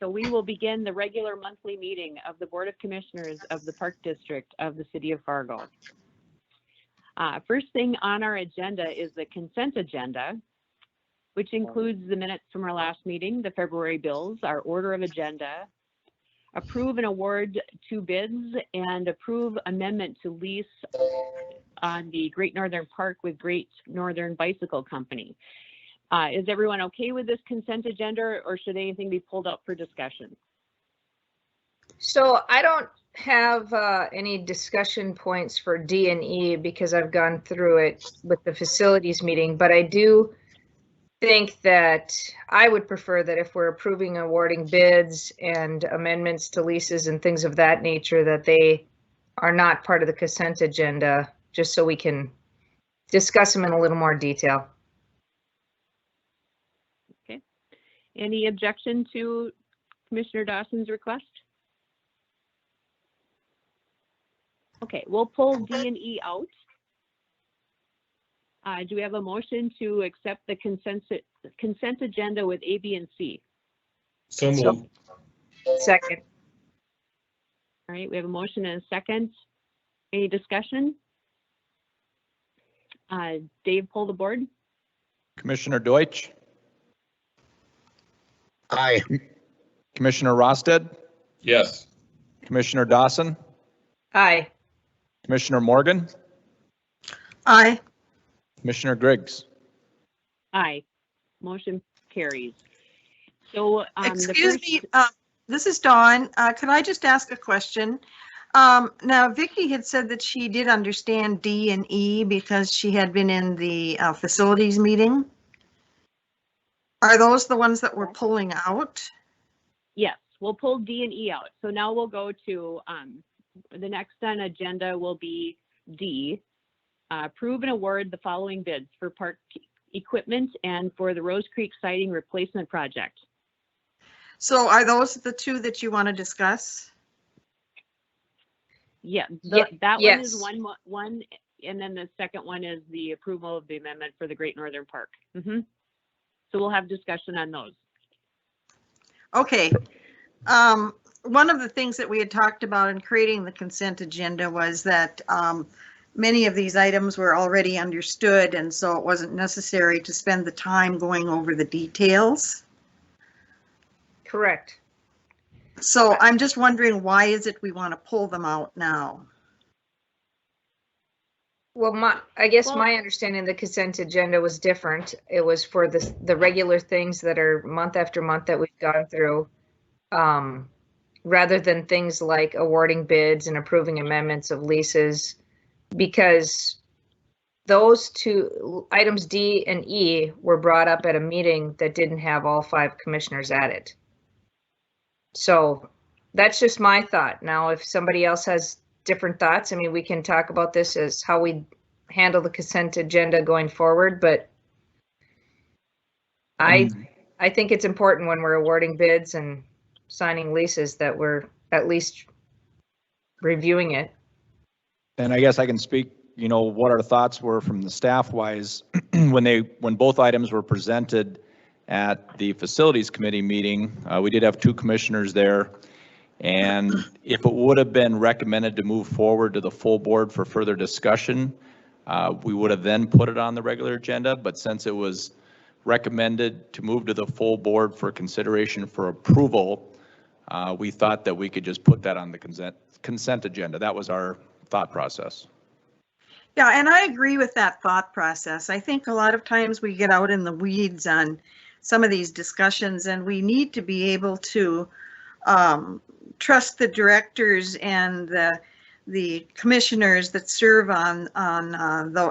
So we will begin the regular monthly meeting of the Board of Commissioners of the Park District of the City of Fargo. First thing on our agenda is the consent agenda, which includes the minutes from our last meeting, the February bills, our order of agenda, approve and award 2 bids, and approve amendment to lease on the Great Northern Park with Great Northern Bicycle Company. Is everyone okay with this consent agenda, or should anything be pulled up for discussion? So I don't have any discussion points for D and E because I've gone through it with the facilities meeting, but I do think that I would prefer that if we're approving awarding bids and amendments to leases and things of that nature, that they are not part of the consent agenda, just so we can discuss them in a little more detail. Okay. Any objection to Commissioner Dawson's request? Okay, we'll pull D and E out. Do we have a motion to accept the consent agenda with A, B, and C? So moved. Second. All right, we have a motion and a second. Any discussion? Dave, pull the board. Commissioner Deutsch, Aye. Commissioner Rosted, Yes. Commissioner Dawson, Aye. Commissioner Morgan, Aye. Commissioner Griggs. Aye. Motion carries. So Excuse me, this is Dawn. Could I just ask a question? Now, Vicki had said that she did understand D and E because she had been in the facilities meeting. Are those the ones that we're pulling out? Yes, we'll pull D and E out. So now we'll go to the next on agenda will be D. Approve and award the following bids for park equipment and for the Rose Creek siding replacement project. So are those the 2 that you want to discuss? Yeah, Yeah, that yes. one is one, and then the second one is the approval of the amendment for the Great Northern Park. So we'll have discussion on those. Okay. One of the things that we had talked about in creating the consent agenda was that many of these items were already understood, and so it wasn't necessary to spend the time going over the details. Correct. So I'm just wondering, why is it we want to pull them out now? Well, I guess my understanding of the consent agenda was different. It was for the regular things that are month after month that we've gone through, rather than things like awarding bids and approving amendments of leases, because those 2 items, D and E, were brought up at a meeting that didn't have all 5 commissioners at it. So that's just my thought. Now, if somebody else has different thoughts, I mean, we can talk about this as how we handle the consent agenda going forward, but I think it's important when we're awarding bids and signing leases that we're at least reviewing it. And I guess I can speak, what our thoughts were from the staff wise when both items were presented at the facilities committee meeting. We did have 2 commissioners there, and if it would have been recommended to move forward to the full board for further discussion, we would have then put it on the regular agenda. But since it was recommended to move to the full board for consideration for approval, we thought that we could just put that on the consent agenda. That was our thought process. Yeah, and I agree with that thought process. I think a lot of times we get out in the weeds on some of these discussions, and we need to be able to trust the directors and the commissioners that serve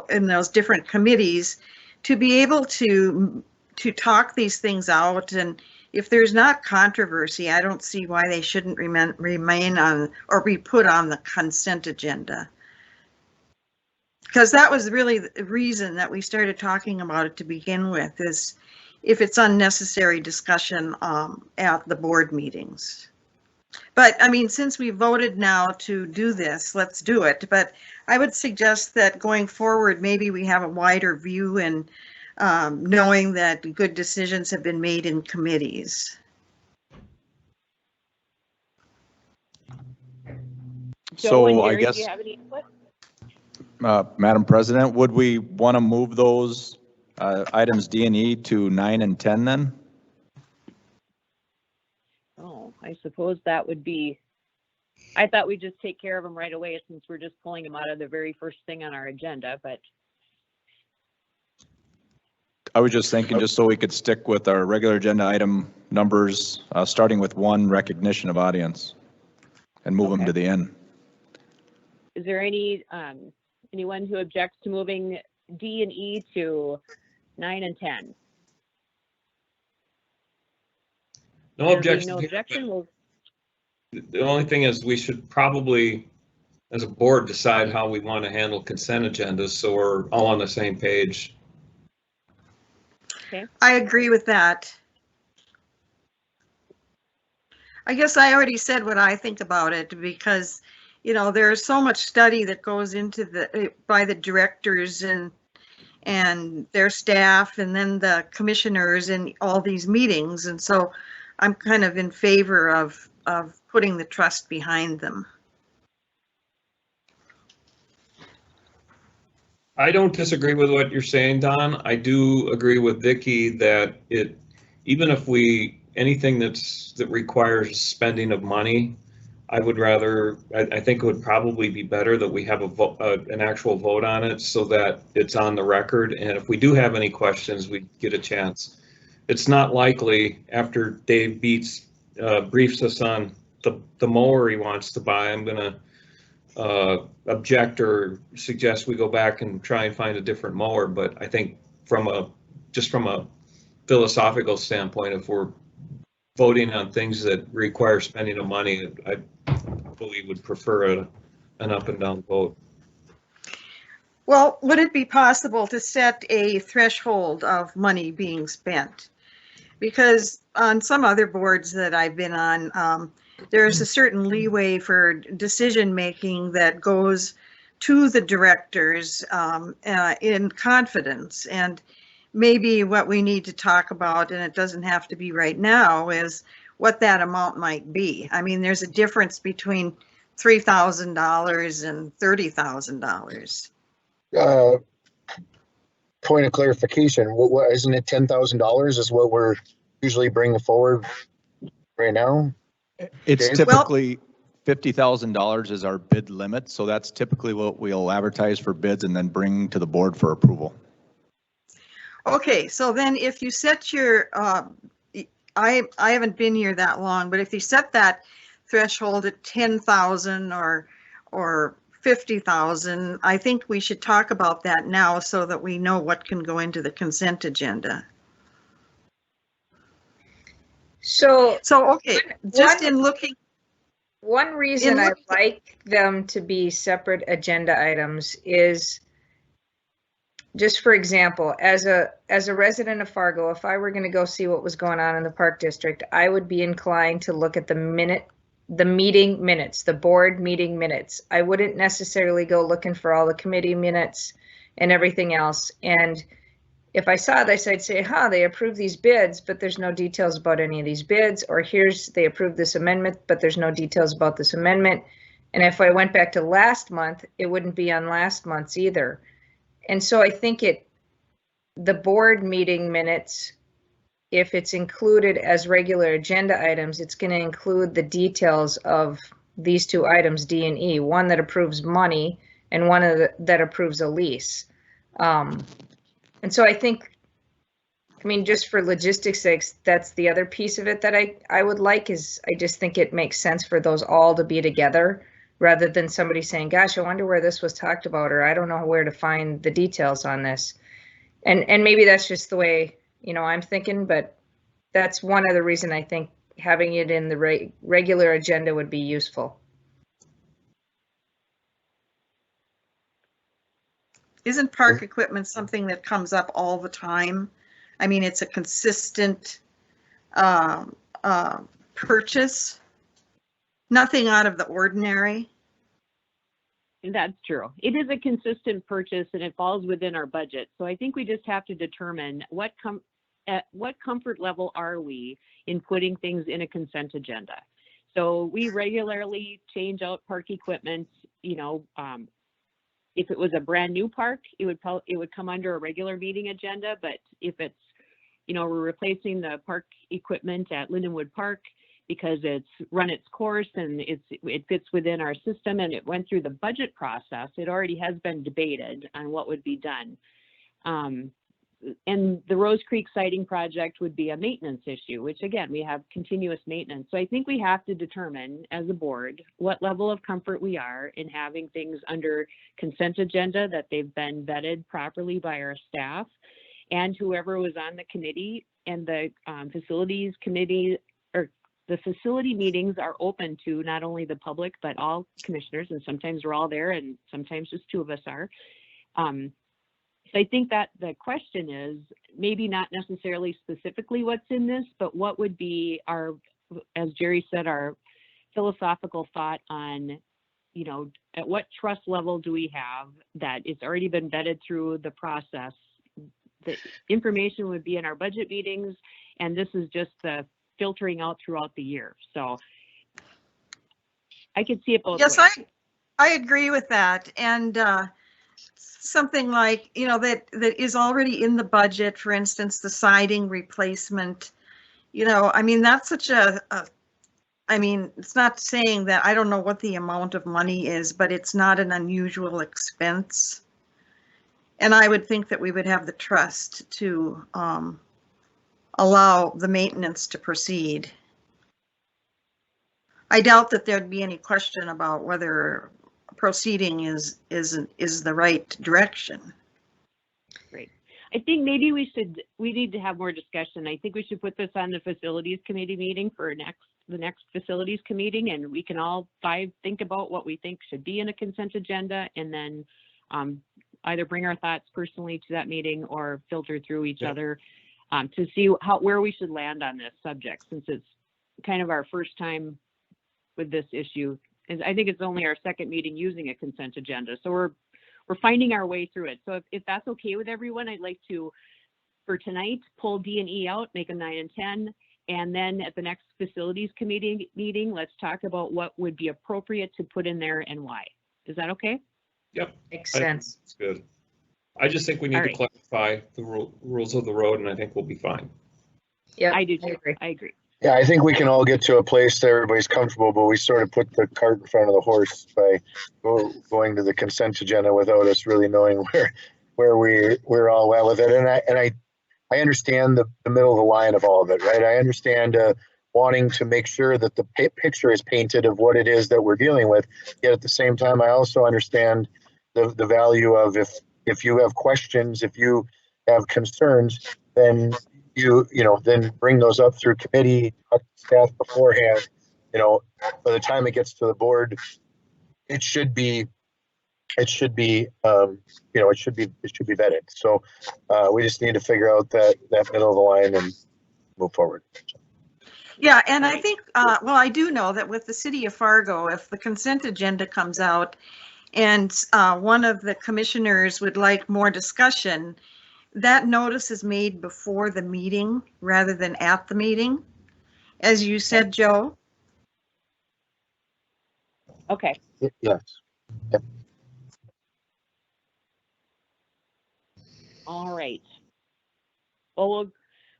in those different committees to be able to talk these things out. And if there's not controversy, I don't see why they shouldn't remain on or be put on the consent agenda. Because that was really the reason that we started talking about it to begin with, is if it's unnecessary discussion at the board meetings. But I mean, since we voted now to do this, let's do it. But I would suggest that going forward, maybe we have a wider view and knowing that good decisions have been made in committees. Joe and So I Gary, do guess, you have any input? Madam President, would we want to move those items D and E to 9 and 10 then? Oh, I suppose that would be, I thought we'd just take care of them right away since we're just pulling them out of the very first thing on our agenda, but I was just thinking, just so we could stick with our regular agenda item numbers, starting with 1, recognition of audience, and move them Okay. to the end. is there any, anyone who objects to moving D and E to 9 and 10? No There being objection. no here, objection, we'll, but the only thing is we should probably, as a board, decide how we want to handle consent agendas so we're all on the same page. I agree with that. I guess I already said what I think about it because, you know, there's so much study that goes into by the directors and their staff and then the commissioners in all these meetings. And so I'm kind of in favor of putting the trust behind them. I don't disagree with what you're saying, Don. I do agree with Vicky that even if anything that requires spending of money, I would rather, I think it would probably be better that we have an actual vote on it so that it's on the record. And if we do have any questions, we get a chance. It's not likely after Dave briefs us on the mower he wants to buy, I'm gonna object or suggest we go back and try and find a different mower. But I think just from a philosophical standpoint, if we're voting on things that require spending of money, I probably would prefer an up and down vote. Well, would it be possible to set a threshold of money being spent? Because on some other boards that I've been on, there's a certain leeway for decision making that goes to the directors in confidence. And maybe what we need to talk about, and it doesn't have to be right now, is what that amount might be. I mean, there's a difference between $3,000 and $30,000. Point of clarification, what isn't it $10,000 is what we're usually bringing forward right now? It's Okay. typically $50,000 is our bid limit, so that's typically what we'll advertise for bids and then bring to the board for approval. Okay, so then if you set your, I haven't been here that long, but if you set that threshold at 10,000 or 50,000, I think we should talk about that now so that we know what can go into the consent agenda. So Okay, just in looking. one reason I like them to be separate agenda items is, just for example, as a resident of Fargo, if I were going to go see what was going on in the Park District, I would be inclined to look at the meeting minutes, the board meeting minutes. I wouldn't necessarily go looking for all the committee minutes and everything else. And if I saw this, I'd say, they approved these bids, but there's no details about any of these bids, or they approved this amendment, but there's no details about this amendment. And if I went back to last month, it wouldn't be on last month's either. And so I think the board meeting minutes, if it's included as regular agenda items, it's going to include the details of these two items, D and E, one that approves money and one that approves a lease. And so I think, just for logistics sakes, that's the other piece of it that I would like, is I just think it makes sense for those all to be together rather than somebody saying, gosh, I wonder where this was talked about, or I don't know where to find the details on this. And maybe that's just the way, I'm thinking, but that's one other reason I think having it in the regular agenda would be useful. Isn't park equipment something that comes up all the time? I mean, it's a consistent purchase, nothing out of the ordinary. that's true. It is a consistent purchase and it falls within our budget. So I think we just have to determine at what comfort level are we in putting things in a consent agenda. So we regularly change out park equipment, you know, if it was a brand new park, it would come under a regular meeting agenda, but if it's, you know, we're replacing the park equipment at Lindenwood Park because it's run its course and it fits within our system and it went through the budget process, it already has been debated on what would be done. And the Rose Creek siding project would be a maintenance issue, which again, we have continuous maintenance. So I think we have to determine as a board what level of comfort we are in having things under consent agenda, that they've been vetted properly by our staff and whoever was on the committee, and the facilities committee, or the facility meetings are open to not only the public, but all commissioners. And sometimes we're all there and sometimes just two of us are. So I think that the question is maybe not necessarily specifically what's in this, but what would be our, as Jerry said, our philosophical thought on, you know, at what trust level do we have that it's already been vetted through the process? The information would be in our budget meetings, and this is just the filtering out throughout the year. So I could see it both ways. Yes, I agree with that. And something like, you know, that is already in the budget, for instance, the siding replacement, you know, I mean, that's such I mean, it's not saying that, I don't know what the amount of money is, but it's not an unusual expense. And I would think that we would have the trust to allow the maintenance to proceed. I doubt that there'd be any question about whether proceeding is the right direction. Great. I think maybe we need to have more discussion. I think we should put this on the facilities committee meeting for the next facilities committee, and we can all think about what we think should be in a consent agenda, and then either bring our thoughts personally to that meeting or filter through each other to see where we should land on this subject, since it's kind of our first time with this issue. And I think it's only our second meeting using a consent agenda. So we're finding our way through it. So if that's okay with everyone, I'd like to, for tonight, pull D and E out, make them 9 and 10. And then at the next facilities committee meeting, let's talk about what would be appropriate to put in there and why. Is that okay? Yep. Makes sense. That's good. I just think we need to clarify the rules of the road, and I think we'll be fine. Yeah, I do too. I agree. Yeah, I think we can all get to a place that everybody's comfortable, but we sort of put the cart in front of the horse by going to the consent agenda without us really knowing where we're all at with it. And I understand the middle of the line of all of it, right? I understand wanting to make sure that the picture is painted of what it is that we're dealing with. Yet at the same time, I also understand the value of if you have questions, if you have concerns, then then bring those up through committee, talk to staff beforehand. You know, by the time it gets to the board, it should be vetted. So we just need to figure out that middle of the line and move forward. Yeah, and I think, well, I do know that with the city of Fargo, if the consent agenda comes out and one of the commissioners would like more discussion, that notice is made before the meeting rather than at the meeting, as you said, Joe. Okay. Yes. Yep. All right. Well,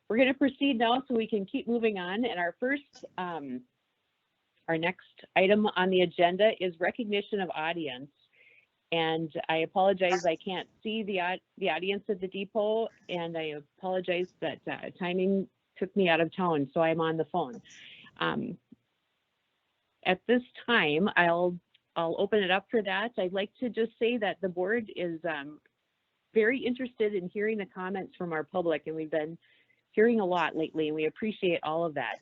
we're going to proceed now so we can keep moving on. And our next item on the agenda is recognition of audience. And I apologize, I can't see the audience at the depot, and I apologize that timing took me out of town, so I'm on the phone. At this time, I'll open it up for that. I'd like to just say that the board is very interested in hearing the comments from our public, and we've been hearing a lot lately, and we appreciate all of that.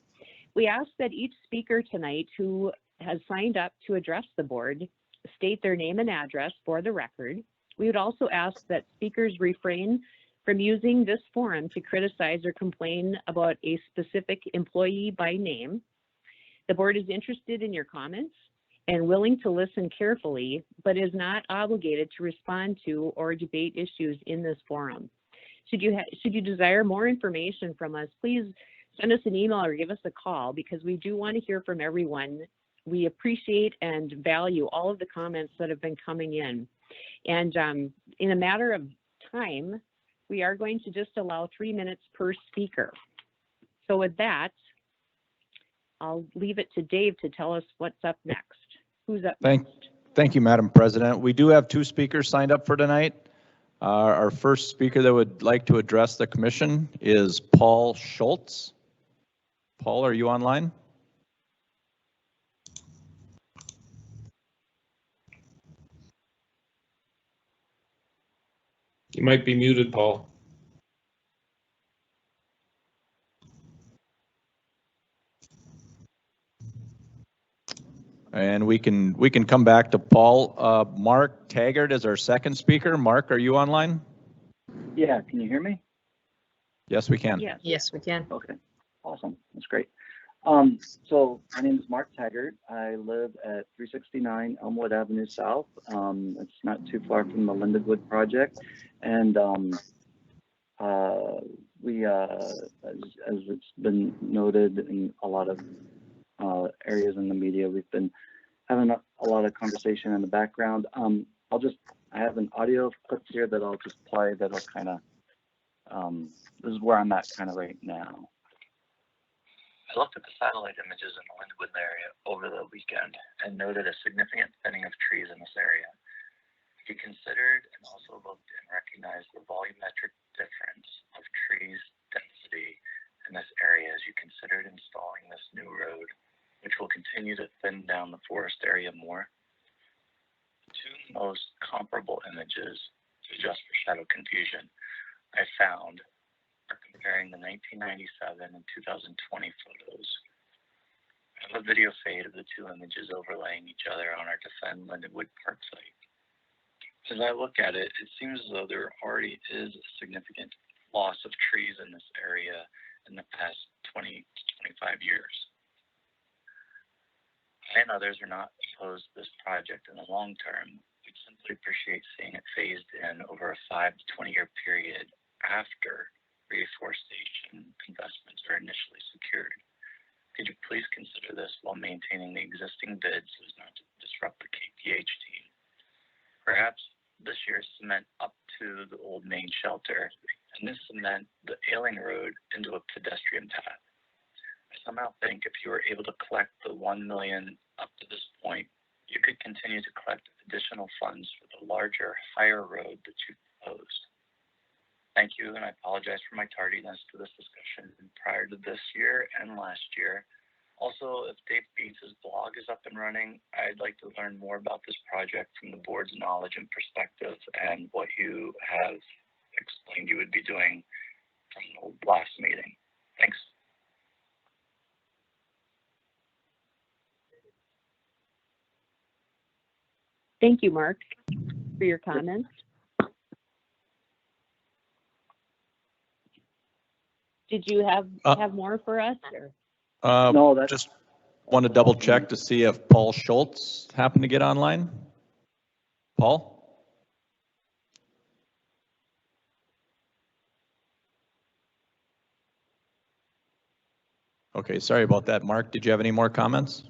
We ask that each speaker tonight who has signed up to address the board state their name and address for the record. We would also ask that speakers refrain from using this forum to criticize or complain about a specific employee by name. The board is interested in your comments and willing to listen carefully, but is not obligated to respond to or debate issues in this forum. Should you desire more information from us, please send us an email or give us a call, because we do want to hear from everyone. We appreciate and value all of the comments that have been coming in. And in a matter of time, we are going to just allow 3 minutes per speaker. So with that, I'll leave it to Dave to tell us what's up next. Who's up next? Thank you, Madam President. We do have 2 speakers signed up for tonight. Our first speaker that would like to address the commission is Paul Schultz. Paul, are you online? You might be muted, Paul. And we can come back to Paul. Mark Taggart is our second speaker. Mark, are you online? Yeah, can you hear me? Yes, we can. Yes. Yes, we can. Okay, awesome, that's great. So my name is Mark Taggart. I live at 369 Elmwood Avenue South. It's not too far from the Lindenwood project. And we, as it's been noted in a lot of areas in the media, we've been having a lot of conversation in the background. I have an audio clip here that I'll just play that'll kind of, this is where I'm at kind of right now. I looked at the satellite images in the Lindenwood area over the weekend and noted a significant thinning of trees in this area. If you considered and also looked and recognized the volumetric difference of trees density in this area as you considered installing this new road, which will continue to thin down the forest area more. The 2 most comparable images to adjust for shadow confusion I found are comparing the 1997 and 2020 photos. I have a video fade of the 2 images overlaying each other on our Defend Lindenwood Park site. As I look at it, it seems as though there already is a significant loss of trees in this area in the past 20 to 25 years. I and others are not opposed to this project in the long term. We'd simply appreciate seeing it phased in over a 5 to 20 year period after reforestation investments are initially secured. Could you please consider this while maintaining the existing bids so as not to disrupt the KPH team? Perhaps this year's cement up to the old main shelter, and this cement the Ailing Road into a pedestrian path. I somehow think if you were able to collect the $1 million up to this point, you could continue to collect additional funds for the larger, higher road that you proposed. Thank you, and I apologize for my tardiness to this discussion prior to this year and last year. Also, if Dave Beats' blog is up and running, I'd like to learn more about this project from the board's knowledge and perspective and what you have explained you would be doing from the last meeting. Thanks. Thank you, Mark, for your comments. Did you have more for us? Or? No, that's just want to double check to see if Paul Schultz happened to get online. Paul? Okay, sorry about that. Mark, did you have any more comments?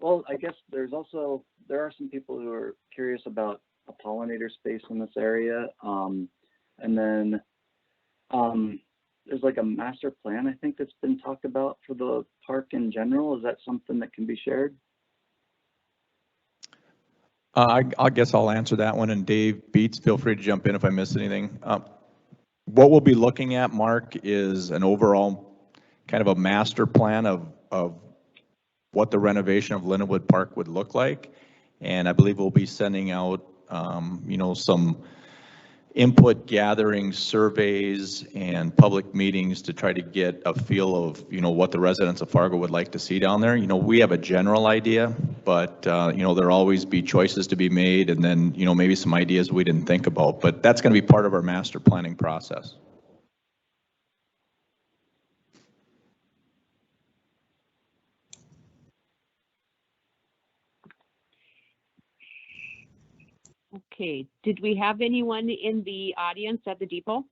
Well, I guess there are some people who are curious about a pollinator space in this area. And then there's like a master plan, I think, that's been talked about for the park in general. Is that something that can be shared? I guess I'll answer that one, and Dave Beats, feel free to jump in if I miss anything. What we'll be looking at, Mark, is an overall kind of a master plan of what the renovation of Lindenwood Park would look like. And I believe we'll be sending out, some input gathering surveys and public meetings to try to get a feel of, what the residents of Fargo would like to see down there. We have a general idea, but, there'll always be choices to be made, and then, maybe some ideas we didn't think about, but that's going to be part of our master planning process. Okay, did we have anyone in the audience at the depot?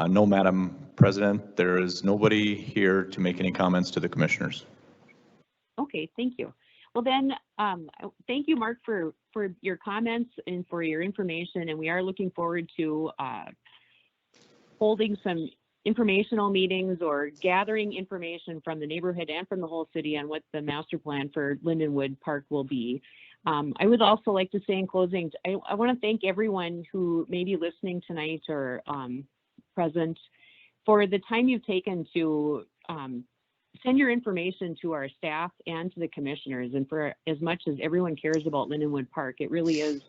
No, Madam President, there is nobody here to make any comments to the commissioners. Okay, thank you. Well then, thank you, Mark, for your comments and for your information. And we are looking forward to holding some informational meetings or gathering information from the neighborhood and from the whole city on what the master plan for Lindenwood Park will be. I would also like to say in closing, I want to thank everyone who may be listening tonight or present for the time you've taken to send your information to our staff and to the commissioners. And for as much as everyone cares about Lindenwood Park, it really is,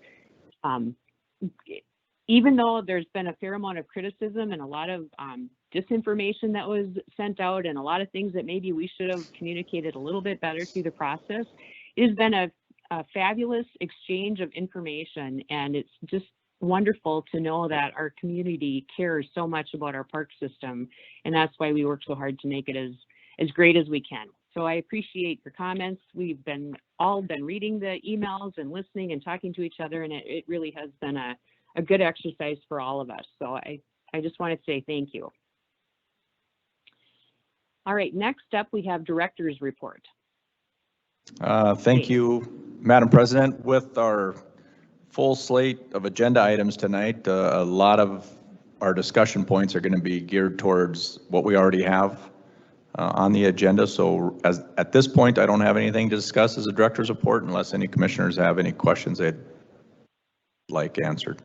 even though there's been a fair amount of criticism and a lot of disinformation that was sent out and a lot of things that maybe we should have communicated a little bit better through the process, it has been a fabulous exchange of information. And it's just wonderful to know that our community cares so much about our park system. And that's why we work so hard to make it as great as we can. So I appreciate your comments. We've all been reading the emails and listening and talking to each other, and it really has been a good exercise for all of us. So I just want to say thank you. All right, next up we have director's report. Thank you, Madam President. With our full slate of agenda items tonight, a lot of our discussion points are going to be geared towards what we already have on the agenda. So at this point, I don't have anything to discuss as a director's report unless any commissioners have any questions they'd like answered.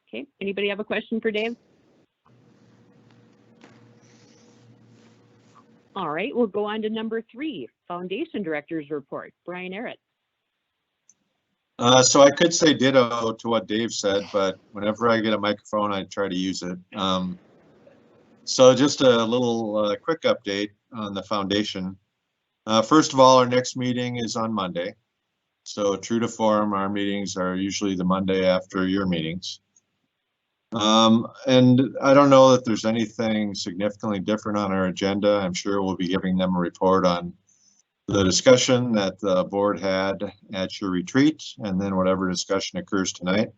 Okay, anybody have a question for Dave? All right, we'll go on to number 3, Foundation Director's Report. Brian Arrett. So I could say ditto to what Dave said, but whenever I get a microphone, I try to use it. So just a little quick update on the foundation. First of all, our next meeting is on Monday. So true to form, our meetings are usually the Monday after your meetings. And I don't know that there's anything significantly different on our agenda. I'm sure we'll be giving them a report on the discussion that the board had at your retreat, and then whatever discussion occurs tonight.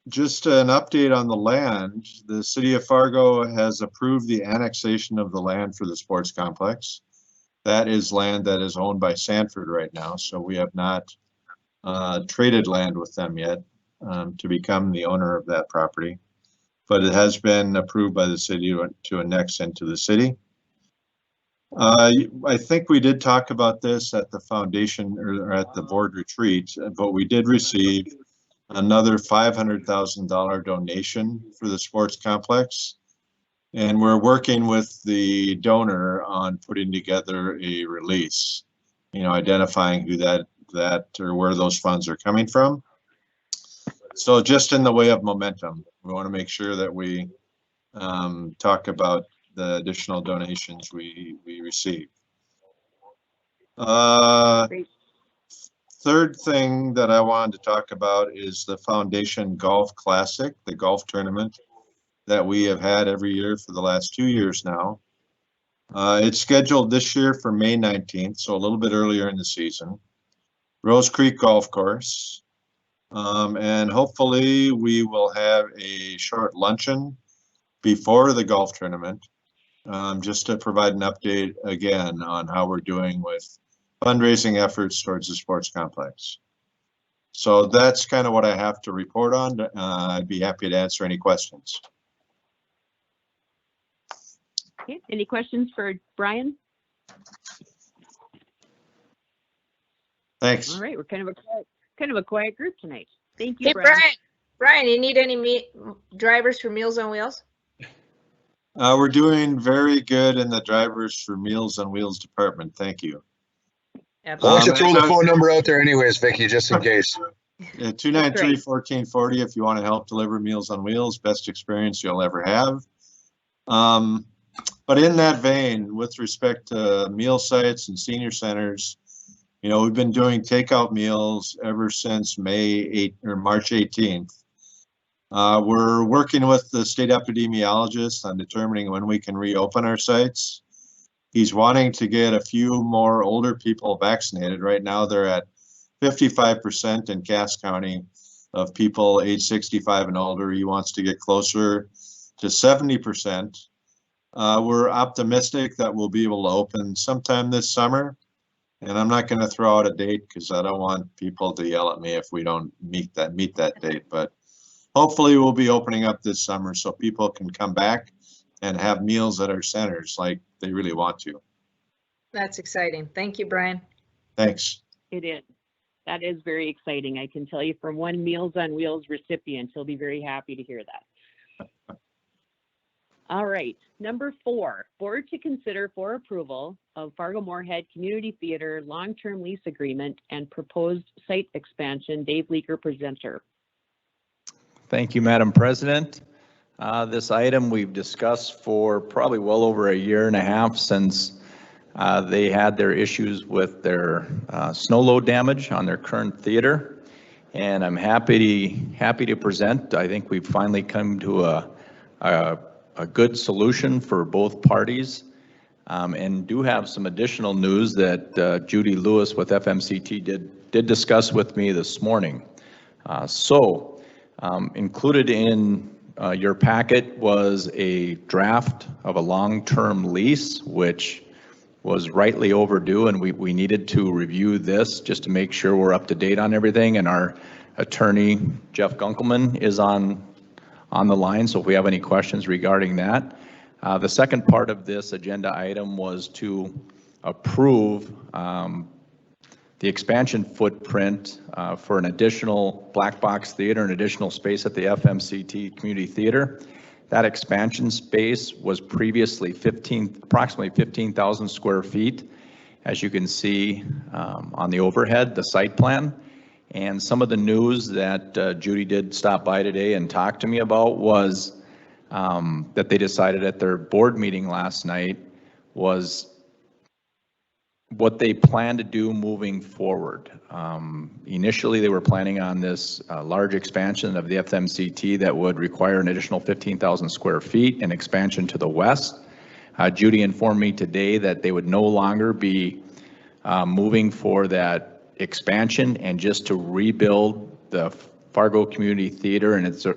Just an update on the land. The city of Fargo has approved the annexation of the land for the sports complex. That is land that is owned by Sanford right now, so we have not traded land with them yet to become the owner of that property. But it has been approved by the city to annex into the city. I think we did talk about this at the foundation or at the board retreat, but we did receive another $500,000 donation for the sports complex. And we're working with the donor on putting together a release, identifying who that or where those funds are coming from. So just in the way of momentum, we want to make sure that we talk about the additional donations we receive. Third thing that I wanted to talk about is the Foundation Golf Classic, the golf tournament that we have had every year for the last 2 years now. It's scheduled this year for May 19th, so a little bit earlier in the season. Rose Creek Golf Course. And hopefully we will have a short luncheon before the golf tournament, just to provide an update again on how we're doing with fundraising efforts towards the sports complex. So that's kind of what I have to report on. I'd be happy to answer any questions. Okay, any questions for Brian? Thanks. All right, we're kind of a quiet group tonight. Thank you, Hey, Brian. Brian, you need any drivers for Meals on Wheels? We're doing very good in the drivers for Meals on Wheels department. Thank you. Why don't you throw the phone number out there anyways, Vicki, just in case. 293-1440 if you want to help deliver Meals on Wheels. Best experience you'll ever have. But in that vein, with respect to meal sites and senior centers, we've been doing takeout meals ever since March 18th. We're working with the state epidemiologist on determining when we can reopen our sites. He's wanting to get a few more older people vaccinated. Right now they're at 55% in Cass County of people age 65 and older. He wants to get closer to 70%. We're optimistic that we'll be able to open sometime this summer. And I'm not going to throw out a date because I don't want people to yell at me if we don't meet that date. But hopefully we'll be opening up this summer so people can come back and have meals at our centers like they really want to. That's exciting. Thank you, Brian. Thanks. It is. That is very exciting. I can tell you from one Meals on Wheels recipient, he'll be very happy to hear that. All right, number 4, board to consider for approval of fargo-moorhead Community Theater long-term lease agreement and proposed site expansion. Dave Leaker, presenter. Thank you, Madam President. This item we've discussed for probably well over a year and a half since they had their issues with their snow load damage on their current theater. And I'm happy to present. I think we've finally come to a good solution for both parties, and do have some additional news that Judy Lewis with FMCT did discuss with me this morning. Included in your packet was a draft of a long-term lease, which was rightly overdue, and we needed to review this just to make sure we're up to date on everything. And our attorney, Jeff Gunkelman, is on the line, so if we have any questions regarding that. The second part of this agenda item was to approve the expansion footprint for an additional black box theater and additional space at the FMCT Community Theater. That expansion space was previously approximately 15,000 square feet, as you can see on the overhead, the site plan. And some of the news that Judy did stop by today and talk to me about was that they decided at their board meeting last night was what they plan to do moving forward. Initially, they were planning on this large expansion of the FMCT that would require an additional 15,000 square feet and expansion to the west. Judy informed me today that they would no longer be moving for that expansion and just to rebuild the Fargo Community Theater and its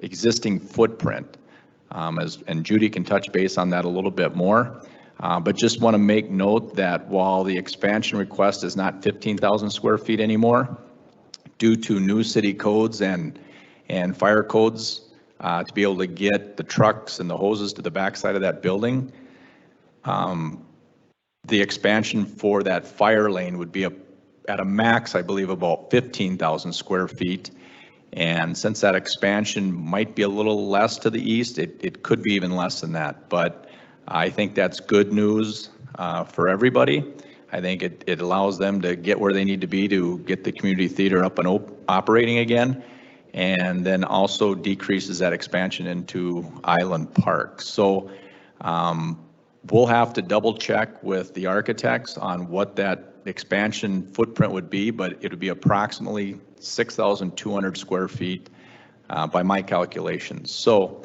existing footprint. And Judy can touch base on that a little bit more. But just want to make note that while the expansion request is not 15,000 square feet anymore, due to new city codes and fire codes to be able to get the trucks and the hoses to the backside of that building, the expansion for that fire lane would be at a max, I believe, about 15,000 square feet. And since that expansion might be a little less to the east, it could be even less than that. But I think that's good news for everybody. I think it allows them to get where they need to be to get the community theater up and operating again, and then also decreases that expansion into Island Park. So we'll have to double check with the architects on what that expansion footprint would be, but it would be approximately 6,200 square feet by my calculations. So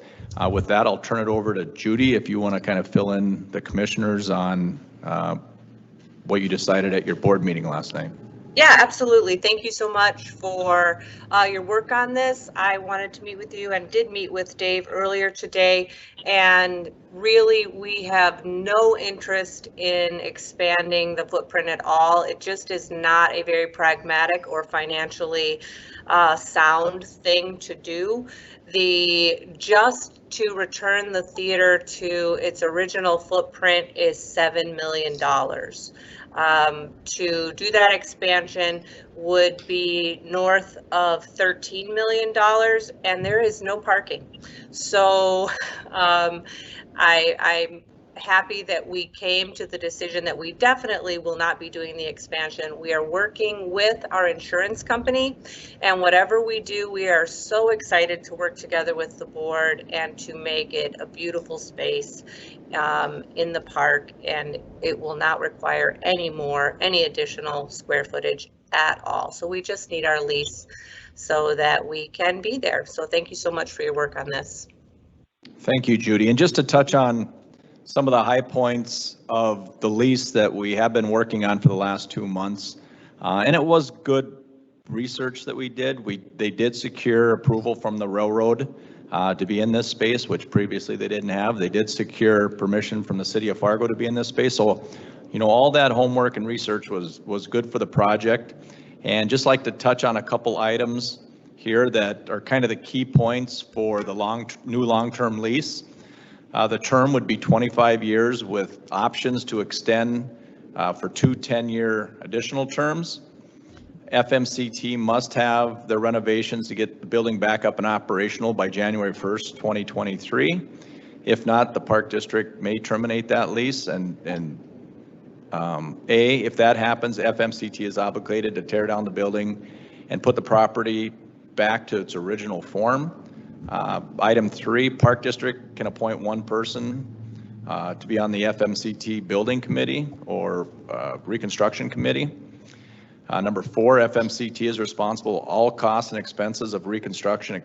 with that, I'll turn it over to Judy if you want to kind of fill in the commissioners on what you decided at your board meeting last night. Yeah, absolutely. Thank you so much for your work on this. I wanted to meet with you and did meet with Dave earlier today, and really we have no interest in expanding the footprint at all. It just is not a very pragmatic or financially sound thing to do. Just to return the theater to its original footprint is $7 million. To do that expansion would be north of $13 million, and there is no parking. So I'm happy that we came to the decision that we definitely will not be doing the expansion. We are working with our insurance company, and whatever we do, we are so excited to work together with the board and to make it a beautiful space in the park, and it will not require any additional square footage at all. So we just need our lease so that we can be there. So thank you so much for your work on this. Thank you, Judy. And just to touch on some of the high points of the lease that we have been working on for the last 2 months, And it was good research that we did. They did secure approval from the railroad to be in this space, which previously they didn't have. They did secure permission from the city of Fargo to be in this space. So, you know, all that homework and research was good for the project. And just like to touch on a couple items here that are kind of the key points for the new long-term lease. The term would be 25 years with options to extend for 2 10-year additional terms. FMCT must have their renovations to get the building back up and operational by January 1st, 2023. If not, the Park District may terminate that lease. If that happens, FMCT is obligated to tear down the building and put the property back to its original form. Item 3, Park District can appoint one person to be on the FMCT building committee or reconstruction committee. Number 4, FMCT is responsible for all costs and expenses of reconstruction.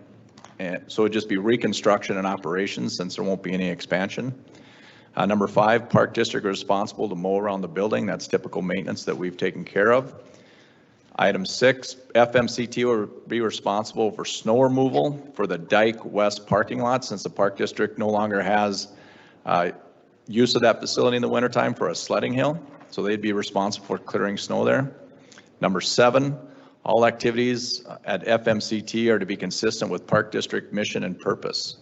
So it'd just be reconstruction and operations since there won't be any expansion. Number 5, Park District is responsible to mow around the building. That's typical maintenance that we've taken care of. Item 6, FMCT will be responsible for snow removal for the Dike West parking lot since the Park District no longer has use of that facility in the wintertime for a sledding hill. So they'd be responsible for clearing snow there. Number 7, all activities at FMCT are to be consistent with Park District mission and purpose.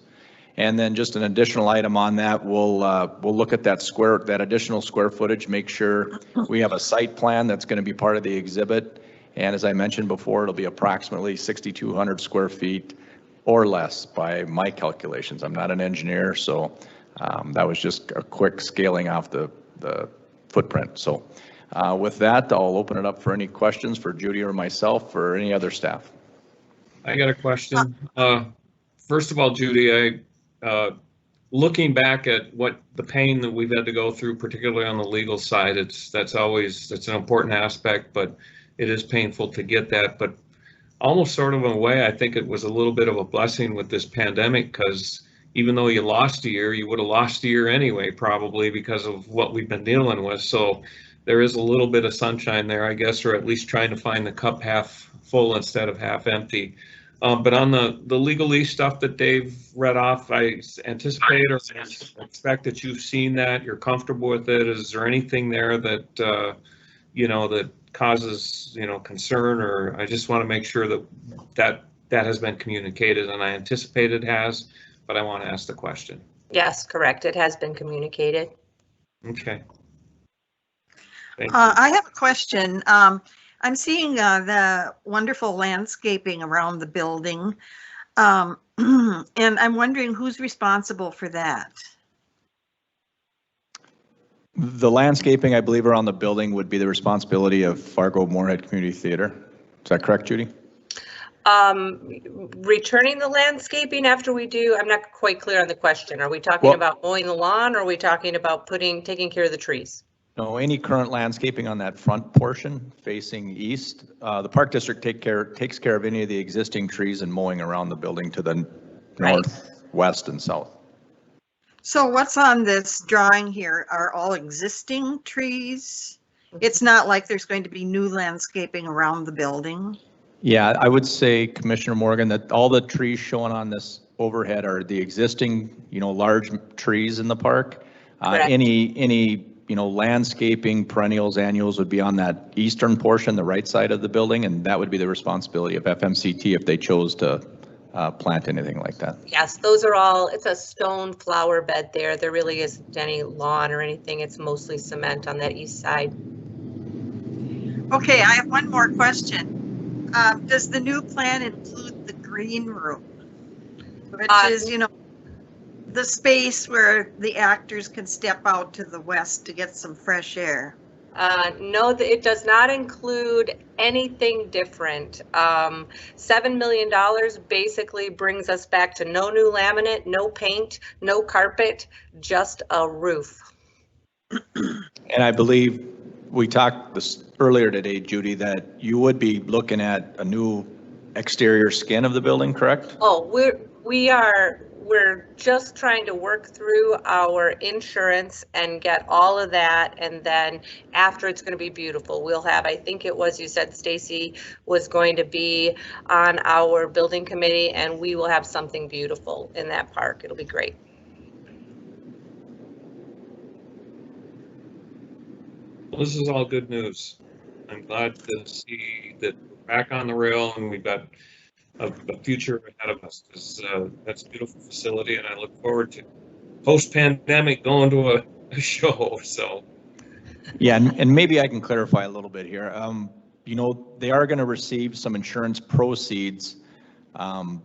And then just an additional item on that, we'll look at that additional square footage, make sure we have a site plan that's going to be part of the exhibit. And as I mentioned before, it'll be approximately 6,200 square feet or less by my calculations. I'm not an engineer, so that was just a quick scaling off the footprint. So with that, I'll open it up for any questions for Judy or myself or any other staff. I got a question. First of all, Judy, looking back at what the pain that we've had to go through, particularly on the legal side, that's an important aspect, but it is painful to get that. But almost sort of in a way, I think it was a little bit of a blessing with this pandemic, because even though you lost a year, you would have lost a year anyway, probably because of what we've been dealing with. So there is a little bit of sunshine there, I guess, or at least trying to find the cup half full instead of half empty. But on the legalese stuff that Dave read off, I anticipate or expect that you've seen that, you're comfortable with it. Is there anything there that, that causes, concern, or I just want to make sure that has been communicated, and I anticipate it has, but I want to ask the question. Yes, correct. It has been communicated. Okay. I have a question. I'm seeing the wonderful landscaping around the building, and I'm wondering who's responsible for that. The landscaping, I believe, around the building would be the responsibility of Fargo-Moorhead Community Theater. Is that correct, Judy? Returning the landscaping after we do, I'm not quite clear on the question. Are we talking about mowing the lawn, or are we talking about taking care of the trees? No, any current landscaping on that front portion facing east, the Park District takes care of any of the existing trees and mowing around the building to the north, west, and south. So what's on this drawing here are all existing trees? It's not like there's going to be new landscaping around the building? Yeah, I would say, Commissioner Morgan, that all the trees shown on this overhead are the existing, large trees in the park. Any landscaping, perennials, annuals would be on that eastern portion, the right side of the building, and that would be the responsibility of FMCT if they chose to plant anything like that. Yes, those are all, it's a stone flower bed there. There really isn't any lawn or anything. It's mostly cement on that east side. Okay, I have one more question. Does the new plan include the green room? Which is, the space where the actors can step out to the west to get some fresh air. No, it does not include anything different. $7 million basically brings us back to no new laminate, no paint, no carpet, just a roof. And I believe we talked this earlier today, Judy, that you would be looking at a new exterior skin of the building, correct? Oh, we're just trying to work through our insurance and get all of that, and then after, it's going to be beautiful. We'll have, I think it was, you said Stacy was going to be on our building committee, and we will have something beautiful in that park. It'll be great. Well, this is all good news. I'm glad to see that we're back on the rail and we've got a future ahead of us. That's a beautiful facility, and I look forward to post-pandemic going to a show. So, Yeah, and maybe I can clarify a little bit here. You know, they are going to receive some insurance proceeds to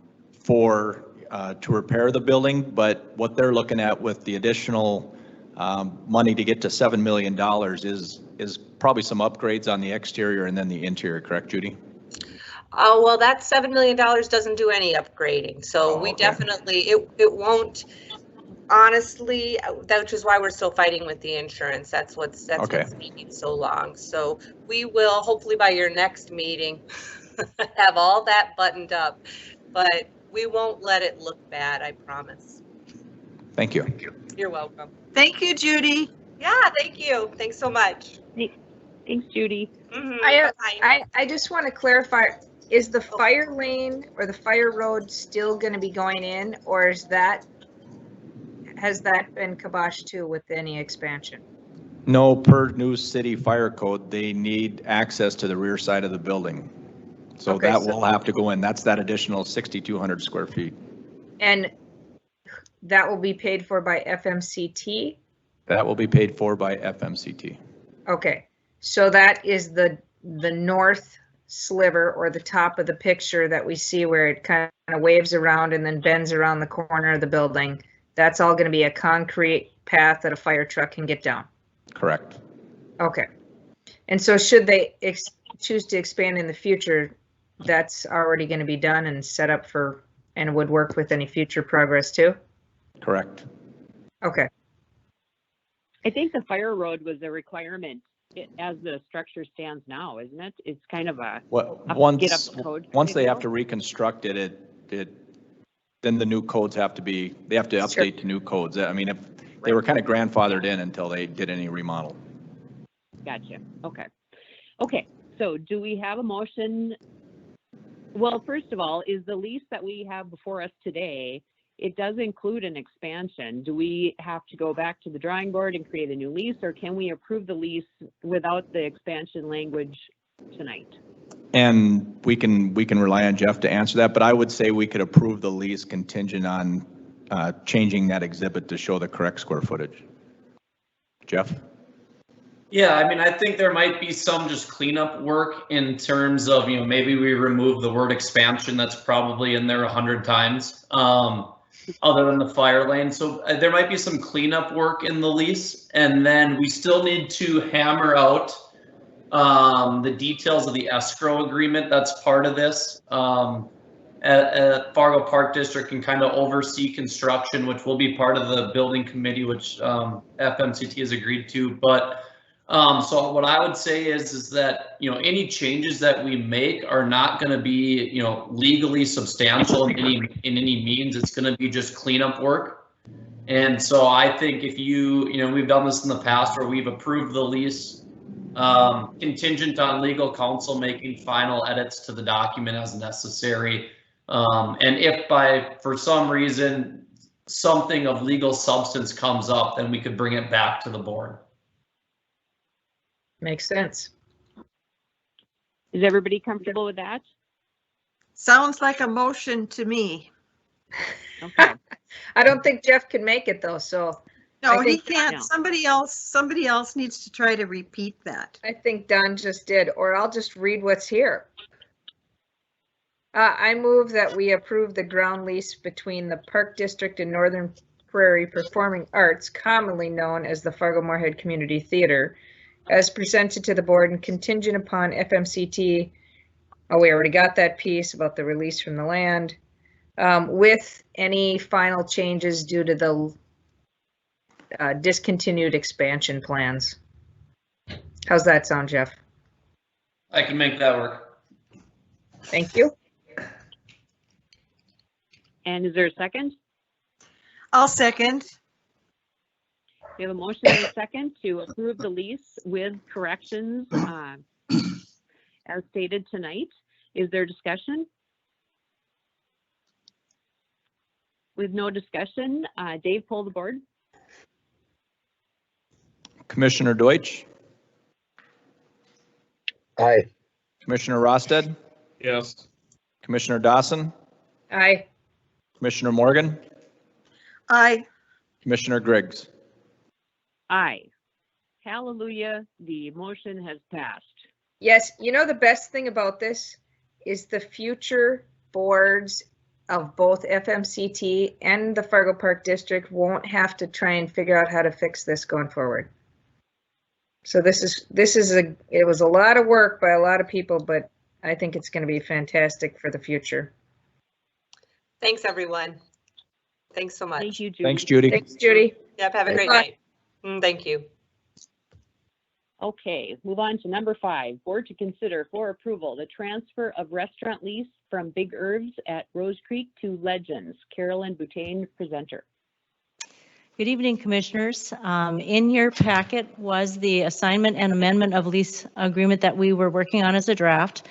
repair the building, but what they're looking at with the additional money to get to $7 million is probably some upgrades on the exterior and then the interior, correct, Judy? Oh, well, that $7 million doesn't do any upgrading, so we definitely, it won't, honestly, which is why we're still fighting with the insurance. That's what's taking so long. So we will, hopefully by your next meeting, have all that buttoned up, but we won't let it look bad, I promise. Thank you. You're welcome. Thank you, Judy. Yeah, thank you. Thanks so much. Thanks, Judy. I just want to clarify, is the fire lane or the fire road still going to be going in, or has that been kiboshed too with any expansion? No, per new city fire code, they need access to the rear side of the building. So that will have to go in. That's that additional 6,200 square feet. And that will be paid for by FMCT? That will be paid for by FMCT. Okay, so that is the north sliver or the top of the picture that we see where it kind of waves around and then bends around the corner of the building. That's all going to be a concrete path that a fire truck can get down. Correct. Okay. And so should they choose to expand in the future, that's already going to be done and set up for, and would work with any future progress too? Correct. Okay. I think the fire road was a requirement as the structure stands now, isn't it? It's kind of a once they have to reconstruct it, then the new codes have to be, they have to update to new codes. I mean, if they were kind of grandfathered in until they did any remodel. Gotcha. Okay. Okay. So do we have a motion? Well, first of all, is the lease that we have before us today, it does include an expansion. Do we have to go back to the drawing board and create a new lease, or can we approve the lease without the expansion language tonight? And we can rely on Jeff to answer that, but I would say we could approve the lease contingent on changing that exhibit to show the correct square footage. Jeff? Yeah, I mean, I think there might be some just cleanup work in terms of, you know, maybe we remove the word expansion that's probably in there 100 times. Other than the fire lane. So there might be some cleanup work in the lease, and then we still need to hammer out the details of the escrow agreement that's part of this. At Fargo Park District can kind of oversee construction, which will be part of the building committee, which FMCT has agreed to. But so what I would say is that, you know, any changes that we make are not going to be, you know, legally substantial in any means. It's going to be just cleanup work. And so I think if you know, we've done this in the past where we've approved the lease contingent on legal counsel making final edits to the document as necessary. And if for some reason, something of legal substance comes up, then we could bring it back to the board. Makes sense. Is everybody comfortable with that? Sounds like a motion to me. Okay. I don't think Jeff can make it though, so. No, he can't. Somebody else needs to try to repeat that. I think Don just did, or I'll just read what's here. I move that we approve the ground lease between the Park District and Northern Prairie Performing Arts, commonly known as the Fargo-Moorhead Community Theater, as presented to the board and contingent upon FMCT. Oh, we already got that piece about the release from the land, with any final changes due to the discontinued expansion plans. How's that sound, Jeff? I can make that work. Thank you. And is there a second? I'll second. We have a motion and a second to approve the lease with corrections as stated tonight. Is there discussion? With no discussion, Dave, pull the board. Commissioner Deutsch, Aye. Commissioner Rosted, Yes. Commissioner Dawson, Aye. Commissioner Morgan, Aye. Commissioner Griggs. Aye. Hallelujah, the motion has passed. Yes, you know, the best thing about this is the future boards of both FMCT and the Fargo Park District won't have to try and figure out how to fix this going forward. So it was a lot of work by a lot of people, but I think it's going to be fantastic for the future. Thanks, everyone. Thanks so much. Thank you, Judy. Thanks, Judy. Thanks, Judy. Yep, have a Good great luck. night. Thank you. Okay, move on to number 5. Board to consider for approval the transfer of restaurant lease from Big Herbs at Rose Creek to Legends. Carolyn Boutain, presenter. Good evening, Commissioners. In your packet was the assignment and amendment of lease agreement that we were working on as a draft.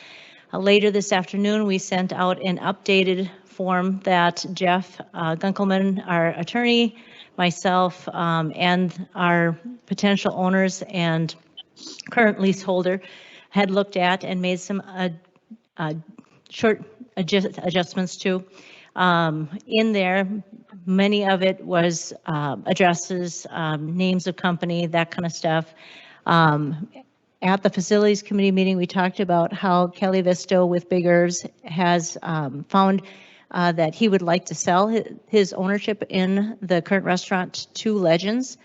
Later this afternoon, we sent out an updated form that Jeff Gunkelman, our attorney, myself, and our potential owners and current leaseholder had looked at and made some short adjustments to. In there, many of it was addresses, names of company, that kind of stuff. At the Facilities Committee meeting, we talked about how Kelly Visto with Big Herbs has found that he would like to sell his ownership in the current restaurant to Legends,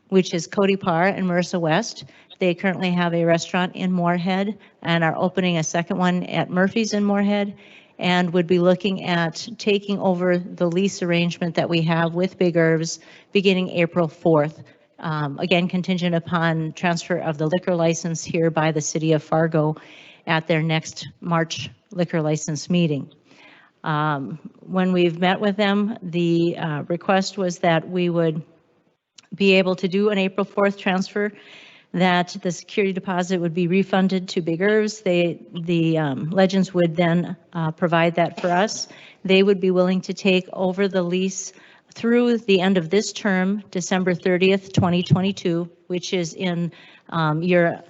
which is Cody Parr and Marissa West. They currently have a restaurant in Moorhead and are opening a second one at Murphy's in Moorhead, and would be looking at taking over the lease arrangement that we have with Big Herbs beginning April 4th. Again, contingent upon transfer of the liquor license here by the city of Fargo at their next March liquor license meeting. When we've met with them, the request was that we would be able to do an April 4th transfer, that the security deposit would be refunded to Big Herbs. The Legends would then provide that for us. They would be willing to take over the lease through the end of this term, December 30th, 2022, which is in your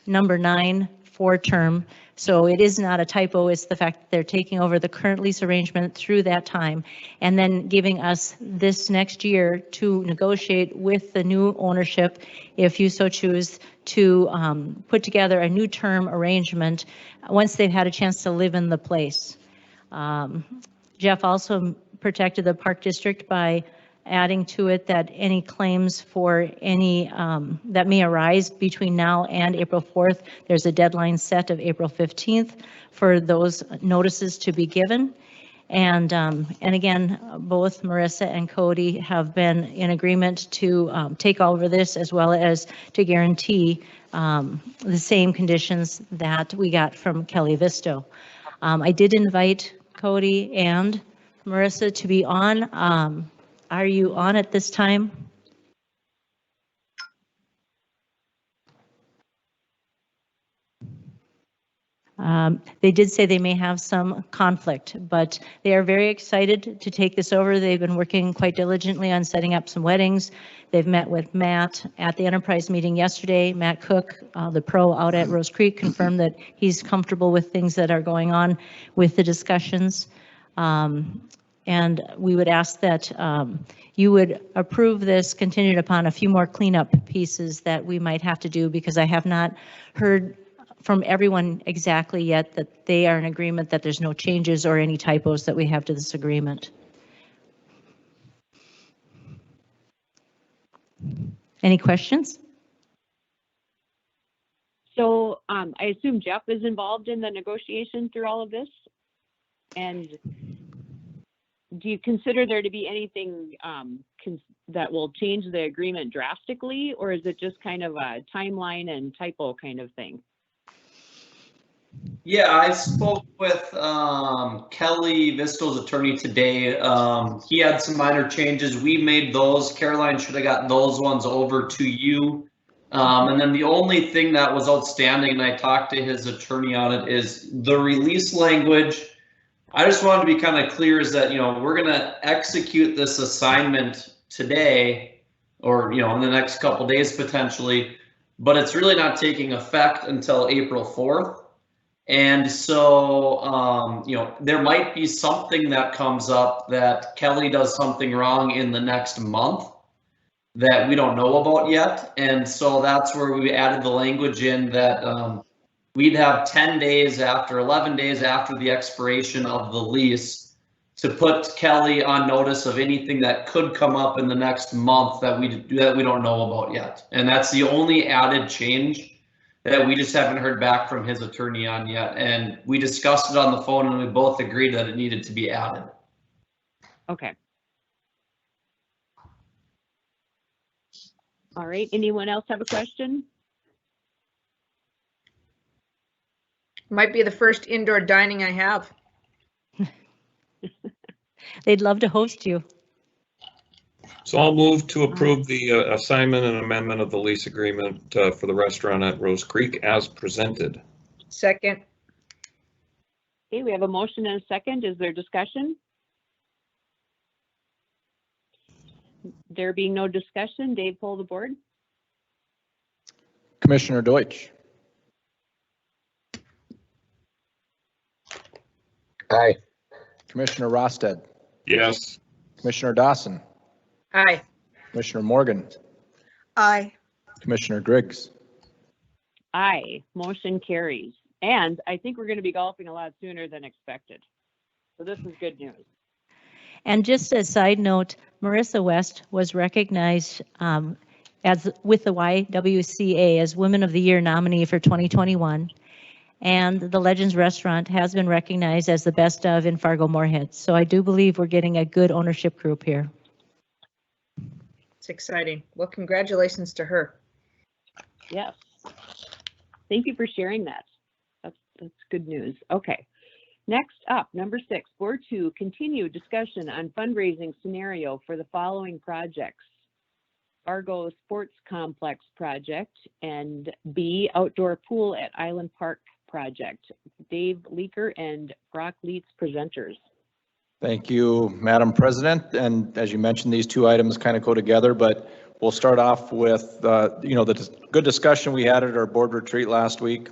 number 9 for term. So it is not a typo, it's the fact that they're taking over the current lease arrangement through that time, and then giving us this next year to negotiate with the new ownership, if you so choose, to put together a new term arrangement once they've had a chance to live in the place. Jeff also protected the Park District by adding to it that any claims for any that may arise between now and April 4th, there's a deadline set of April 15th for those notices to be given. And again, both Marissa and Cody have been in agreement to take over this, as well as to guarantee the same conditions that we got from Kelly Visto. I did invite Cody and Marissa to be on. Are you on at this time? They did say they may have some conflict, but they are very excited to take this over. They've been working quite diligently on setting up some weddings. They've met with Matt at the enterprise meeting yesterday. Matt Cook, the pro out at Rose Creek, confirmed that he's comfortable with things that are going on with the discussions. And we would ask that you would approve this contingent upon a few more cleanup pieces that we might have to do, because I have not heard from everyone exactly yet that they are in agreement that there's no changes or any typos that we have to this agreement. Any questions? So I assume Jeff is involved in the negotiation through all of this? And do you consider there to be anything that will change the agreement drastically, or is it just kind of a timeline and typo kind of thing? Yeah, I spoke with Kelly Visto's attorney today. He had some minor changes. We made those. Caroline should have got those ones over to you. And then the only thing that was outstanding, and I talked to his attorney on it, is the release language. I just wanted to be kind of clear is that, we're going to execute this assignment today or, in the next couple days potentially, but it's really not taking effect until April 4th. And so, there might be something that comes up that Kelly does something wrong in the next month that we don't know about yet. And so that's where we added the language in that we'd have 11 days after the expiration of the lease to put Kelly on notice of anything that could come up in the next month that we don't know about yet. And that's the only added change that we just haven't heard back from his attorney on yet. And we discussed it on the phone and we both agreed that it needed to be added. Okay. All right, anyone else have a question? Might be the first indoor dining I have. They'd love to host you. So I'll move to approve the assignment and amendment of the lease agreement for the restaurant at Rose Creek as presented. Second. Okay, we have a motion and a second. Is there discussion? There being no discussion, Dave, poll the board. Commissioner Deutsch, Aye. Commissioner Rosted, Yes. Commissioner Dawson, Aye. Commissioner Morgan, Aye. Commissioner Griggs. Aye, motion carries. And I think we're going to be golfing a lot sooner than expected. So this is good news. And just a side note, Marissa West was recognized as with the YWCA as Women of the Year nominee for 2021. And the Legends Restaurant has been recognized as the best of in fargo-moorhead. So I do believe we're getting a good ownership group here. It's exciting. Well, congratulations to her. Yes. Thank you for sharing that. That's good news. Okay. Next up, number 6, Board 2, continue discussion on fundraising scenario for the following projects. Fargo Sports Complex project and B, outdoor pool at Island Park project. Dave Leaker and Brock Leitz presenters. Thank you, Madam President. And as you mentioned, these two items kind of go together, but we'll start off with, the good discussion we had at our board retreat last week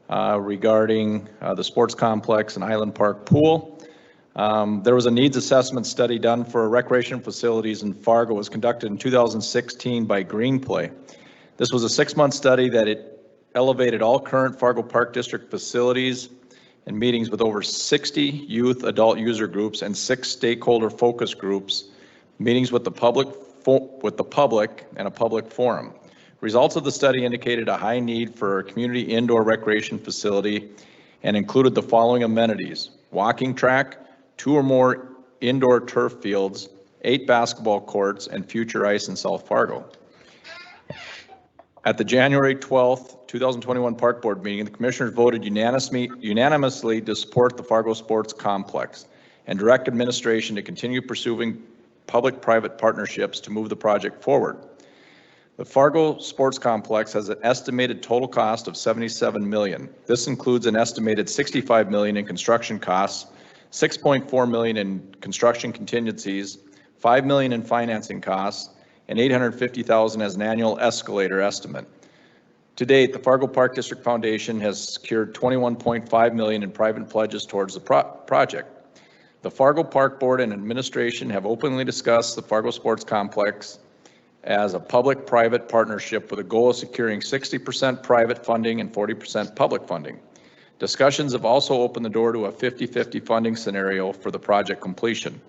regarding the sports complex and Island Park pool. There was a needs assessment study done for recreation facilities in Fargo. It was conducted in 2016 by Greenplay. This was a 6-month study that it elevated all current Fargo Park District facilities and meetings with over 60 youth adult user groups and 6 stakeholder focus groups, meetings with the public and a public forum. Results of the study indicated a high need for a community indoor recreation facility and included the following amenities: walking track, 2 or more indoor turf fields, 8 basketball courts, and future ice in South Fargo. At the January 12th, 2021 Park Board meeting, the commissioners voted unanimously to support the Fargo Sports Complex and direct administration to continue pursuing public-private partnerships to move the project forward. The Fargo Sports Complex has an estimated total cost of $77 million. This includes an estimated $65 million in construction costs, $6.4 million in construction contingencies, $5 million in financing costs, and $850,000 as an annual escalator estimate. To date, the Fargo Park District Foundation has secured $21.5 million in private pledges towards the project. The Fargo Park Board and administration have openly discussed the Fargo Sports Complex as a public-private partnership with a goal of securing 60% private funding and 40% public funding. Discussions have also opened the door to a 50-50 funding scenario for the project completion.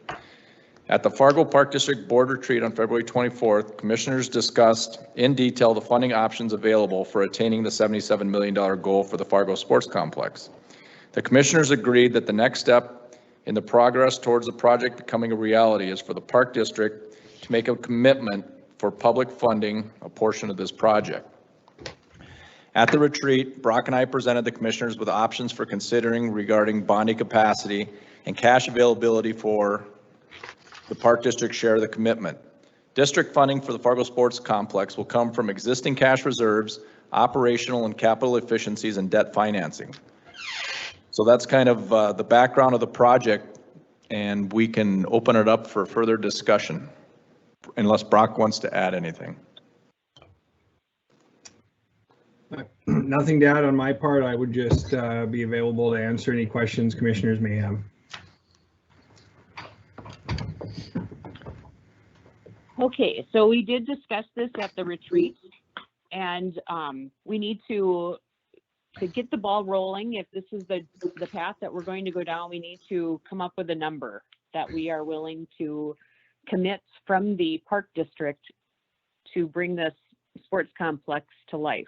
At the Fargo Park District Board Retreat on February 24th, commissioners discussed in detail the funding options available for attaining the $77 million goal for the Fargo Sports Complex. The commissioners agreed that the next step in the progress towards the project becoming a reality is for the Park District to make a commitment for public funding a portion of this project. At the retreat, Brock and I presented the commissioners with options for considering regarding bonding capacity and cash availability for the Park District share of the commitment. District funding for the Fargo Sports Complex will come from existing cash reserves, operational and capital efficiencies, and debt financing. So that's kind of the background of the project, and we can open it up for further discussion, unless Brock wants to add anything. Nothing to add on my part. I would just be available to answer any questions commissioners may have. Okay, so we did discuss this at the retreat, and we need to get the ball rolling. If this is the path that we're going to go down, we need to come up with a number that we are willing to commit from the Park District to bring this sports complex to life.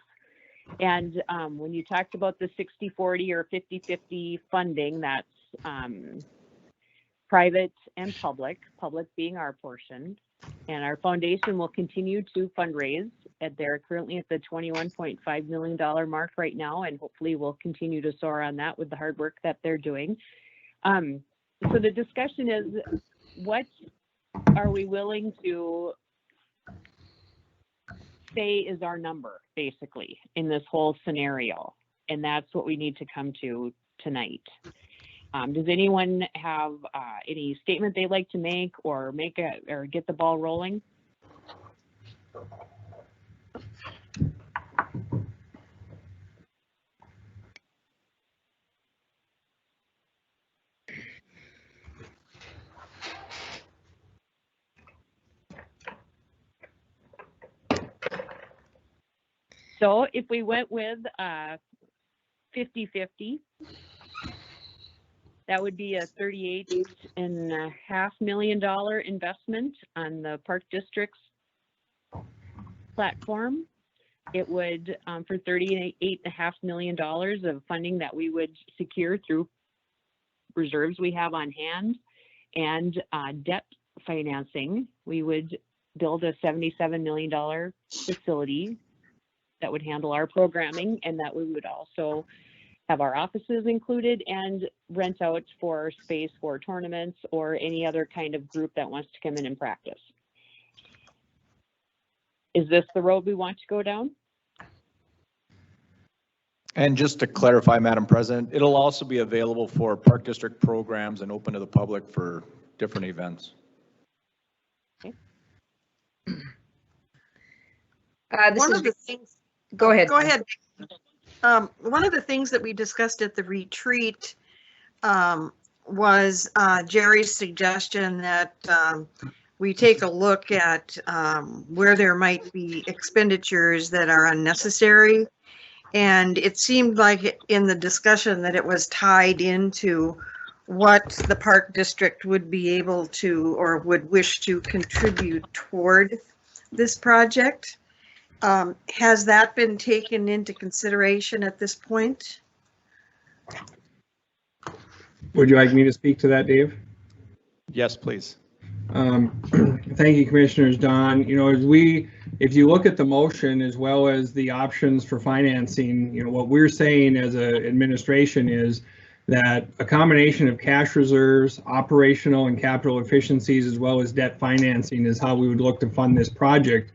And when you talked about the 60-40 or 50-50 funding, that's private and public being our portion. And our foundation will continue to fundraise. They're currently at the $21.5 million mark right now, and hopefully we'll continue to soar on that with the hard work that they're doing. So the discussion is, what are we willing to say is our number, basically, in this whole scenario? And that's what we need to come to tonight. Does anyone have any statement they'd like to make, or get the ball rolling? So if we went with 50-50, that would be a $38.5 million investment on the Park District's platform. It would, for $38.5 million of funding that we would secure through reserves we have on hand and debt financing, we would build a $77 million facility that would handle our programming, and that we would also have our offices included and rent out for space for tournaments or any other kind of group that wants to come in and practice. Is this the road we want to go down? And just to clarify, Madam President, it'll also be available for Park District programs and open to the public for different events. Okay. One of the things. Go ahead. Go ahead. One of the things that we discussed at the retreat was Jerry's suggestion that we take a look at where there might be expenditures that are unnecessary. And it seemed like in the discussion that it was tied into what the Park District would be able to or would wish to contribute toward this project. Has that been taken into consideration at this point? Would you like me to speak to that, Dave? Yes, please. Thank you, Commissioners. Don, you know, if you look at the motion as well as the options for financing, you know, what we're saying as an administration is that a combination of cash reserves, operational and capital efficiencies, as well as debt financing is how we would look to fund this project.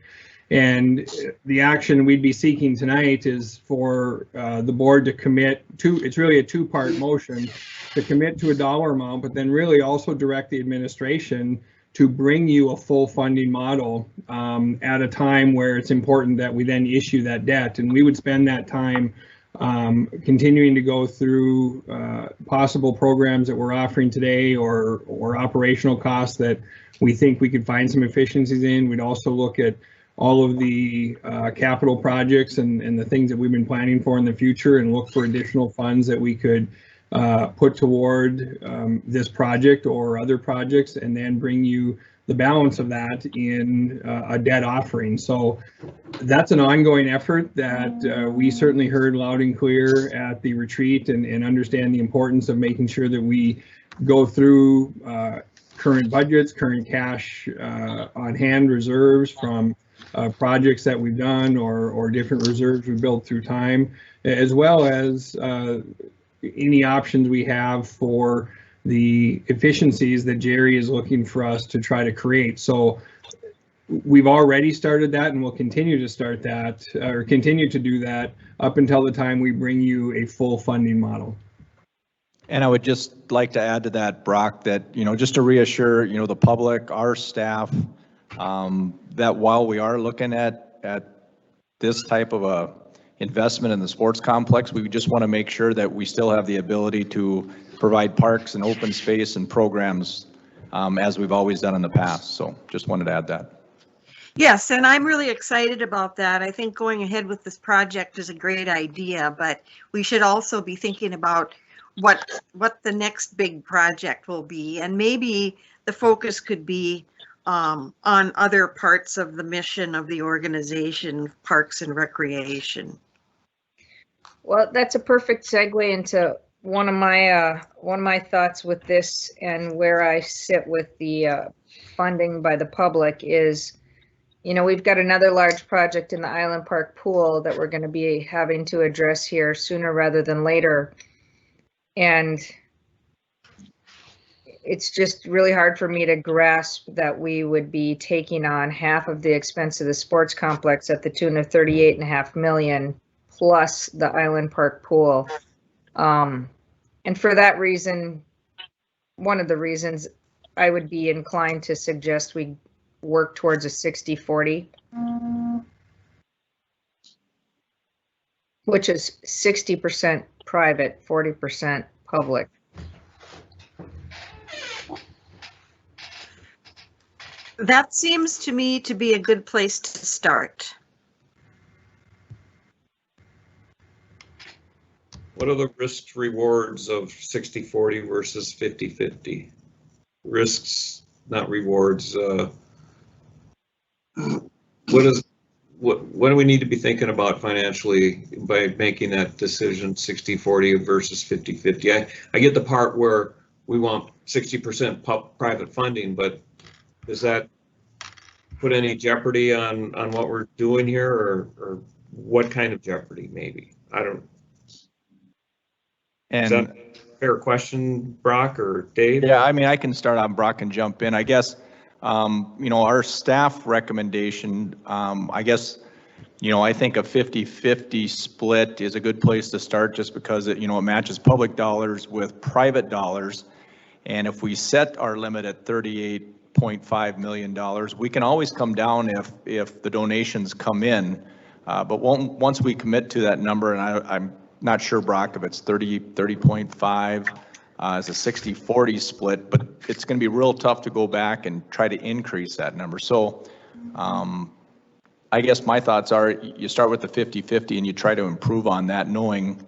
And the action we'd be seeking tonight is for the board to commit to, it's really a two-part motion, to commit to a dollar amount, but then really also direct the administration to bring you a full funding model at a time where it's important that we then issue that debt. And we would spend that time continuing to go through possible programs that we're offering today or operational costs that we think we could find some efficiencies in. We'd also look at all of the capital projects and the things that we've been planning for in the future and look for additional funds that we could put toward this project or other projects, and then bring you the balance of that in a debt offering. So that's an ongoing effort that we certainly heard loud and clear at the retreat, and understand the importance of making sure that we go through current budgets, current cash on hand reserves from projects that we've done or different reserves we built through time, as well as any options we have for the efficiencies that Jerry is looking for us to try to create. So we've already started that, and we'll continue to start that, or continue to do that up until the time we bring you a full funding model. And I would just like to add to that, Brock, that, you know, just to reassure, you know, the public, our staff, that while we are looking at this type of a investment in the sports complex, we just want to make sure that we still have the ability to provide parks and open space and programs as we've always done in the past. So just wanted to add that. Yes, and I'm really excited about that. I think going ahead with this project is a great idea, but we should also be thinking about what the next big project will be, and maybe the focus could be on other parts of the mission of the organization, parks and recreation. Well, that's a perfect segue into one of my thoughts with this, and where I sit with the funding by the public is, you know, we've got another large project in the Island Park pool that we're going to be having to address here sooner rather than later. And it's just really hard for me to grasp that we would be taking on half of the expense of the sports complex at the tune of $38.5 million plus the Island Park pool. And for that reason, one of the reasons, I would be inclined to suggest we work towards a 60-40, which is 60% private, 40% public. That seems to me to be a good place to start. What are the risks rewards of 60-40 versus 50-50? Risks, not rewards. What do we need to be thinking about financially by making that decision 60-40 versus 50-50? I get the part where we want 60% private funding, but does that put any jeopardy on what we're doing here, or what kind of jeopardy maybe? I don't. And is that a fair question, Brock or Dave? Yeah, I mean, I can start on, Brock and jump in. I guess, you know, our staff recommendation, I guess, you know, I think a 50-50 split is a good place to start, just because it, you know, it matches public dollars with private dollars. And if we set our limit at $38.5 million, we can always come down if the donations come in. But once we commit to that number, and I'm not sure, Brock, if it's 30.5 as a 60-40 split, but it's going to be real tough to go back and try to increase that number. So I guess my thoughts are, you start with the 50-50 and you try to improve on that, knowing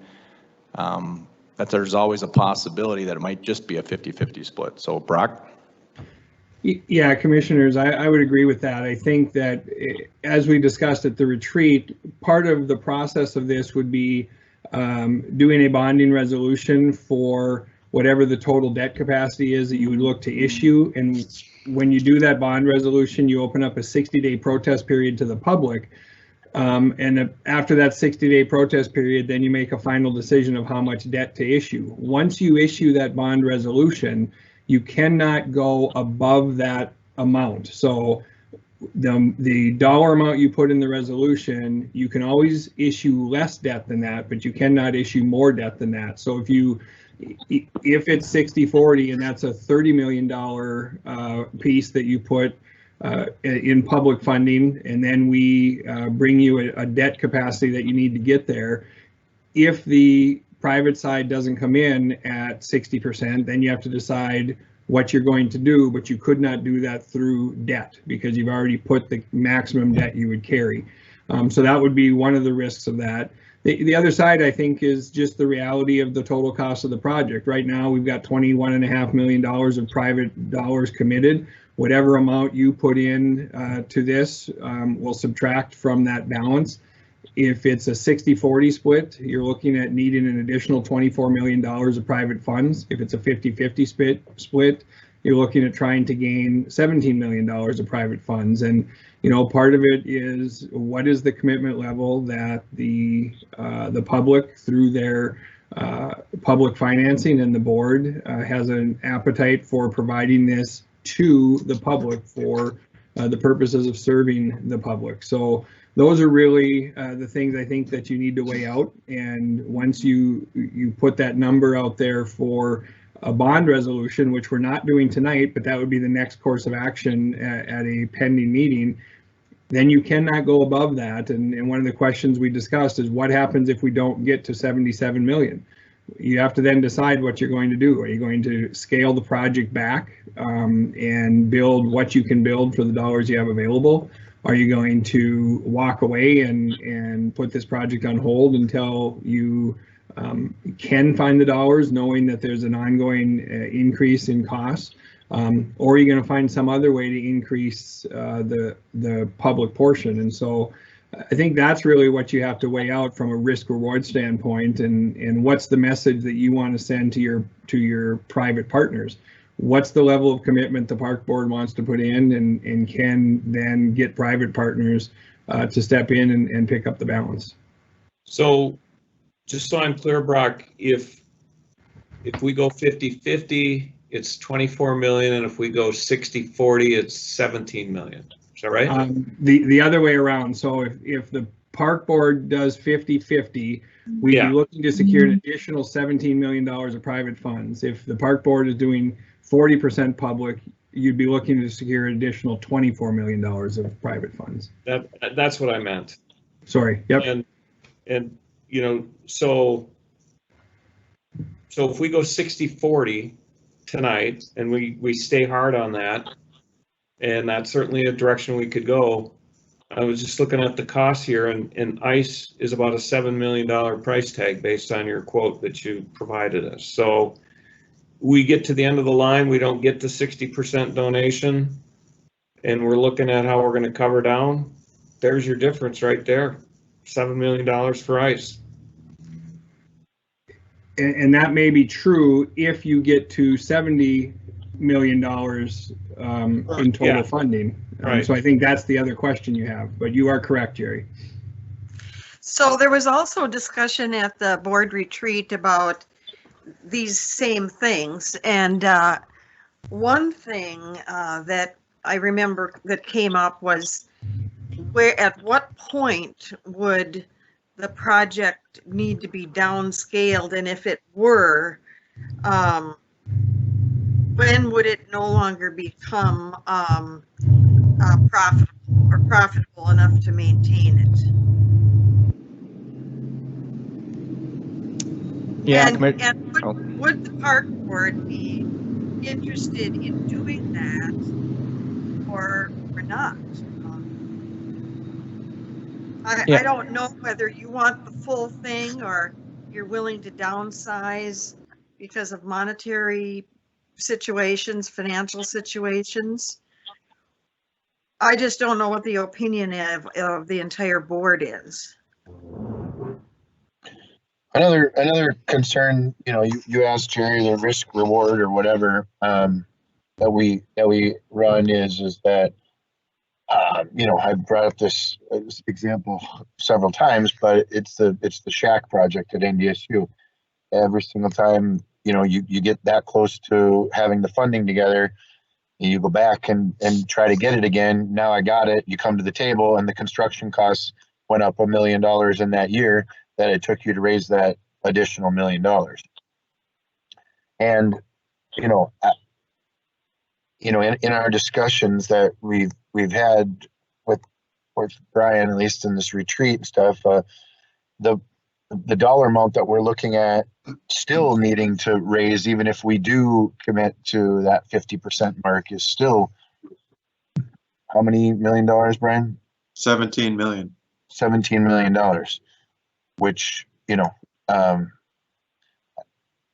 that there's always a possibility that it might just be a 50-50 split. So Brock? Yeah, commissioners, I would agree with that. I think that, as we discussed at the retreat, part of the process of this would be doing a bonding resolution for whatever the total debt capacity is that you would look to issue. And when you do that bond resolution, you open up a 60-day protest period to the public. And after that 60-day protest period, then you make a final decision of how much debt to issue. Once you issue that bond resolution, you cannot go above that amount. So the dollar amount you put in the resolution, you can always issue less debt than that, but you cannot issue more debt than that. So if it's 60-40 and that's a $30 million piece that you put in public funding, and then we bring you a debt capacity that you need to get there, if the private side doesn't come in at 60%, then you have to decide what you're going to do, but you could not do that through debt because you've already put the maximum debt you would carry. So that would be one of the risks of that. The other side, I think, is just the reality of the total cost of the project. Right now, we've got $21.5 million of private dollars committed. Whatever amount you put in to this will subtract from that balance. If it's a 60-40 split, you're looking at needing an additional $24 million of private funds. If it's a 50-50 split, you're looking at trying to gain $17 million of private funds. And, part of it is what is the commitment level that the public through their public financing and the board has an appetite for providing this to the public for the purposes of serving the public. So those are really the things I think that you need to weigh out. And once you put that number out there for a bond resolution, which we're not doing tonight, but that would be the next course of action at a pending meeting, then you cannot go above that. And one of the questions we discussed is what happens if we don't get to 77 million? You have to then decide what you're going to do. Are you going to scale the project back and build what you can build for the dollars you have available? Are you going to walk away and put this project on hold until you can find the dollars, knowing that there's an ongoing increase in costs? Or are you going to find some other way to increase the public portion? And so I think that's really what you have to weigh out from a risk reward standpoint, and what's the message that you want to send to your private partners. What's the level of commitment the park board wants to put in, and can then get private partners to step in and pick up the balance. So just so I'm clear, Brock, if we go 50-50, it's 24 million, and if we go 60-40, it's 17 million. Is that right? The other way around. So if the park board does 50-50, we'd be looking to secure an additional $17 million of private funds. If the park board is doing 40% public, you'd be looking to secure an additional $24 million of private funds. That's what I meant. Sorry. Yep. And so if we go 60-40 tonight and we stay hard on that, and that's certainly a direction we could go. I was just looking at the costs here, and ICE is about a $7 million price tag based on your quote that you provided us. So we get to the end of the line, we don't get the 60% donation, and we're looking at how we're going to cover down. There's your difference right there, $7 million for ICE. And that may be true if you get to $70 million in total funding. Right. So I think that's the other question you have, but you are correct, Jerry. So there was also discussion at the board retreat about these same things. And one thing that I remember that came up was at what point would the project need to be downscaled? And if it were, when would it no longer become profitable enough to maintain it? Yeah, and would the park board be interested in doing that or not? I don't know whether you want the full thing or you're willing to downsize because of monetary situations, financial situations. I just don't know what the opinion of the entire board is. Another concern, you asked Jerry, the risk reward or whatever that we run is that I've brought up this example several times, but it's the shack project at NDSU. Every single time you get that close to having the funding together, you go back and try to get it again. Now I got it. You come to the table, and the construction costs went up $1 million in that year that it took you to raise that additional $1 million. And in our discussions that we've had with Brian, at least in this retreat and stuff, the dollar amount that we're looking at still needing to raise, even if we do commit to that 50% mark, is still how many $1 million, Brian? 17 million. $17 million, which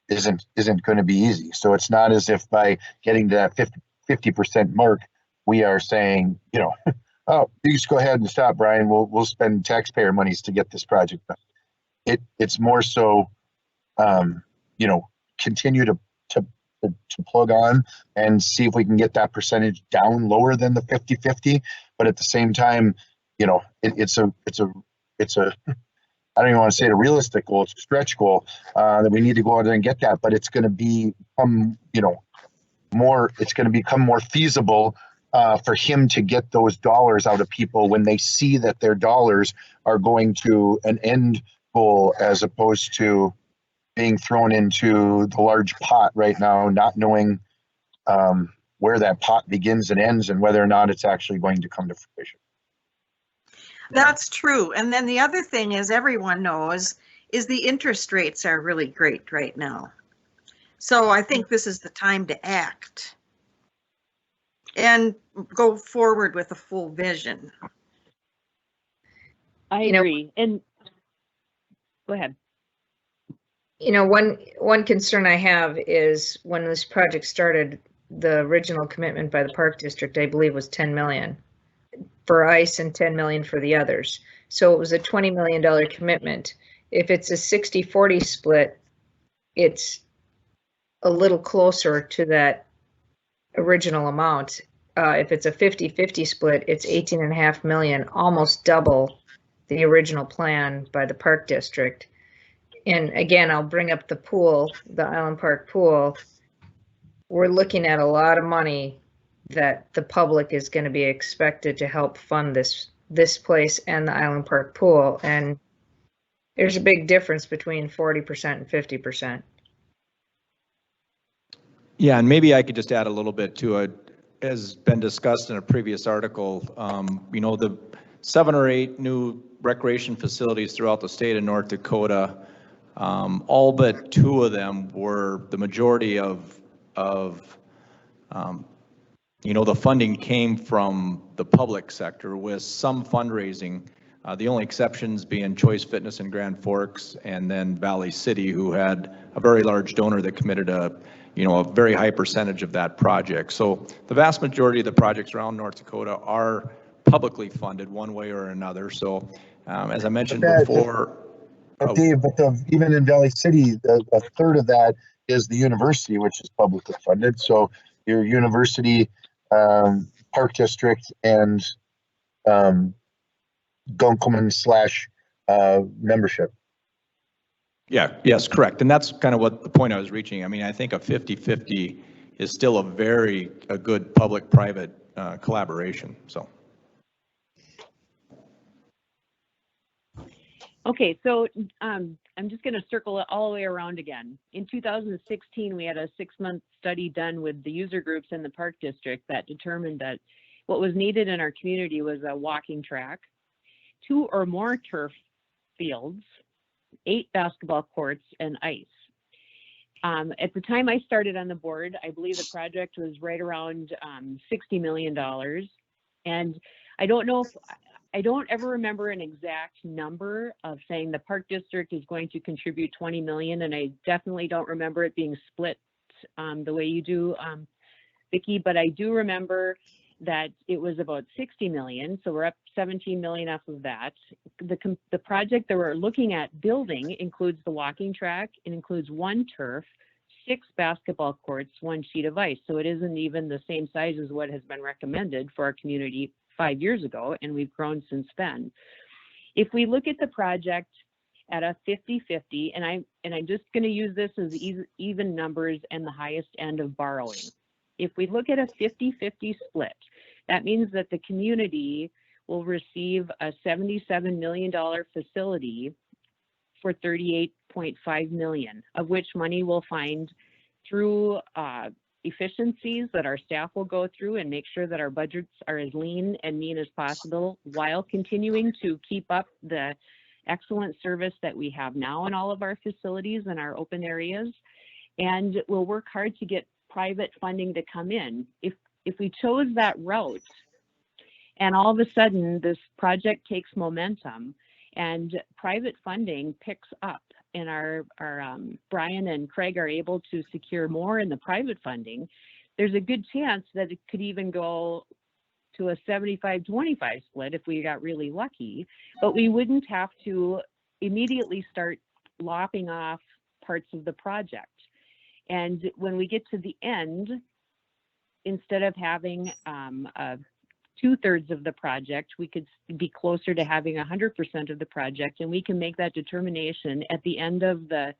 isn't going to be easy. So it's not as if by getting to that 50% mark, we are saying, oh, you just go ahead and stop, Brian. We'll spend taxpayer monies to get this project done. It's more so, continue to to plug on and see if we can get that percentage down lower than the 50-50. But at the same time, you know, it's a I don't even want to say a realistic goal, it's a stretch goal, that we need to go out there and get that, but it's going to become, you know, it's going to become more feasible for him to get those dollars out of people when they see that their dollars are going to an end goal as opposed to being thrown into the large pot right now, not knowing where that pot begins and ends and whether or not it's actually going to come to fruition. That's true. And then the other thing is, everyone knows, is the interest rates are really great right now. So I think this is the time to act and go forward with a full vision. I agree. And go ahead. You know, one concern I have is when this project started, the original commitment by the Park District, I believe, was 10 million for ice and 10 million for the others. So it was a $20 million commitment. If it's a 60-40 split, it's a little closer to that original amount. If it's a 50-50 split, it's 18.5 million, almost double the original plan by the Park District. And again, I'll bring up the pool, the Island Park pool. We're looking at a lot of money that the public is going to be expected to help fund this place and the Island Park pool. And there's a big difference between 40% and 50%. Yeah, and maybe I could just add a little bit to it. As been discussed in a previous article, you know, the 7 or 8 new recreation facilities throughout the state of North Dakota, all but 2 of them were the majority of you know, the funding came from the public sector with some fundraising. The only exceptions being Choice Fitness in Grand Forks and then Valley City, who had a very large donor that committed a very high percentage of that project. So the vast majority of the projects around North Dakota are publicly funded one way or another. So as I mentioned before. Dave, even in Valley City, a third of that is the university, which is publicly funded. So your university, Park District, and Gunkelman / membership. Yeah, yes, correct. And that's kind of what the point I was reaching. I mean, I think a 50-50 is still a good public-private collaboration, so. Okay, so I'm just going to circle it all the way around again. In 2016, we had a 6-month study done with the user groups in the Park District that determined that what was needed in our community was a walking track, 2 or more turf fields, 8 basketball courts, and ice. At the time I started on the board, I believe the project was right around $60 million. And I don't ever remember an exact number of saying the Park District is going to contribute 20 million, and I definitely don't remember it being split the way you do, Vicki, but I do remember that it was about 60 million, so we're up 17 million off of that. The project that we're looking at building includes the walking track, it includes 1 turf, 6 basketball courts, 1 sheet of ice, so it isn't even the same size as what has been recommended for our community 5 years ago, and we've grown since then. If we look at the project at a 50-50, and I'm just going to use this as even numbers and the highest end of borrowing. If we look at a 50-50 split, that means that the community will receive a $77 million facility for $38.5 million, of which money we'll find through efficiencies that our staff will go through and make sure that our budgets are as lean and mean as possible while continuing to keep up the excellent service that we have now in all of our facilities and our open areas. And we'll work hard to get private funding to come in. If we chose that route and all of a sudden this project takes momentum and private funding picks up and our Brian and Craig are able to secure more in the private funding, there's a good chance that it could even go to a 75-25 split if we got really lucky, but we wouldn't have to immediately start lopping off parts of the project. And when we get to the end, instead of having 2/3 of the project, we could be closer to having 100% of the project, and we can make that determination at the end of the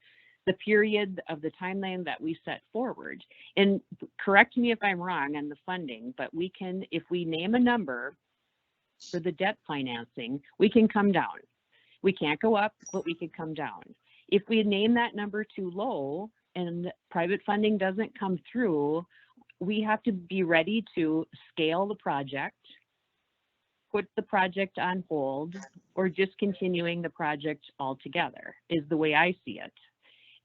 period of the timeline that we set forward. And correct me if I'm wrong on the funding, but we can, if we name a number for the debt financing, we can come down. We can't go up, but we could come down. If we name that number too low and private funding doesn't come through, we have to be ready to scale the project, put the project on hold, or just continuing the project altogether is the way I see it.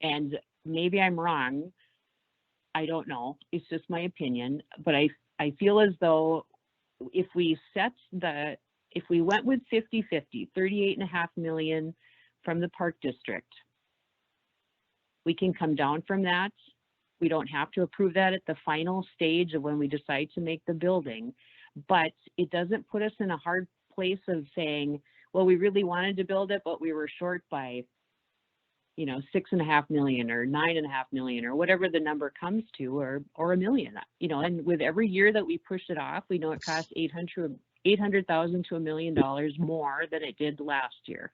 And maybe I'm wrong. I don't know. It's just my opinion. But I feel as though if we went with 50-50, 38.5 million from the Park District, we can come down from that. We don't have to approve that at the final stage of when we decide to make the building, but it doesn't put us in a hard place of saying, well, we really wanted to build it, but we were short by, 6.5 million or 9.5 million or whatever the number comes to, or $1 million, and with every year that we push it off, we know it costs $800,000 to $1 million more than it did last year.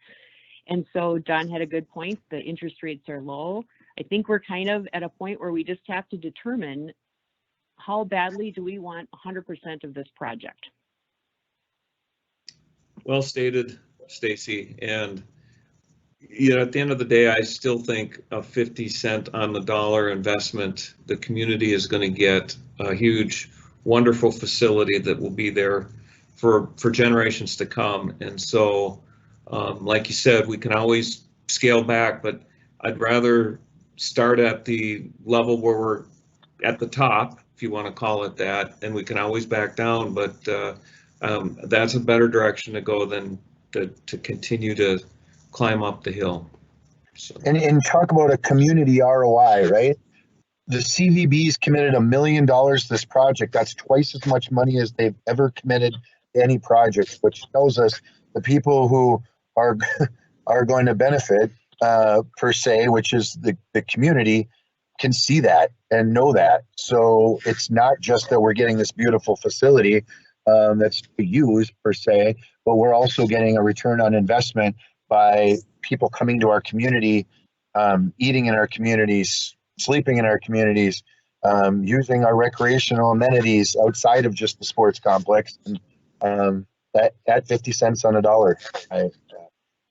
And so Don had a good point. The interest rates are low. I think we're kind of at a point where we just have to determine how badly do we want 100% of this project. Well stated, Stacy. And at the end of the day, I still think a 50-cent on the dollar investment, the community is going to get a huge, wonderful facility that will be there for generations to come. And so, like you said, we can always scale back, but I'd rather start at the level where we're at the top, if you want to call it that, and we can always back down, but that's a better direction to go than to continue to climb up the hill. So. And talk about a community ROI, right? The CVB's committed $1 million to this project. That's twice as much money as they've ever committed to any project, which tells us the people who are going to benefit per se, which is the community, can see that and know that. So it's not just that we're getting this beautiful facility that's to use per se, but we're also getting a return on investment by people coming to our community, eating in our communities, sleeping in our communities, using our recreational amenities outside of just the sports complex. And at 50 cents on a dollar,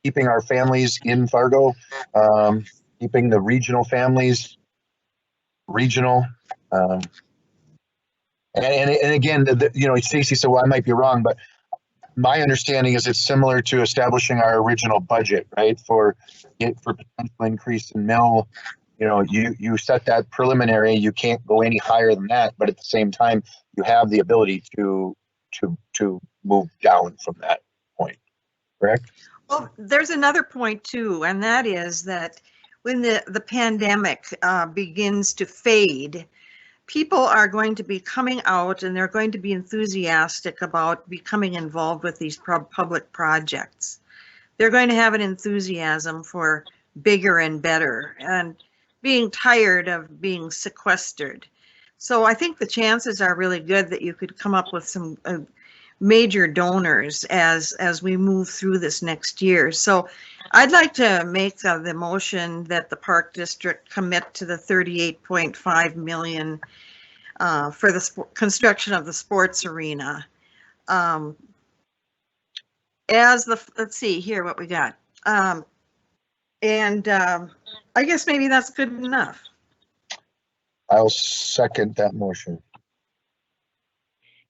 keeping our families in Fargo, keeping the regional families regional. And again, Stacy said, well, I might be wrong, but my understanding is it's similar to establishing our original budget, right? For potential increase in mill, you set that preliminary, you can't go any higher than that, but at the same time, you have the ability to move down from that point, correct? Well, there's another point too, and that is that when the pandemic begins to fade, people are going to be coming out and they're going to be enthusiastic about becoming involved with these public projects. They're going to have an enthusiasm for bigger and better and being tired of being sequestered. So I think the chances are really good that you could come up with some major donors as we move through this next year. So I'd like to make the motion that the Park District commit to the 38.5 million for the construction of the sports arena. Let's see here what we got. I guess maybe that's good enough. I'll second that motion.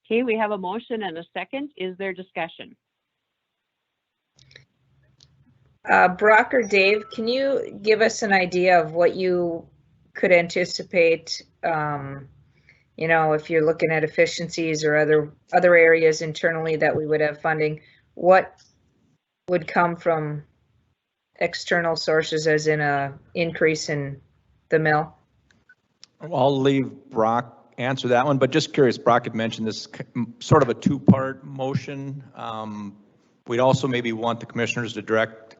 Okay, we have a motion and a second. Is there discussion? Brock or Dave, can you give us an idea of what you could anticipate, if you're looking at efficiencies or other areas internally that we would have funding, what would come from external sources as in a increase in the mill? I'll leave Brock answer that one, but just curious, Brock had mentioned this sort of a two-part motion. We'd also maybe want the commissioners to direct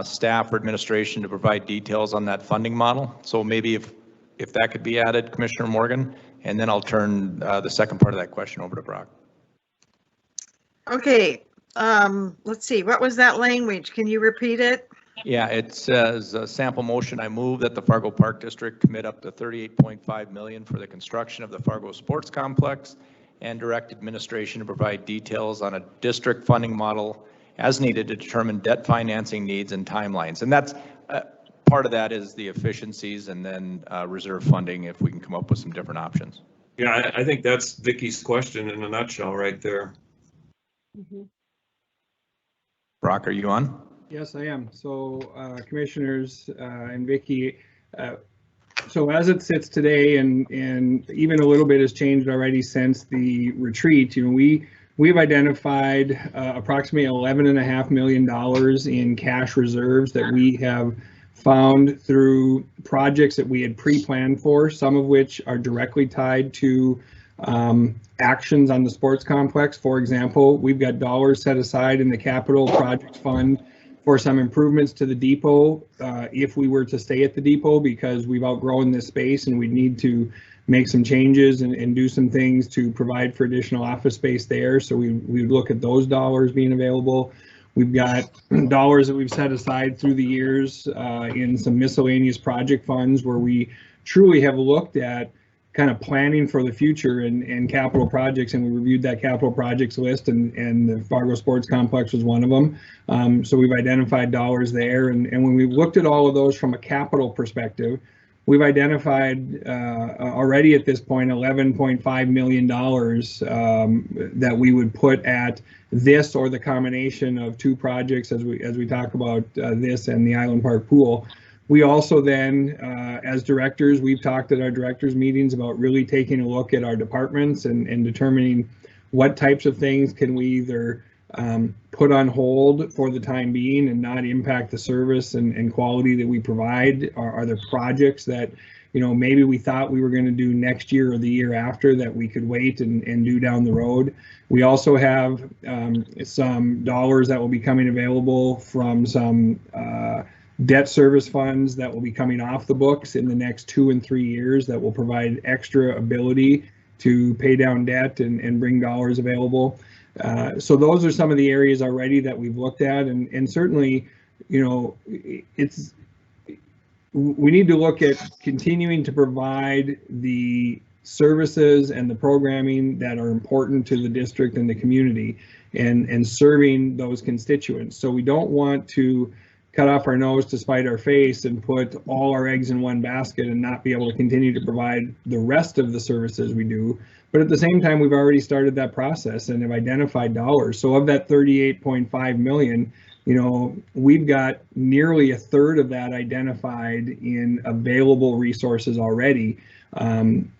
staff or administration to provide details on that funding model. So maybe if if that could be added, Commissioner Morgan, and then I'll turn the second part of that question over to Brock. Okay, let's see, what was that language? Can you repeat it? Yeah, it says sample motion. I move that the Fargo Park District commit up to $38.5 million for the construction of the Fargo Sports Complex and direct administration to provide details on a district funding model as needed to determine debt financing needs and timelines. And that's part of that is the efficiencies and then reserve funding if we can come up with some different options. Yeah, I think that's Vicky's question in a nutshell right there. Brock, are you on? Yes, I am. So commissioners and Vicky, so as it sits today, and even a little bit has changed already since the retreat, you know, we've identified approximately $11.5 million in cash reserves that we have found through projects that we had pre-planned for, some of which are directly tied to actions on the sports complex. For example, we've got dollars set aside in the capital projects fund for some improvements to the depot if we were to stay at the depot, because we've outgrown this space and we need to make some changes and do some things to provide for additional office space there. So we look at those dollars being available. We've got dollars that we've set aside through the years in some miscellaneous project funds where we truly have looked at kind of planning for the future and capital projects, and we reviewed that capital projects list, and the Fargo Sports Complex was one of them. So we've identified dollars there, and when we've looked at all of those from a capital perspective, we've identified already at this point $11.5 million that we would put at this or the combination of two projects as we talk about this and the Island Park pool. We also then, as directors, we've talked at our directors meetings about really taking a look at our departments and determining what types of things can we either put on hold for the time being and not impact the service and quality that we provide. Are there projects that, you know, maybe we thought we were going to do next year or the year after that we could wait and do down the road? We also have some dollars that will be coming available from some debt service funds that will be coming off the books in the next 2 and 3 years that will provide extra ability to pay down debt and bring dollars available. So those are some of the areas already that we've looked at, and certainly, you know, we need to look at continuing to provide the services and the programming that are important to the district and the community and serving those constituents. So we don't want to cut off our nose to spite our face and put all our eggs in one basket and not be able to continue to provide the rest of the services we do. But at the same time, we've already started that process and have identified dollars. So of that 38.5 million, you know, we've got nearly a third of that identified in available resources already. And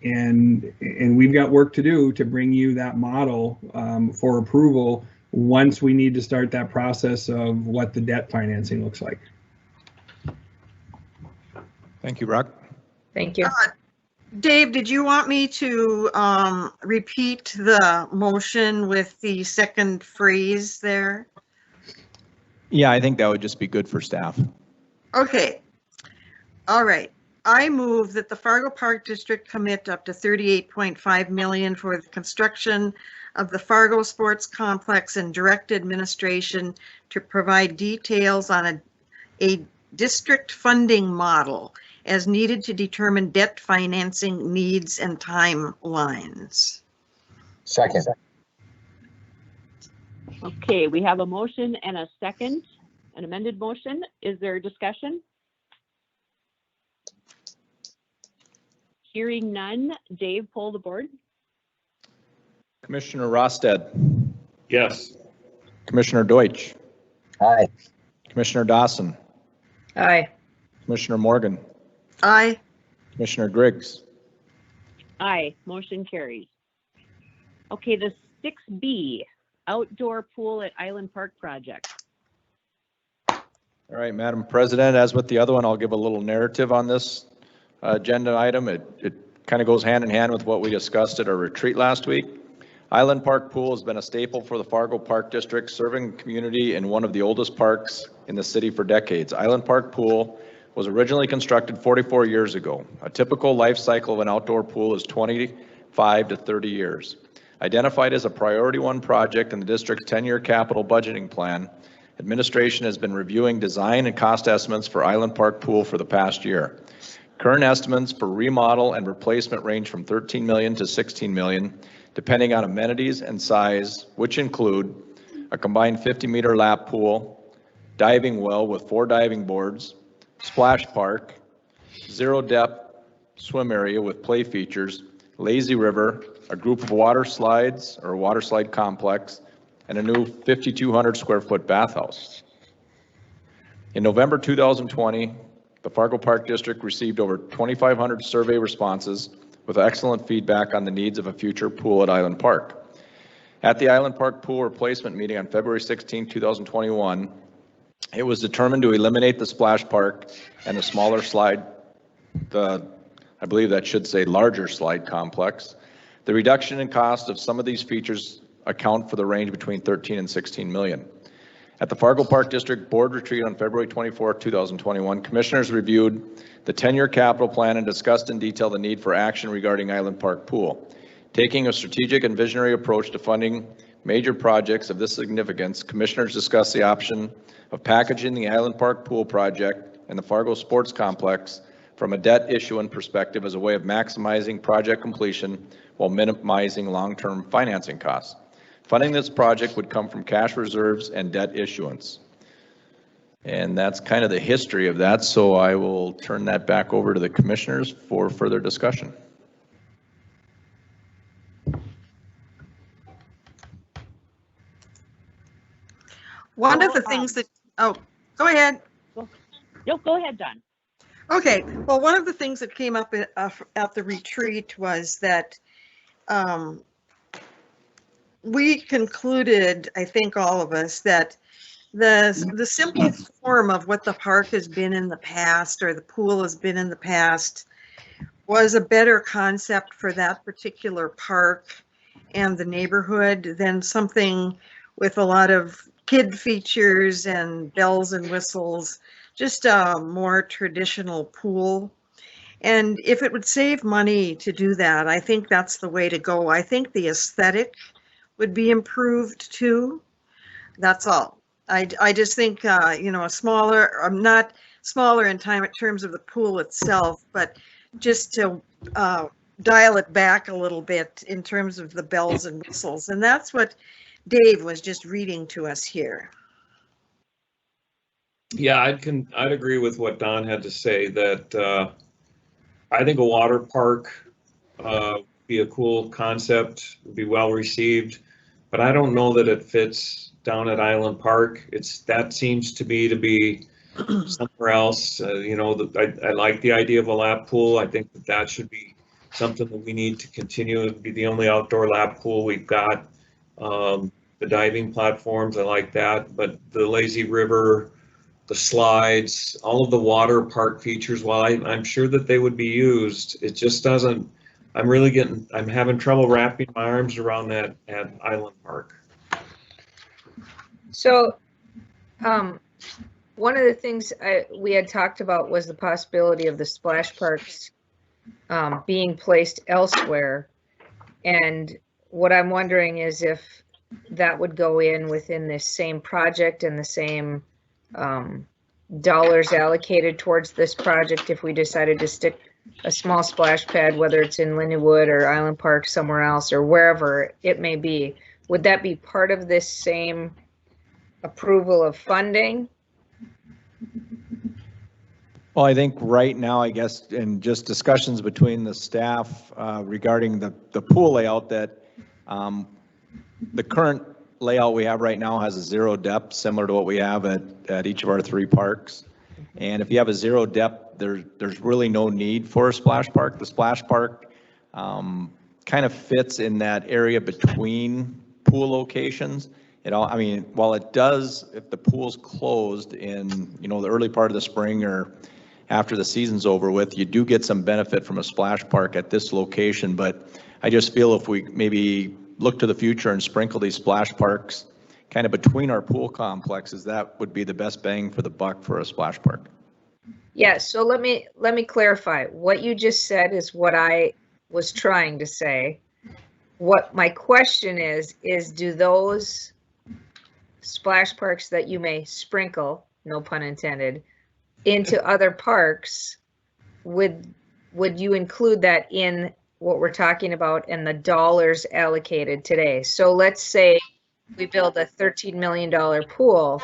we've got work to do to bring you that model for approval once we need to start that process of what the debt financing looks like. Thank you, Brock. Thank you. Dave, did you want me to repeat the motion with the second phrase there? Yeah, I think that would just be good for staff. Okay. All right. I move that the Fargo Park District commit up to $38.5 million for the construction of the Fargo Sports Complex and direct administration to provide details on a district funding model as needed to determine debt financing needs and timelines. Second. Okay, we have a motion and a second, an amended motion. Is there discussion? Hearing none. Dave, poll the board. Commissioner Rosted. Yes. Commissioner Deutsch. Aye. Commissioner Dawson. Aye. Commissioner Morgan. Aye. Commissioner Griggs. Aye, motion carries. Okay, the 6B, outdoor pool at Island Park project. All right, Madam President, as with the other one, I'll give a little narrative on this agenda item. It kind of goes hand in hand with what we discussed at our retreat last week. Island Park Pool has been a staple for the Fargo Park District, serving the community in one of the oldest parks in the city for decades. Island Park Pool was originally constructed 44 years ago. A typical life cycle of an outdoor pool is 25 to 30 years. Identified as a priority 1 project in the district's 10-year capital budgeting plan, administration has been reviewing design and cost estimates for Island Park Pool for the past year. Current estimates for remodel and replacement range from $13 million to $16 million, depending on amenities and size, which include a combined 50-meter lap pool, diving well with 4 diving boards, splash park, zero depth swim area with play features, lazy river, a group of water slides or water slide complex, and a new 5,200 square foot bathhouse. In November 2020, the Fargo Park District received over 2,500 survey responses with excellent feedback on the needs of a future pool at Island Park. At the Island Park Pool replacement meeting on February 16, 2021, it was determined to eliminate the splash park and the smaller slide, I believe that should say larger slide complex. The reduction in cost of some of these features account for the range between 13 and 16 million. At the Fargo Park District Board Retreat on February 24, 2021, commissioners reviewed the 10-year capital plan and discussed in detail the need for action regarding Island Park Pool. Taking a strategic and visionary approach to funding major projects of this significance, commissioners discussed the option of packaging the Island Park Pool project and the Fargo Sports Complex from a debt issuance perspective as a way of maximizing project completion while minimizing long-term financing costs. Funding this project would come from cash reserves and debt issuance. And that's kind of the history of that, so I will turn that back over to the commissioners for further discussion. One of the things that, oh, go ahead. No, go ahead, Don. Okay, well, one of the things that came up at the retreat was that we concluded, I think all of us, that the simple form of what the park has been in the past or the pool has been in the past was a better concept for that particular park and the neighborhood than something with a lot of kid features and bells and whistles, just a more traditional pool. And if it would save money to do that, I think that's the way to go. I think the aesthetic would be improved too. That's all. I just think, you know, a smaller, not smaller in terms of the pool itself, but just to dial it back a little bit in terms of the bells and whistles. And that's what Dave was just reading to us here. Yeah, I'd agree with what Don had to say, that I think a water park would be a cool concept, would be well received, but I don't know that it fits down at Island Park. That seems to be somewhere else. You know, I like the idea of a lap pool. I think that should be something that we need to continue. It'd be the only outdoor lap pool we've got. The diving platforms, I like that, but the lazy river, the slides, all of the water park features, while I'm sure that they would be used, it just doesn't, I'm having trouble wrapping my arms around that at Island Park. So, one of the things we had talked about was the possibility of the splash parks being placed elsewhere. And what I'm wondering is if that would go in within this same project and the same dollars allocated towards this project if we decided to stick a small splash pad, whether it's in Lindenwood or Island Park somewhere else or wherever it may be. Would that be part of this same approval of funding? Well, I think right now, I guess, in just discussions between the staff regarding the pool layout, that the current layout we have right now has a zero depth, similar to what we have at each of our 3 parks. And if you have a zero depth, there's really no need for a splash park. The splash park kind of fits in that area between pool locations. I mean, while it does, if the pool's closed in, you know, the early part of the spring or after the season's over with, you do get some benefit from a splash park at this location. But I just feel if we maybe look to the future and sprinkle these splash parks kind of between our pool complexes, that would be the best bang for the buck for a splash park. Yeah, so let me clarify. What you just said is what I was trying to say. What my question is do those splash parks that you may sprinkle, no pun intended, into other parks, would you include that in what we're talking about and the dollars allocated today? So let's say we build a $13 million pool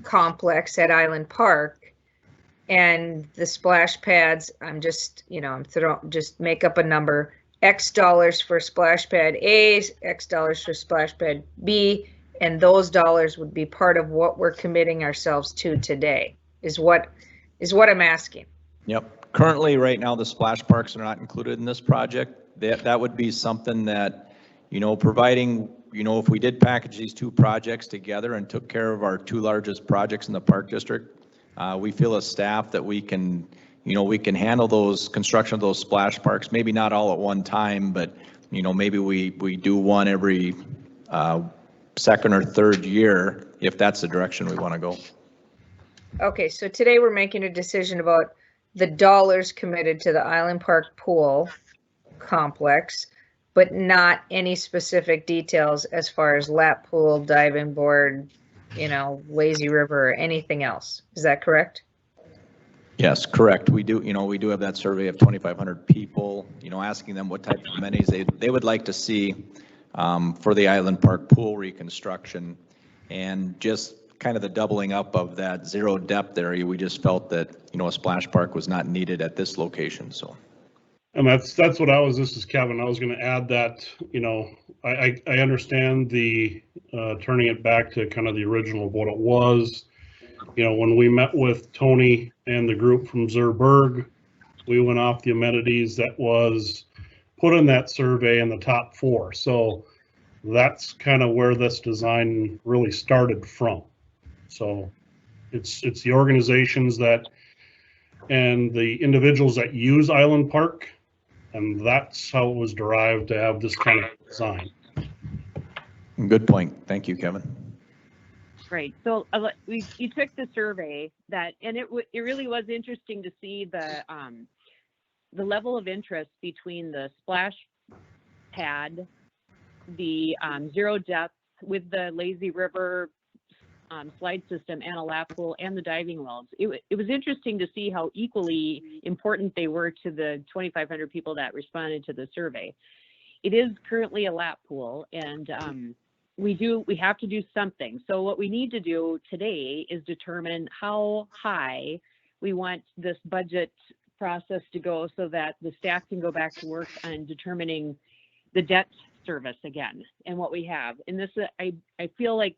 complex at Island Park, and the splash pads, I'm just, just make up a number, X dollars for splash pad A, X dollars for splash pad B, and those dollars would be part of what we're committing ourselves to today, is what I'm asking. Yep. Currently, right now, the splash parks are not included in this project. That would be something that, providing, if we did package these two projects together and took care of our two largest projects in the park district, we feel as staff that we can, we can handle those construction of those splash parks, maybe not all at one time, but, maybe we do one every second or third year, if that's the direction we want to go. Okay, so today we're making a decision about the dollars committed to the Island Park pool complex, but not any specific details as far as lap pool, diving board, lazy river, or anything else. Is that correct? Yes, correct. We do, we do have that survey of 2,500 people, asking them what type of amenities they would like to see for the Island Park pool reconstruction, and just kind of the doubling up of that zero depth area. We just felt that, a splash park was not needed at this location, so. And that's what this is Kevin. I was going to add that, I understand the turning it back to kind of the original of what it was. When we met with Tony and the group from Zerberg, we went off the amenities that was put in that survey in the top 4. So that's kind of where this design really started from. So it's the organizations that and the individuals that use Island Park, and that's how it was derived to have this kind of design. Good point. Thank you, Kevin. Right. So you took the survey and it really was interesting to see the level of interest between the splash pad, the zero depth with the lazy river slide system and a lap pool and the diving wells. It was interesting to see how equally important they were to the 2,500 people that responded to the survey. It is currently a lap pool, and we have to do something. So what we need to do today is determine how high we want this budget process to go so that the staff can go back to work on determining the debt service again and what we have. And this, I feel like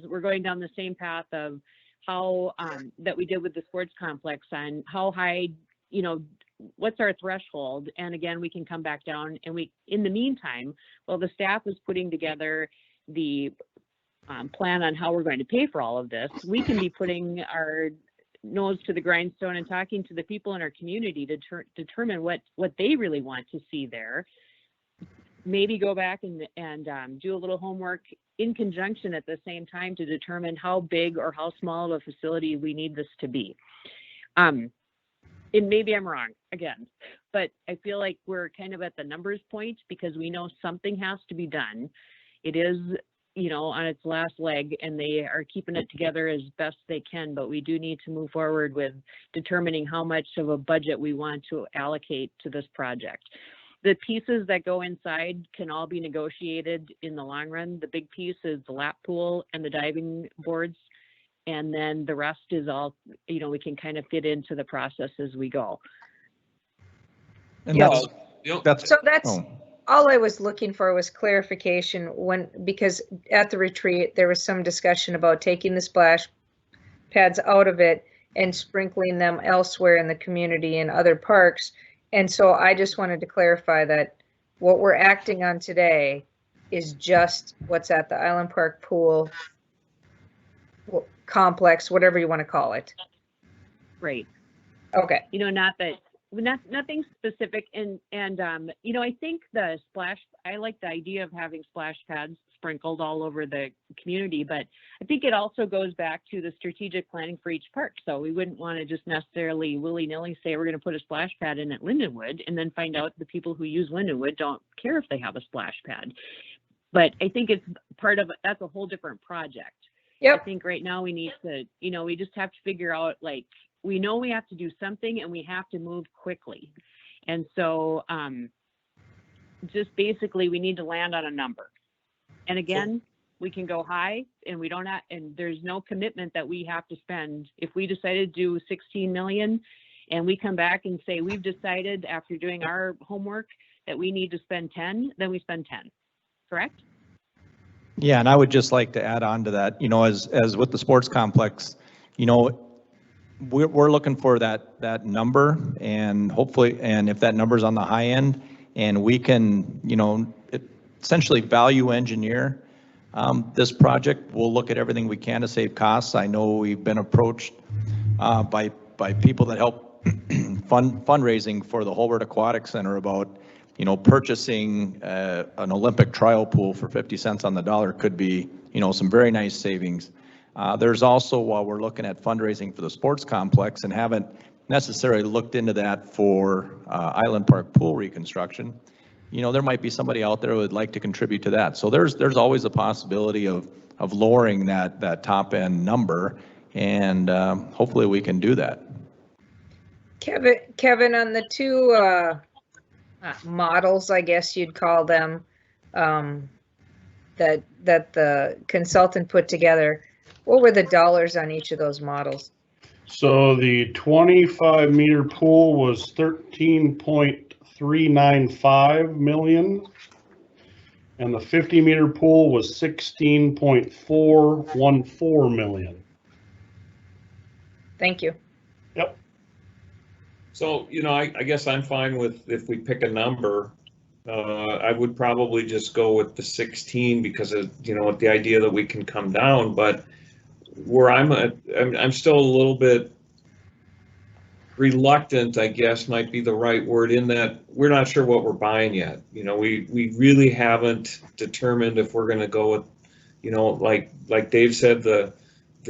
we're going down the same path of how that we did with the sports complex on how high, what's our threshold. And again, we can come back down, and in the meantime, while the staff is putting together the plan on how we're going to pay for all of this, we can be putting our nose to the grindstone and talking to the people in our community to determine what they really want to see there. Maybe go back and do a little homework in conjunction at the same time to determine how big or how small of a facility we need this to be. And maybe I'm wrong again, but I feel like we're kind of at the numbers point because we know something has to be done. It is, on its last leg, and they are keeping it together as best they can, but we do need to move forward with determining how much of a budget we want to allocate to this project. The pieces that go inside can all be negotiated in the long run. The big piece is the lap pool and the diving boards. And then the rest is all, we can kind of fit into the process as we go. And that's all I was looking for was clarification because at the retreat, there was some discussion about taking the splash pads out of it and sprinkling them elsewhere in the community and other parks. And so I just wanted to clarify that what we're acting on today is just what's at the Island Park pool complex, whatever you want to call it. Right. Okay. Nothing specific. And I think I like the idea of having splash sprinkled all over the community. But I think it also goes back to the strategic planning for each park. So we wouldn't want to just necessarily willy-nilly say we're going to put a splash pad in at Lindenwood and then find out the people who use Lindenwood don't care if they have a splash pad. But I think it's part of, that's a whole different project. Yep. I think right now we need to, we just have to figure out, like, we know we have to do something and we have to move quickly. And so just basically we need to land on a number. And again, we can go high and we don't have, and there's no commitment that we have to spend. If we decided to do 16 million and we come back and say, we've decided after doing our homework that we need to spend 10, then we spend 10, correct? Yeah, and I would just like to add on to that, as with the sports complex, we're looking for that number, and hopefully, and if that number's on the high end, and we can, essentially value engineer this project, we'll look at everything we can to save costs. I know we've been approached by people that help fundraising for the Holbert Aquatic Center about, purchasing an Olympic trial pool for 50 cents on the dollar could be, some very nice savings. There's also, while we're looking at fundraising for the sports complex and haven't necessarily looked into that for Island Park pool reconstruction, there might be somebody out there who would like to contribute to that. So there's always a possibility of lowering that top end number, and hopefully we can do that. Kevin, on the two models, I guess you'd call them, that the consultant put together, what were the dollars on each of those models? So the 25 meter pool was 13.395 million. And the 50 meter pool was 16.414 million. Thank you. Yep. So, I guess I'm fine with, if we pick a number, I would probably just go with the 16 because of, with the idea that we can come down, but where I'm still a little bit reluctant, I guess might be the right word, in that we're not sure what we're buying yet. We really haven't determined if we're going to go with, like Dave said, the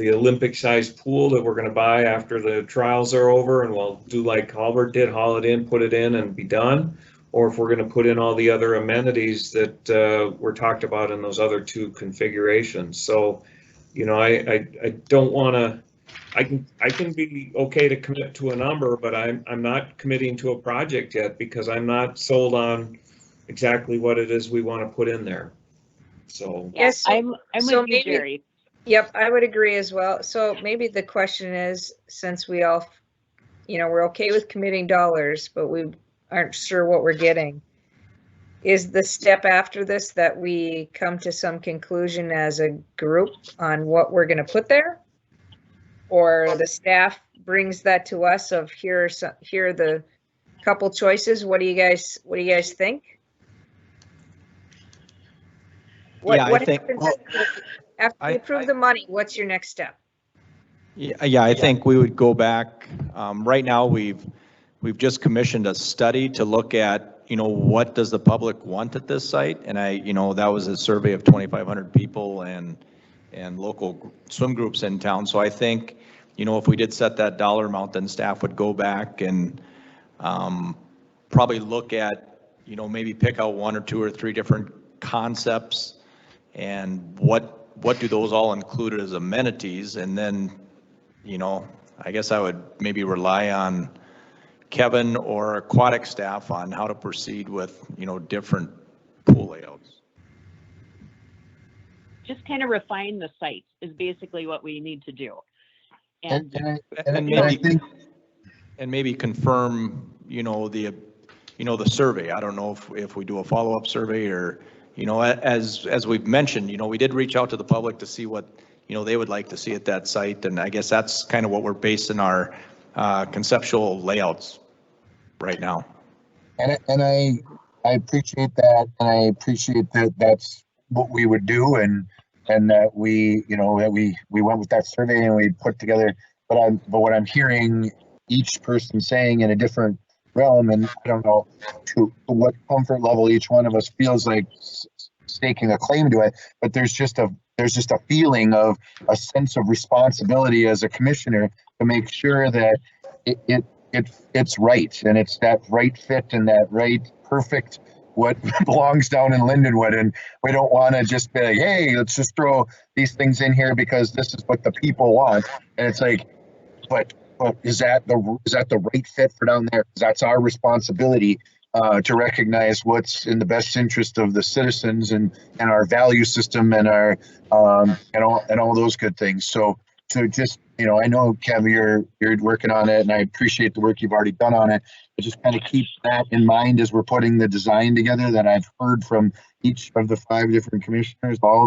Olympic sized pool that we're going to buy after the trials are over, and we'll do like Halbert did, haul it in, put it in and be done. Or if we're going to put in all the other amenities that were talked about in those other two configurations. So, I don't want to, I can be okay to commit to a number, but I'm not committing to a project yet because I'm not sold on exactly what it is we want to put in there. So yes, I'm so with you, Jerry. Yep, I would agree as well. So maybe the question is, since we all, we're okay with committing dollars, but we aren't sure what we're getting, is the step after this that we come to some conclusion as a group on what we're going to put there? Or the staff brings that to us of here are the couple choices. What do you guys think? What happens after we approve the money? What's your next step? Yeah, I think we would go back. Right now, we've just commissioned a study to look at, what does the public want at this site? And that was a survey of 2,500 people and local swim groups in town. So I think, if we did set that dollar amount, then staff would go back and probably look at, maybe pick out 1 or 2 or 3 different concepts and what do those all include as amenities. And then, I guess I would maybe rely on Kevin or aquatic staff on how to proceed with, different pool layouts. Just kind of refine the site is basically what we need to do. And maybe confirm, the survey. I don't know if we do a follow-up survey or, as we've mentioned, we did reach out to the public to see what, they would like to see at that site. And I guess that's kind of what we're basing our conceptual layouts right now. And I appreciate that, and I appreciate that that's what we would do, and that we, that we went with that survey and we put together. But what I'm hearing each person saying in a different realm, and I don't know to what comfort level each one of us feels like staking a claim to it, but there's just a feeling of a sense of responsibility as a commissioner to make sure that it's right, and it's that right fit and that right perfect what belongs down in Lindenwood. And we don't want to just be like, hey, let's just throw these things in here because this is what the people want. And it's like, but is that the right fit for down there? That's our responsibility to recognize what's in the best interest of the citizens and our value system and our and all those good things. So just, I know, Kev, you're working on it, and I appreciate the work you've already done on it. But just kind of keep that in mind as we're putting the design together. That I've heard from each of the 5 different commissioners, all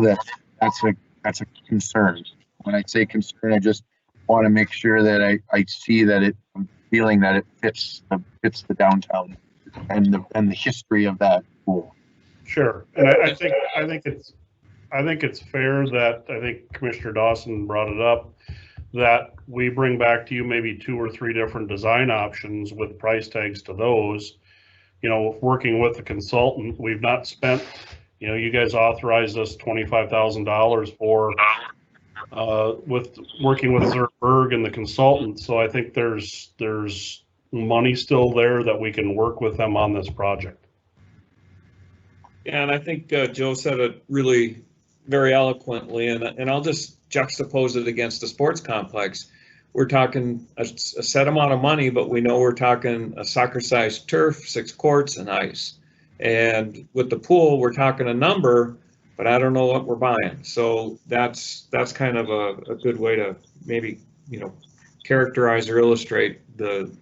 that's a concern. When I say concern, I just want to make sure that I see that I'm feeling that it fits the downtown and the history of that pool. Sure, and I think it's fair that I think Commissioner Dawson brought it up, that we bring back to you maybe 2 or 3 different design options with price tags to those. Working with the consultant, we've not spent, you guys authorized us $25,000 for with working with Zerberg and the consultant. So I think there's money still there that we can work with them on this project. Yeah, and I think Joe said it really very eloquently, and I'll just juxtapose it against the sports complex. We're talking a set amount of money, but we know we're talking a soccer-sized turf, 6 courts, and ice. And with the pool, we're talking a number, but I don't know what we're buying. So that's kind of a good way to maybe, characterize or illustrate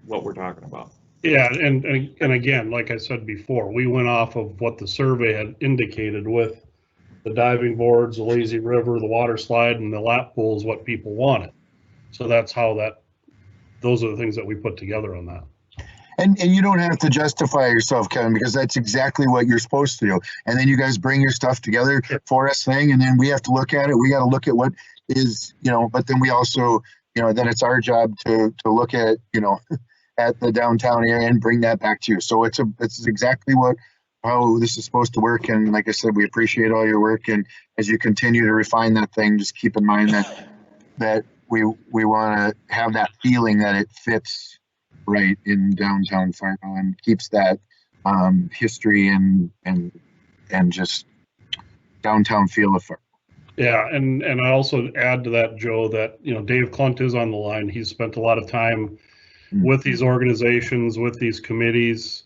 what we're talking about. Yeah, and again, like I said before, we went off of what the survey had indicated with the diving boards, the lazy river, the water slide, and the lap pool is what people wanted. So that's how those are the things that we put together on that. And you don't have to justify yourself, Kevin, because that's exactly what you're supposed to do. And then you guys bring your stuff together for us and then we have to look at it. We got to look at what is, but then we also, then it's our job to look at, at the downtown area and bring that back to you. So it's exactly how this is supposed to work. And like I said, we appreciate all your work. And as you continue to refine that thing, just keep in mind that we want to have that feeling that it fits right in downtown Fargo and keeps that history and just downtown feel of Fargo. Yeah, and I also add to that, Joe, that Dave Klunt is on the line. He's spent a lot of time with these organizations, with these committees.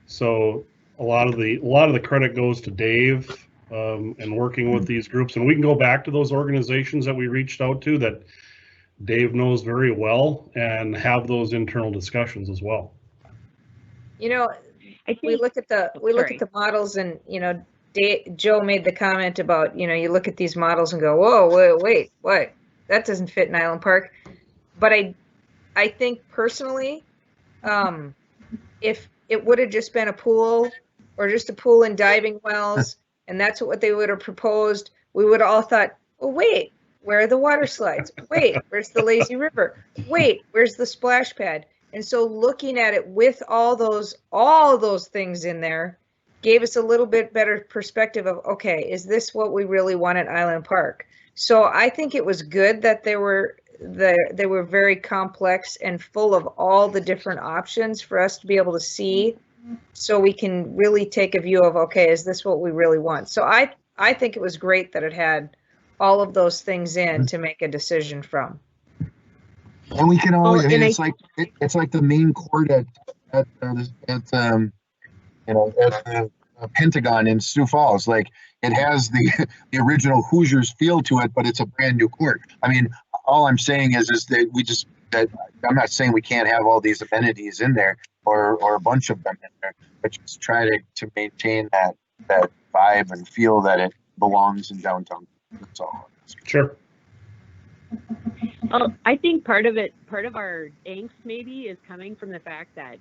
So a lot of the credit goes to Dave and working with these groups. And we can go back to those organizations that we reached out to that Dave knows very well and have those internal discussions as well. We look at the models, and Joe made the comment about you look at these models and go, whoa, wait, what? That doesn't fit in Island Park. But I think personally, if it would have just been a pool or just a pool and diving wells, and that's what they would have proposed, we would have all thought, oh wait, where are the water slides? Wait, where's the lazy river? Wait, where's the splash pad? And so looking at it with all those things in there gave us a little bit better perspective of, okay, is this what we really want at Island Park? So I think it was good that they were very complex and full of all the different options for us to be able to see, so we can really take a view of, okay, is this what we really want? So I think it was great that it had all of those things in to make a decision from. And we can always, it's like the main court at the Pentagon in Sioux Falls. Like, it has the original Hoosiers feel to it, but it's a brand new court. I mean, all I'm saying is that I'm not saying we can't have all these amenities in there or a bunch of them in there, but just try to maintain that vibe and feel that it belongs in downtown. That's all. Sure. Well, I think part of our angst maybe is coming from the fact that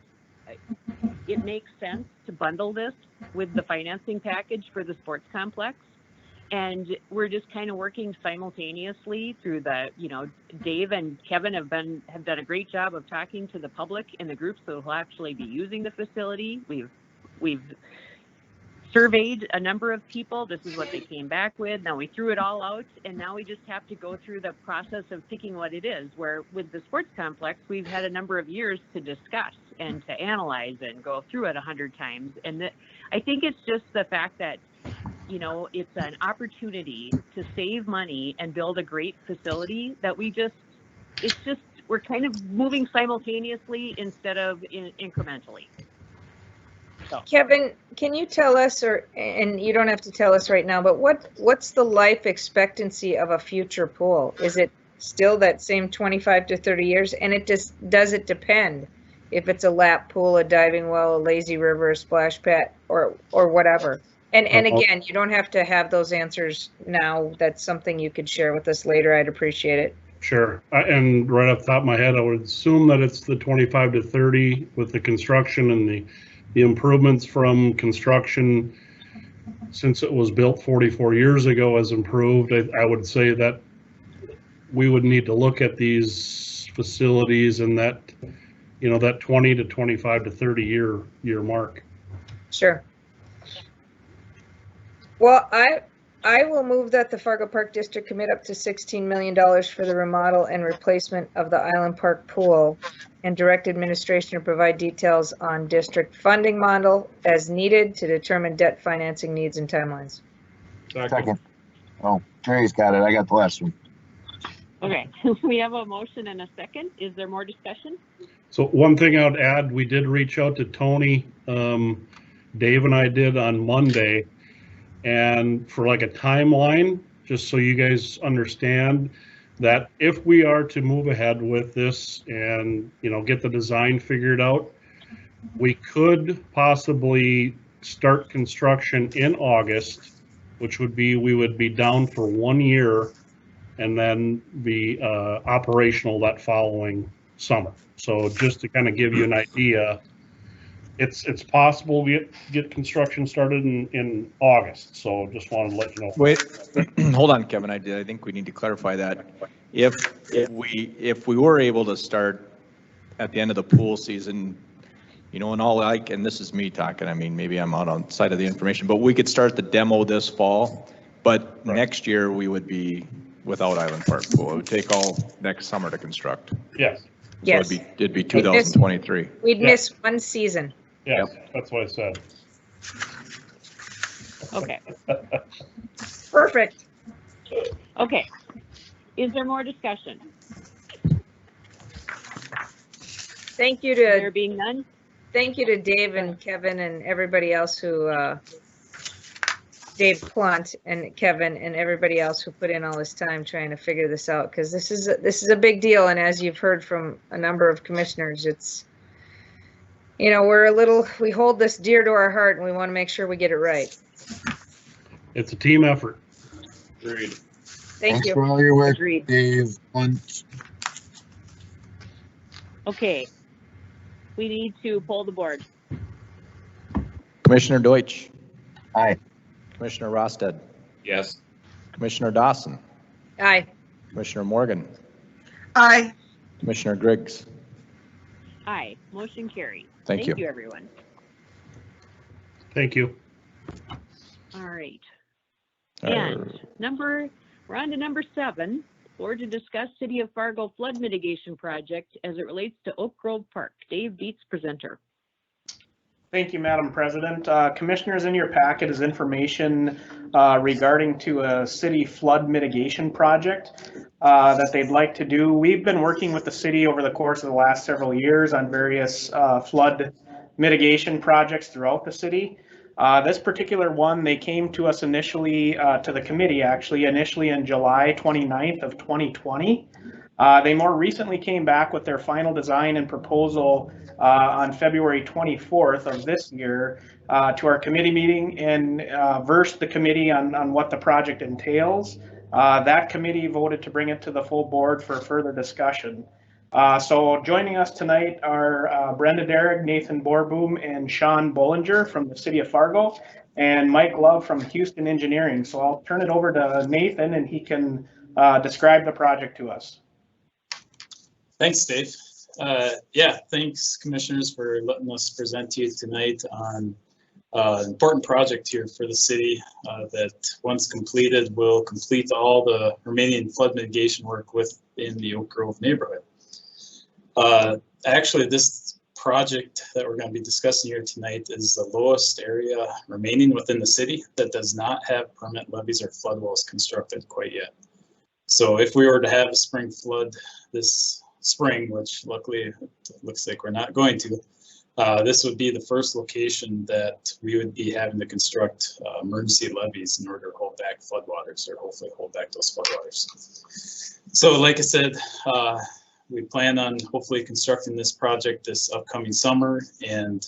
it makes sense to bundle this with the financing package for the sports complex. And we're just kind of working simultaneously through Dave and Kevin have done a great job of talking to the public and the groups that will actually be using the facility. We've surveyed a number of people. This is what they came back with. Now we threw it all out, and now we just have to go through the process of picking what it is. Where with the sports complex, we've had a number of years to discuss and to analyze and go through it 100 times. And I think it's just the fact that, you know, it's an opportunity to save money and build a great facility that we're kind of moving simultaneously instead of incrementally. So. Kevin, can you tell us, and you don't have to tell us right now, but what's the life expectancy of a future pool? Is it still that same 25 to 30 years? And does it depend if it's a lap pool, a diving well, a lazy river, a splash pad, or whatever? And again, you don't have to have those answers now. That's something you could share with us later. I'd appreciate it. Sure. And right off the top of my head, I would assume that it's the 25 to 30 with the construction and the improvements from construction since it was built 44 years ago has improved. I would say that we would need to look at these facilities and that, you know, that 20 to 25 to 30 year mark. Sure. Well, I will move that the Fargo Park District commit up to $16 million for the remodel and replacement of the Island Park pool and direct administration to provide details on district funding model as needed to determine debt financing needs and timelines. Second. Oh, Terry's got it. I got the last one. Okay, we have a motion and a second. Is there more discussion? So one thing I would add, we did reach out to Tony, Dave and I did on Monday, and for like a timeline, just so you guys understand that if we are to move ahead with this and, you know, get the design figured out, we could possibly start construction in August, which would be, we would be down for 1 year and then be operational that following summer. So just to kind of give you an idea, it's possible we get construction started in August. So just wanted to let you know. Wait, hold on, Kevin. I think we need to clarify that. If we were able to start at the end of the pool season, you know, and this is me talking, I mean, maybe I'm out on side of the information, but we could start the demo this fall, but right. Next year we would be without Island Park pool. It would take all next summer to construct. Yes. So yes. It'd be 2023. We'd miss one season. Yes, that's what I said. Okay. Perfect. Okay. Is there more discussion? Thank you to there being none. Thank you to Dave and Kevin and everybody else who Dave Plant and Kevin and everybody else who put in all this time trying to figure this out, because this is a big deal, and as you've heard from a number of commissioners, it's, you know, we hold this dear to our heart and we want to make sure we get it right. It's a team effort. Agreed. Thanks you for all your work, Agreed. Dave. Okay. We need to pull the board. Commissioner Deutsch. Aye. Commissioner Rosted. Yes. Commissioner Dawson. Aye. Commissioner Morgan. Aye. Commissioner Griggs. Aye. Motion carried. Thank you. Thank you, everyone. Thank you. All right. And we're on to number 7, board to discuss City of Fargo flood mitigation project as it relates to Oak Grove Park. Dave Dietz, presenter. Thank you, Madam President. Commissioners, in your packet is information regarding to a city flood mitigation project that they'd like to do. We've been working with the city over the course of the last several years on various flood mitigation projects throughout the city. This particular one, they came to us initially, to the committee actually, initially in July 29th of 2020. They more recently came back with their final design and proposal on February 24th of this year to our committee meeting and versed the committee on what the project entails. That committee voted to bring it to the full board for further discussion. So joining us tonight are Brenda Derrick, Nathan Borboom, and Sean Bollinger from the City of Fargo, and Mike Love from Houston Engineering. So I'll turn it over to Nathan and he can describe the project to us. Thanks, Dave. Yeah, thanks, commissioners, for letting us present to you tonight on important project here for the city that once completed will complete all the remaining flood mitigation work within the Oak Grove neighborhood. Actually, this project that we're going to be discussing here tonight is the lowest area remaining within the city that does not have permanent levees or flood walls constructed quite yet. So if we were to have a spring flood this spring, which luckily it looks like we're not going to, this would be the first location that we would be having to construct emergency levees in order to hold back floodwaters, or hopefully hold back those floodwaters. So like I said, we plan on hopefully constructing this project this upcoming summer, and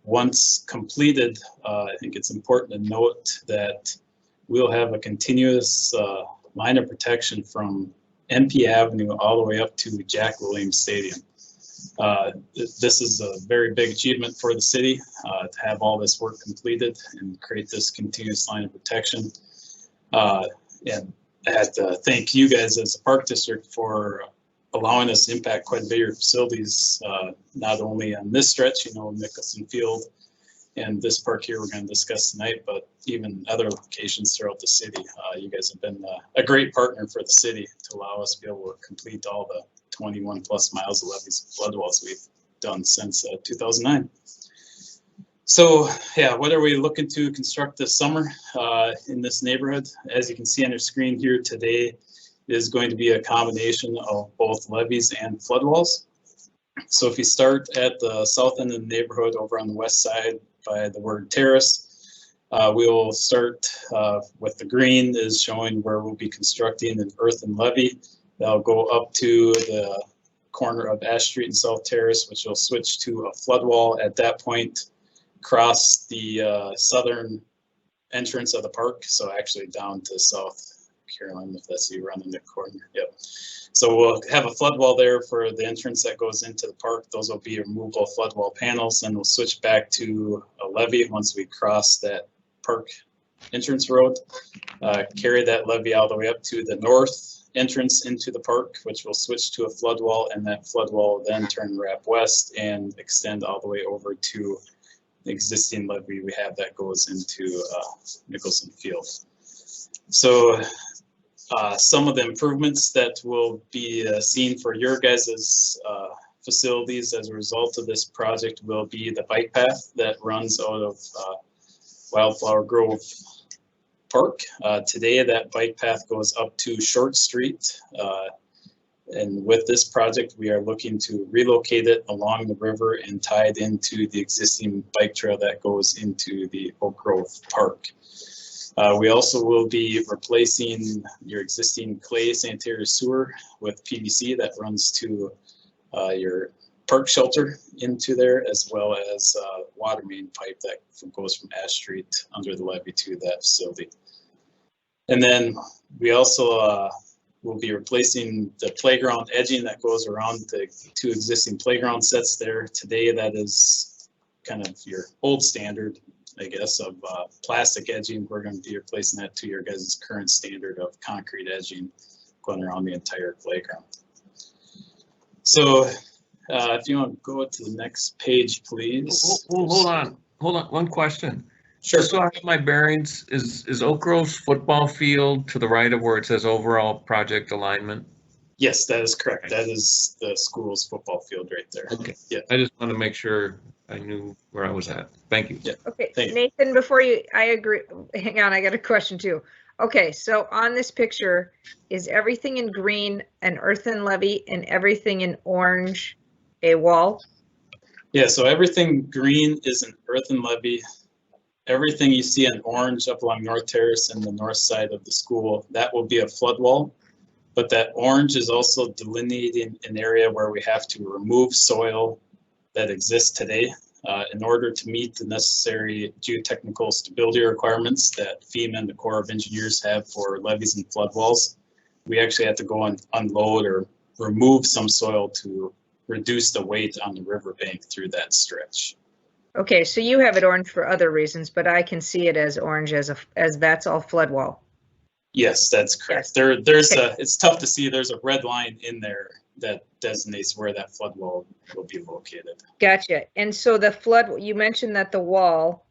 once completed, I think it's important to note that we'll have a continuous line of protection from MP Avenue all the way up to Jack Williams Stadium. This is a very big achievement for the city to have all this work completed and create this continuous line of protection. And I had to thank you guys as a park district for allowing us to impact quite a bit of your facilities, not only on this stretch, Nicholson Field and this park here we're going to discuss tonight, but even other locations throughout the city. You guys have been a great partner for the city to allow us to be able to complete all the 21 plus miles of levees and flood walls we've done since 2009. So yeah, what are we looking to construct this summer in this neighborhood? As you can see on your screen here today, is going to be a combination of both levees and flood walls. So if you start at the south end of the neighborhood over on the west side by the word terrace, we'll start with the green is showing where we'll be constructing an earthen levee. That'll go up to the corner of Ash Street and South Terrace, which will switch to a flood wall at that point, cross the southern entrance of the park, so actually down to South Carolina, if that's you running the corner. Yep. So we'll have a flood wall there for the entrance that goes into the park. Those will be removable flood wall panels, and we'll switch back to a levee once we cross that park entrance road. Carry that levee all the way up to the north entrance into the park, which will switch to a flood wall, and that flood wall will then turn wrap west and extend all the way over to the existing levee we have that goes into Nicholson Field. So some of the improvements that will be seen for your guys' facilities as a result of this project will be the bike path that runs out of Wildflower Grove Park. Today that bike path goes up to Short Street, and with this project we are looking to relocate it along the river and tie it into the existing bike trail that goes into the Oak Grove Park. We also will be replacing your existing clay sanitary sewer with PVC that runs to your park shelter into there, as well as water main pipe that goes from Ash Street under the levee to that facility. And then we also will be replacing the playground edging that goes around the two existing playground sets there. Today that is kind of your old standard, I guess, of plastic edging. We're going to be replacing that to your guys' current standard of concrete edging going around the entire playground. So if you want to go to the next page, please. Hold on, one question. Sure. So I have my bearings. Is Oak Grove's football field to the right of where it says overall project alignment? Yes, that is correct. That is the school's football field right there. Okay. Yeah. I just want to make sure I knew where I was at. Thank you. Yeah. Okay, Thank you. Nathan, before you, I agree. Hang on, I got a question too. Okay, so on this picture, is everything in green an earthen levee and everything in orange a wall? Yeah, so everything green is an earthen levee. Everything you see in orange up along North Terrace and the north side of the school, that will be a flood wall. But that orange is also delineating an area where we have to remove soil that exists today in order to meet the necessary geotechnical stability requirements that FEMA and the Corps of Engineers have for levees and flood walls. We actually have to go and unload or remove some soil to reduce the weight on the riverbank through that stretch. Okay, so you have it orange for other reasons, but I can see it as orange as that's all flood wall. Yes, that's correct. Yes. There's okay. It's tough to see. There's a red line in there that designates where that flood wall will be located. Gotcha. And so the flood, you mentioned that the wall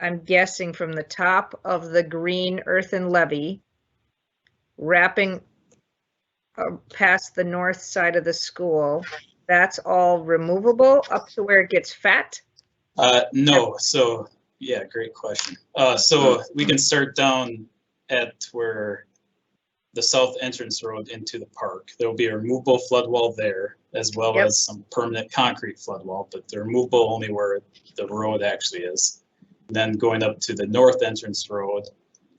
I'm guessing from the top of the green earthen levee, wrapping past the north side of the school, that's all removable up to where it gets fat? No, so, yeah, great question. So we can start down at where the south entrance road into the park. There will be a removable flood wall there, as well as some permanent concrete flood wall, but they're removable only where the road actually is. And then going up to the north entrance road,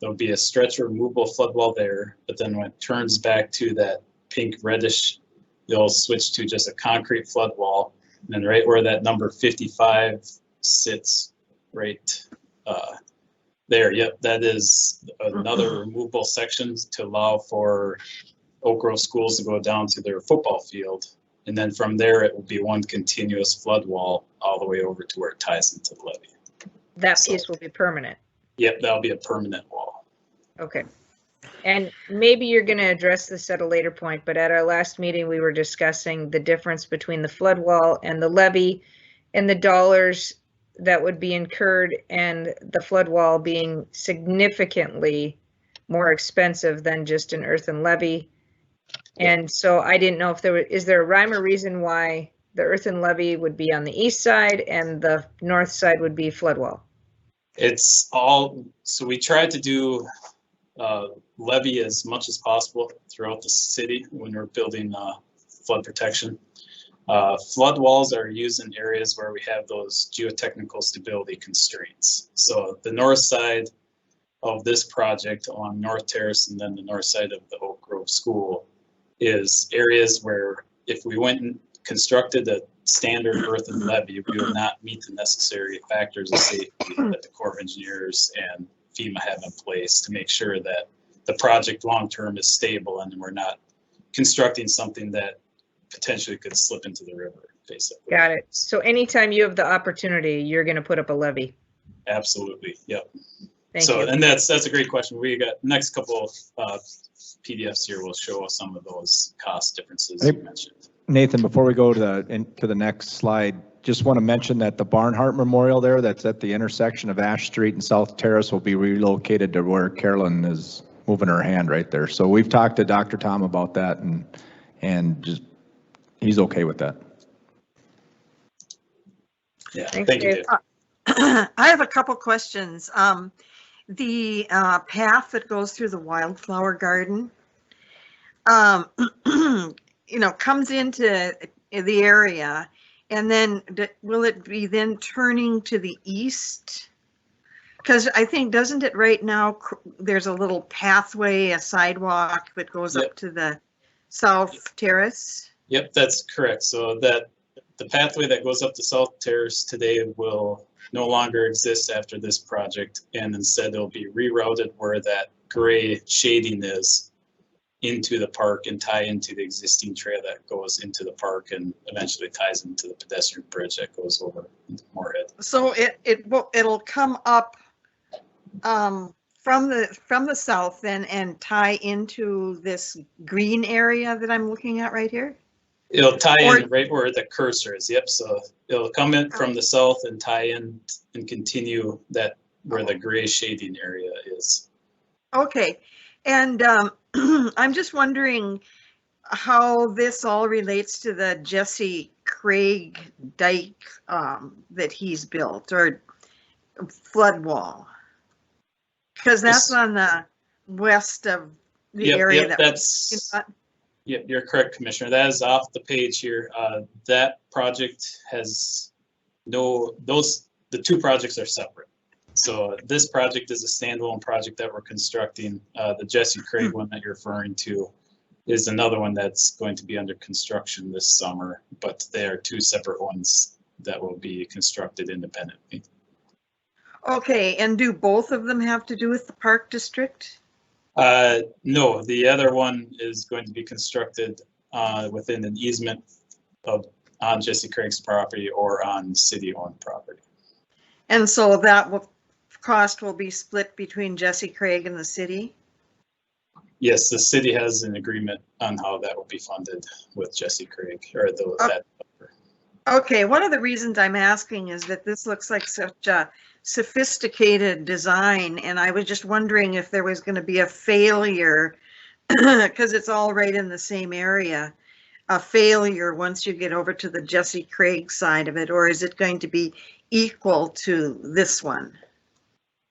there'll be a stretch of removable flood wall there, but then when it turns back to that pink reddish, you'll switch to just a concrete flood wall. And then right where that number 55 sits, right there, yep, that is another removable section to allow for Oak Grove schools to go down to their football field. And then from there, it will be one continuous flood wall all the way over to where it ties into the levee. That piece will be permanent. Yep, that'll be a permanent wall. Okay. And maybe you're going to address this at a later point, but at our last meeting, we were discussing the difference between the flood wall and the levee and the dollars that would be incurred, and the flood wall being significantly more expensive than just an earthen levee. And so I didn't know if is there a rhyme or reason why the earthen levee would be on the east side and the north side would be flood wall? It's all, so we tried to do levee as much as possible throughout the city when we're building flood protection. Flood walls are used in areas where we have those geotechnical stability constraints. So the north side of this project on North Terrace and then the north side of the Oak Grove School is areas where if we went and constructed a standard earthen levee, we would not meet the necessary factors of safety that the Corps of Engineers and FEMA have in place to make sure that the project long-term is stable and we're not constructing something that potentially could slip into the river, basically. Got it. So anytime you have the opportunity, you're going to put up a levee. Absolutely. Yep. Thank you. And that's a great question. We got next couple of PDFs here will show us some of those cost differences you mentioned. Nathan, before we go to the next slide, just want to mention that the Barnhart Memorial there, that's at the intersection of Ash Street and South Terrace, will be relocated to where Carolyn is moving her hand right there. So we've talked to Dr. Tom about that, and just he's okay with that. Yeah, Thanks, thank you, Dave. I have a couple questions. The path that goes through the wildflower garden, you know, comes into the area, and then will it be then turning to the east? Because I think, doesn't it right now, there's a little pathway, a sidewalk that goes up to the South Terrace? Yep, that's correct. So that the pathway that goes up to South Terrace today will no longer exist after this project, and instead it'll be rerouted where that gray shading is into the park and tie into the existing trail that goes into the park and eventually ties into the pedestrian bridge that goes over into Moorhead. So it'll come up from the south then and tie into this green area that I'm looking at right here? It'll tie in right where the cursor is. Yep. So it'll come in from the south and tie in and continue that where the gray shading area is. Okay. And I'm just wondering how this all relates to the Jesse Craig dike that he's built, or flood wall. Because that's on the west of the area that that's. Yep, you're correct, Commissioner. That is off the page here. That project has the two projects are separate. So this project is a standalone project that we're constructing. The Jesse Craig one that you're referring to is another one that's going to be under construction this summer, but they are two separate ones that will be constructed independently. Okay, and do both of them have to do with the park district? No, the other one is going to be constructed within an easement on Jesse Craig's property or on city-owned property. And so that cost will be split between Jesse Craig and the city? Yes, the city has an agreement on how that will be funded with Jesse Craig, or that. Okay, one of the reasons I'm asking is that this looks like such a sophisticated design, and I was just wondering if there was going to be a failure, because it's all right in the same area, a failure once you get over to the Jesse Craig side of it, or is it going to be equal to this one?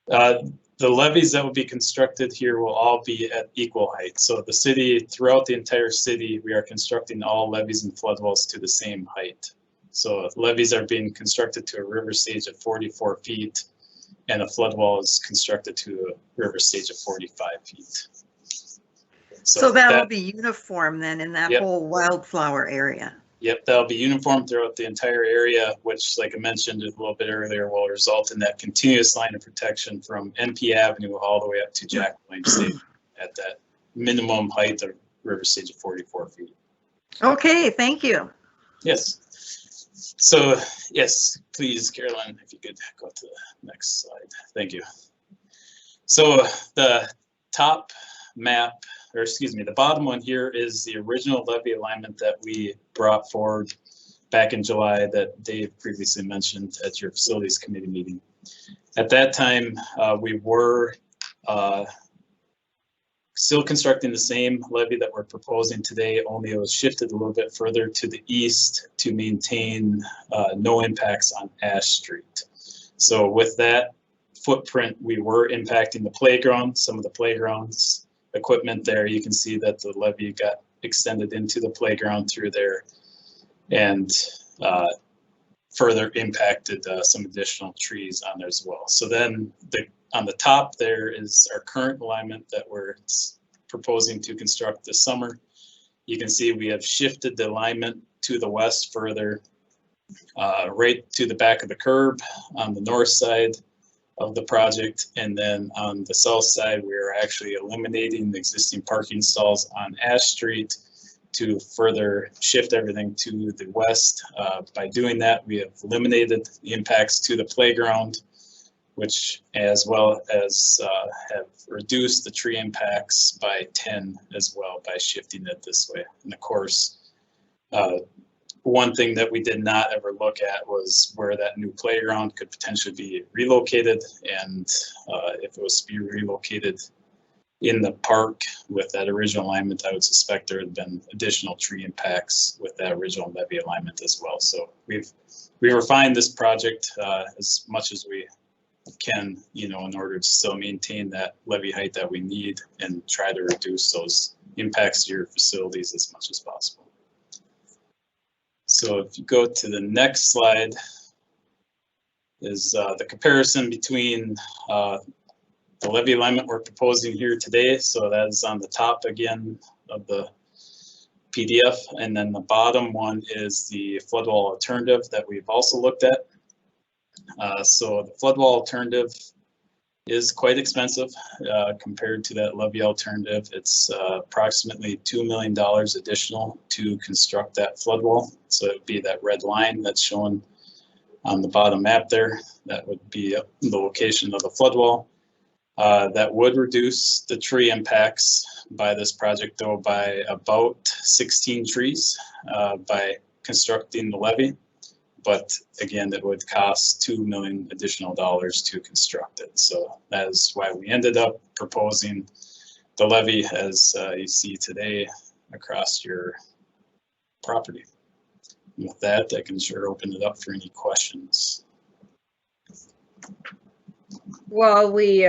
The levees that will be constructed here will all be at equal height. So the city, throughout the entire city, we are constructing all levees and flood walls to the same height. So levees are being constructed to a river stage of 44 feet, and a flood wall is constructed to a river stage of 45 feet. So that'll be uniform then in that Yep. whole wildflower area. Yep, that'll be uniform throughout the entire area, which, like I mentioned a little bit earlier, will result in that continuous line of protection from NP Avenue all the way up to Jack Williams Station at that minimum height of river stage of 44 feet. Okay, thank you. Yes. So, yes, please, Caroline, if you could go to the next slide. Thank you. So the top map, or excuse me, the bottom one here is the original levee alignment that we brought forward back in July that Dave previously mentioned at your facilities committee meeting. At that time, we were still constructing the same levee that we're proposing today, only it was shifted a little bit further to the east to maintain no impacts on Ash Street. So with that footprint, we were impacting the playground, some of the playgrounds equipment there. You can see that the levee got extended into the playground through there and further impacted some additional trees on there as well. So then on the top there is our current alignment that we're proposing to construct this summer. You can see we have shifted the alignment to the west further, right to the back of the curb on the north side of the project, and then on the south side we are actually eliminating the existing parking stalls on Ash Street to further shift everything to the west. By doing that, we have eliminated the impacts to the playground, which as well as have reduced the tree impacts by 10 as well by shifting it this way. And of course, one thing that we did not ever look at was where that new playground could potentially be relocated, and if it was to be relocated in the park with that original alignment, I would suspect there had been additional tree impacts with that original levee alignment as well. So we refined this project as much as we can, in order to still maintain that levee height that we need and try to reduce those impacts to your facilities as much as possible. So if you go to the next slide, is the comparison between the levee alignment we're proposing here today. So that is on the top again of the PDF, and then the bottom one is the flood wall alternative that we've also looked at. So the flood wall alternative is quite expensive compared to that levee alternative. It's approximately $2 million additional to construct that flood wall. So it would be that red line that's shown on the bottom map there. That would be the location of the flood wall. That would reduce the tree impacts by this project though by about 16 trees by constructing the levee. But again, that would cost $2 million additional to construct it. So that is why we ended up proposing the levee as you see today across your property. And with that, I can sure open it up for any questions. Well, we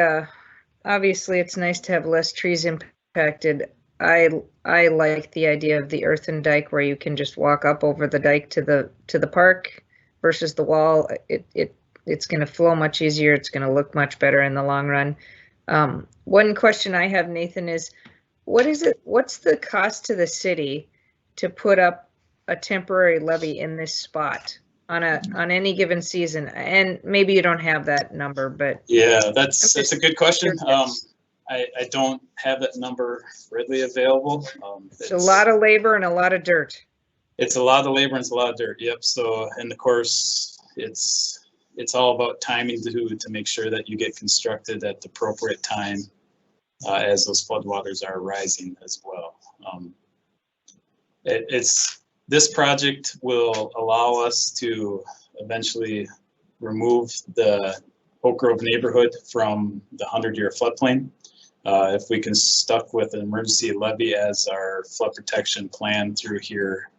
obviously it's nice to have less trees impacted. I like the idea of the earthen dike where you can just walk up over the dike to the park versus the wall. It's going to flow much easier. It's going to look much better in the long run. One question I have, Nathan, is what's the cost to the city to put up a temporary levee in this spot on any given season? And maybe you don't have that number, but yeah, that's a good question. I don't have that number readily available. It's a lot of labor and a lot of dirt. It's a lot of labor and it's a lot of dirt. Yep. So, and of course, it's all about timing to make sure that you get constructed at the appropriate time as those floodwaters are rising as well. It's this project will allow us to eventually remove the Oak Grove neighborhood from the 100-year floodplain. If we can stuck with an emergency levy as our flood protection plan through here,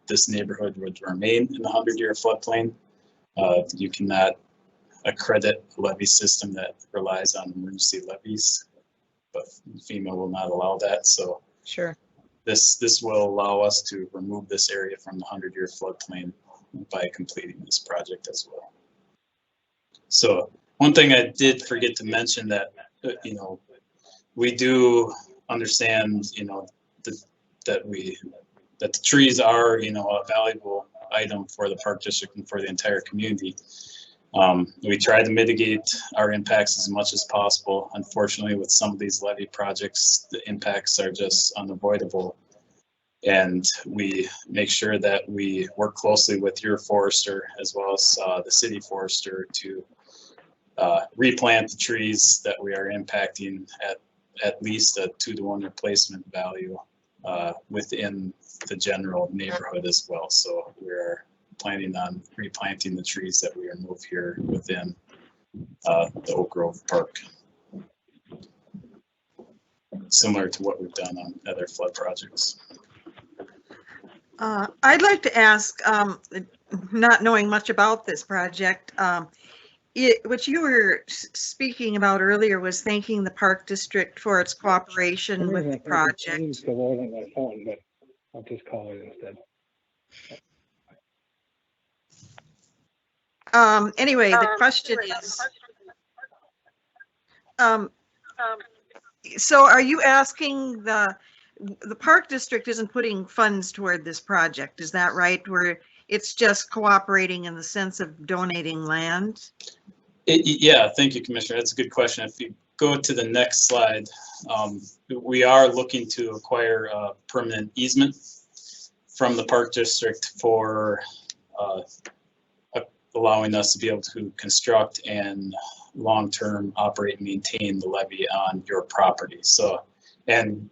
this neighborhood would remain in the 100-year floodplain. You cannot accredit a levy system that relies on emergency levies, but FEMA will not allow that. So Sure. this will allow us to remove this area from the 100-year floodplain by completing this project as well. So one thing I did forget to mention that, you know, we do understand, you know, that the trees are, you know, a valuable item for the park district and for the entire community. We try to mitigate our impacts as much as possible. Unfortunately, with some of these levy projects, the impacts are just unavoidable. And we make sure that we work closely with your forester as well as the city forester to replant the trees that we are impacting at least a 2-to-1 replacement value within the general neighborhood as well. So we're planning on replanting the trees that we remove here within the Oak Grove Park, similar to what we've done on other flood projects. I'd like to ask, not knowing much about this project, what you were speaking about earlier was thanking the Park District for its cooperation with the project. On my phone, but I'll just call it instead. Anyway, the question is, so are you asking the Park District isn't putting funds toward this project, is that right? Where it's just cooperating in the sense of donating land? Yeah, thank you, Commissioner. That's a good question. If you go to the next slide, we are looking to acquire a permanent easement from the Park District for allowing us to be able to construct and long-term operate and maintain the levee on your property. So, and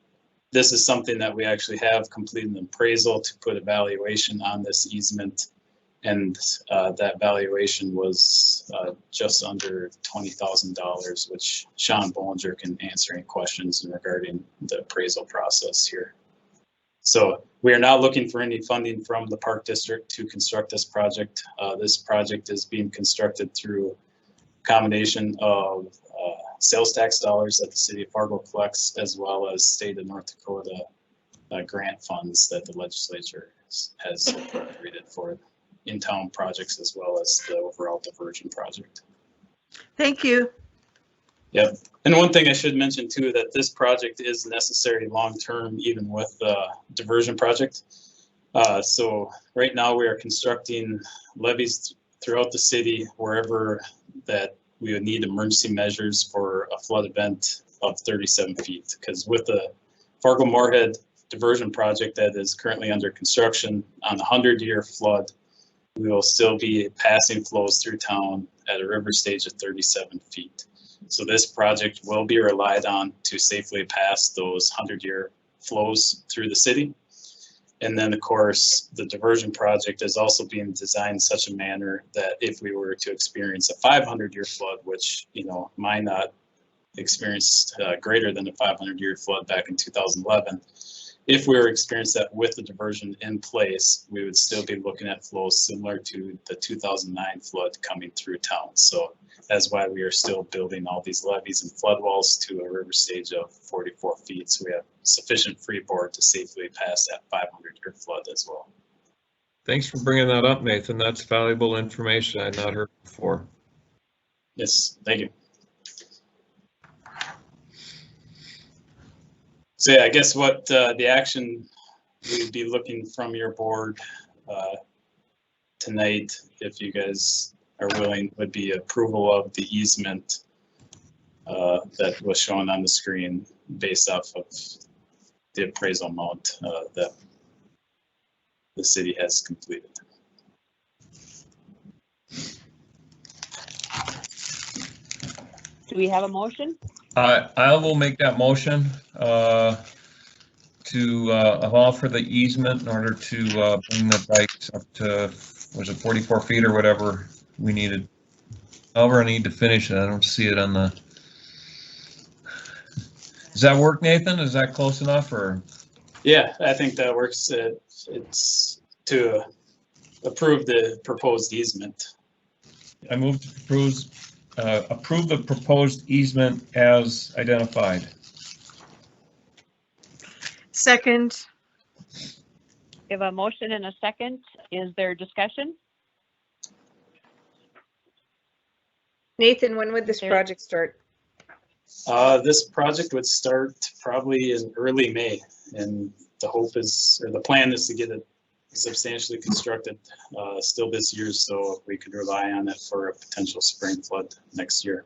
this is something that we actually have completed an appraisal to put a valuation on this easement. And that valuation was just under $20,000, which Sean Bollinger can answer any questions regarding the appraisal process here. So we are not looking for any funding from the Park District to construct this project. This project is being constructed through a combination of sales tax dollars that the city of Fargo collects, as well as state of North Dakota grant funds that the legislature has appropriated for in-town projects, as well as the overall diversion project. Thank you. Yep. And one thing I should mention too, that this project is necessary long-term, even with the diversion project. So right now we are constructing levees throughout the city, wherever that we would need emergency measures for a flood event of 37 feet. Because with the fargo-moorhead diversion project that is currently under construction on the 100-year flood, we will still be passing flows through town at a river stage of 37 feet. So this project will be relied on to safely pass those 100-year flows through the city. And then, of course, the diversion project is also being designed in such a manner that if we were to experience a 500-year flood, which, you know, might not experienced greater than a 500-year flood back in 2011, if we were to experience that with the diversion in place, we would still be looking at flows similar to the 2009 flood coming through town. So that's why we are still building all these levees and flood walls to a river stage of 44 feet. So we have sufficient freeboard to safely pass that 500-year flood as well. Thanks for bringing that up, Nathan. That's valuable information I'd not heard before. Yes, thank you. So yeah, I guess what the action we'd be looking from your board tonight, if you guys are willing, would be approval of the easement that was shown on the screen based off of the appraisal amount that the city has completed. Do we have a motion? I will make that motion to allow for the easement in order to bring the dikes up to, was it 44 feet or whatever we needed? However, I need to finish it. I don't see it on the. Does that work, Nathan? Is that close enough or? Yeah, I think that works. It's to approve the proposed easement. I move to approve the proposed easement as identified. Second. We have a motion and a second. Is there discussion? Nathan, when would this project start? This project would start probably in early May, and the hope is, or the plan is to get it substantially constructed still this year, so we could rely on it for a potential spring flood next year.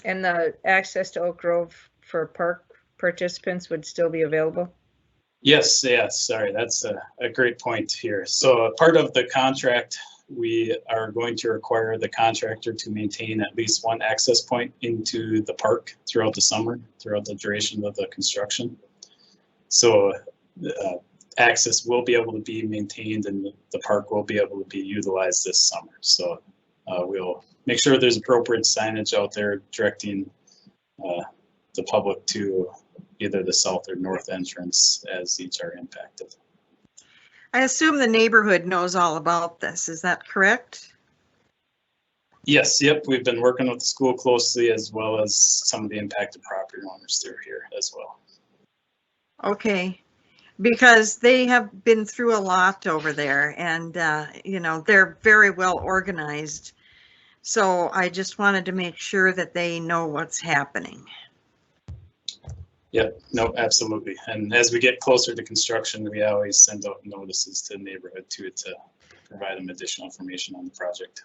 And the access to Oak Grove for park participants would still be available? Yes, sorry, that's a great point here. So part of the contract, we are going to require the contractor to maintain at least one access point into the park throughout the summer, throughout the duration of the construction. So access will be able to be maintained and the park will be able to be utilized this summer. So we'll make sure there's appropriate signage out there directing the public to either the south or north entrance as each are impacted. I assume the neighborhood knows all about this. Is that correct? Yes, yep. We've been working with the school closely as well as some of the impacted property owners through here as well. Okay, because they have been through a lot over there and, you know, they're very well organized. So I just wanted to make sure that they know what's happening. Yep, no, absolutely. And as we get closer to construction, we always send out notices to the neighborhood to provide them additional information on the project.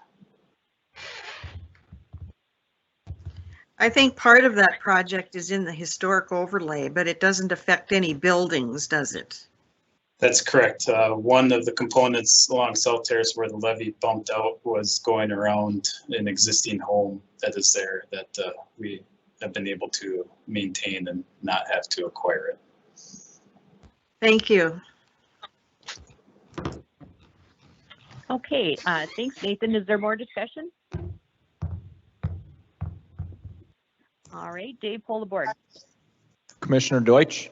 I think part of that project is in the historic overlay, but it doesn't affect any buildings, does it? That's correct. One of the components along South Terrace where the levee bumped out was going around an existing home that is there that we have been able to maintain and not have to acquire it. Thank you. Okay, thanks, Nathan. Is there more discussion? All right, Dave, pull the board. Commissioner Deutsch,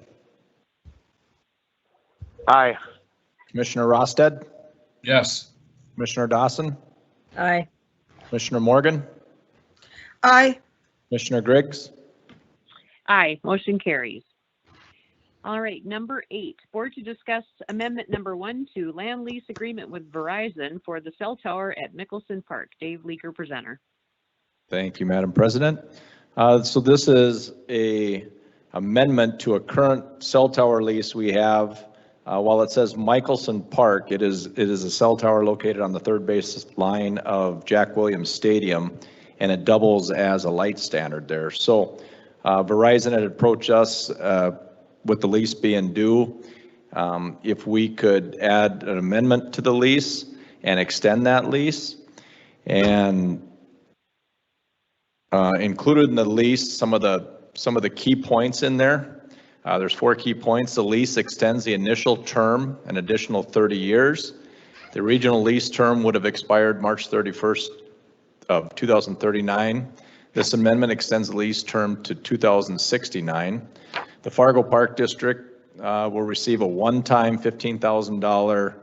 Aye. Commissioner Rosted, Yes. Commissioner Dawson, Aye. Commissioner Morgan, Aye. Commissioner Griggs. Aye, motion carries. All right, number 8, board to discuss amendment number 1 to land lease agreement with Verizon for the cell tower at Mickelson Park. Dave Leaker, presenter. Thank you, Madam President. So this is a amendment to a current cell tower lease we have. While it says Mickelson Park, it is a cell tower located on the third base line of Jack Williams Stadium, and it doubles as a light standard there. So Verizon had approached us with the lease being due. If we could add an amendment to the lease and extend that lease, and included in the lease some of the key points in there. There's 4 key points. The lease extends the initial term an additional 30 years. The regional lease term would have expired March 31st of 2039. This amendment extends the lease term to 2069. The Fargo Park District will receive a one-time $15,000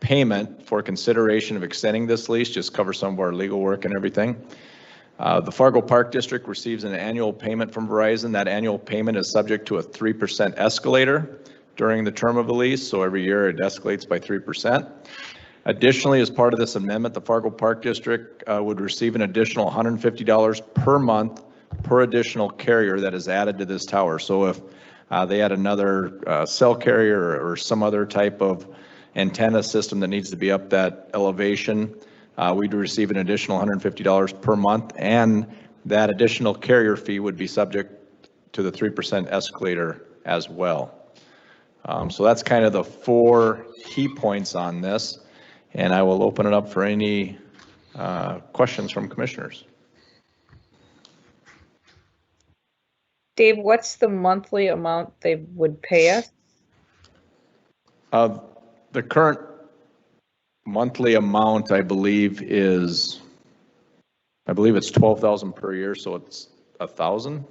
payment for consideration of extending this lease, just cover some of our legal work and everything. The Fargo Park District receives an annual payment from Verizon. That annual payment is subject to a 3% escalator during the term of the lease, so every year it escalates by 3%. Additionally, as part of this amendment, the Fargo Park District would receive an additional $150 per month per additional carrier that is added to this tower. So if they add another cell carrier or some other type of antenna system that needs to be up that elevation, we'd receive an additional $150 per month, and that additional carrier fee would be subject to the 3% escalator as well. So that's kind of the 4 key points on this, and I will open it up for any questions from commissioners. Dave, what's the monthly amount they would pay us? The current monthly amount, I believe it's 12,000 per year, so it's 1,000.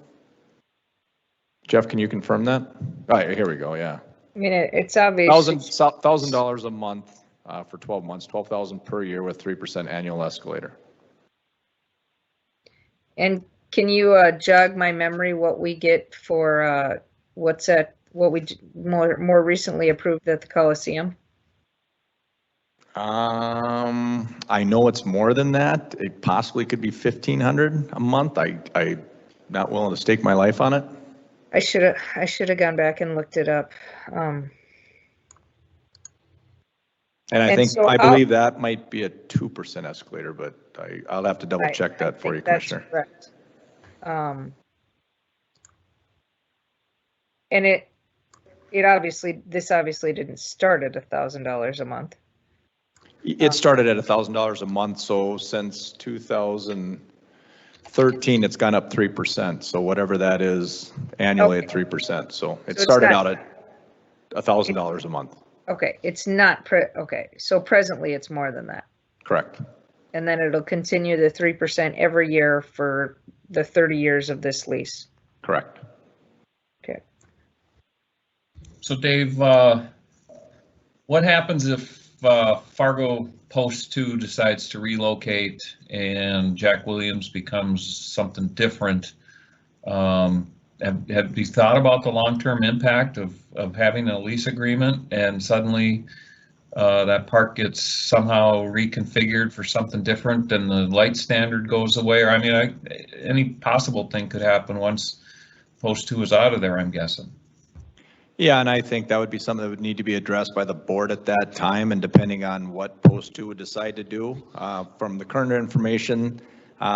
Jeff, can you confirm that? All right, here we go, yeah. I mean, it's obvious. $1,000 a month for 12 months, 12,000 per year with 3% annual escalator. And can you jog my memory what we get for what we more recently approved at the Coliseum? I know it's more than that. It possibly could be 1,500 a month. I'm not willing to stake my life on it. I should have gone back and looked it up. And I believe that might be a 2% escalator, but I'll have to double check that for you, Commissioner. Correct. And this obviously didn't start at $1,000 a month. It started at $1,000 a month, so since 2013, it's gone up 3%. So whatever that is annually at 3%. So it started out at $1,000 a month. Okay, it's not okay. So presently it's more than that. Correct. And then it'll continue the 3% every year for the 30 years of this lease. Correct. Okay. So Dave, what happens if Fargo Post 2 decides to relocate and Jack Williams becomes something different? Have you thought about the long-term impact of having a lease agreement and suddenly that park gets somehow reconfigured for something different and the light standard goes away? Or I mean, any possible thing could happen once Post 2 is out of there, I'm guessing. Yeah, and I think that would be something that would need to be addressed by the board at that time, and depending on what Post 2 would decide to do. From the current information,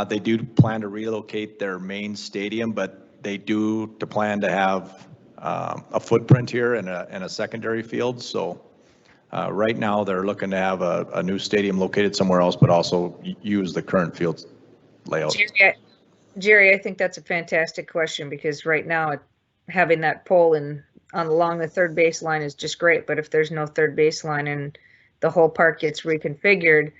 they do plan to relocate their main stadium, but they do plan to have a footprint here and a secondary field. So right now they're looking to have a new stadium located somewhere else, but also use the current field layout. Jerry, I think that's a fantastic question, because right now having that pole along the third baseline is just great. But if there's no third baseline and the whole park gets reconfigured,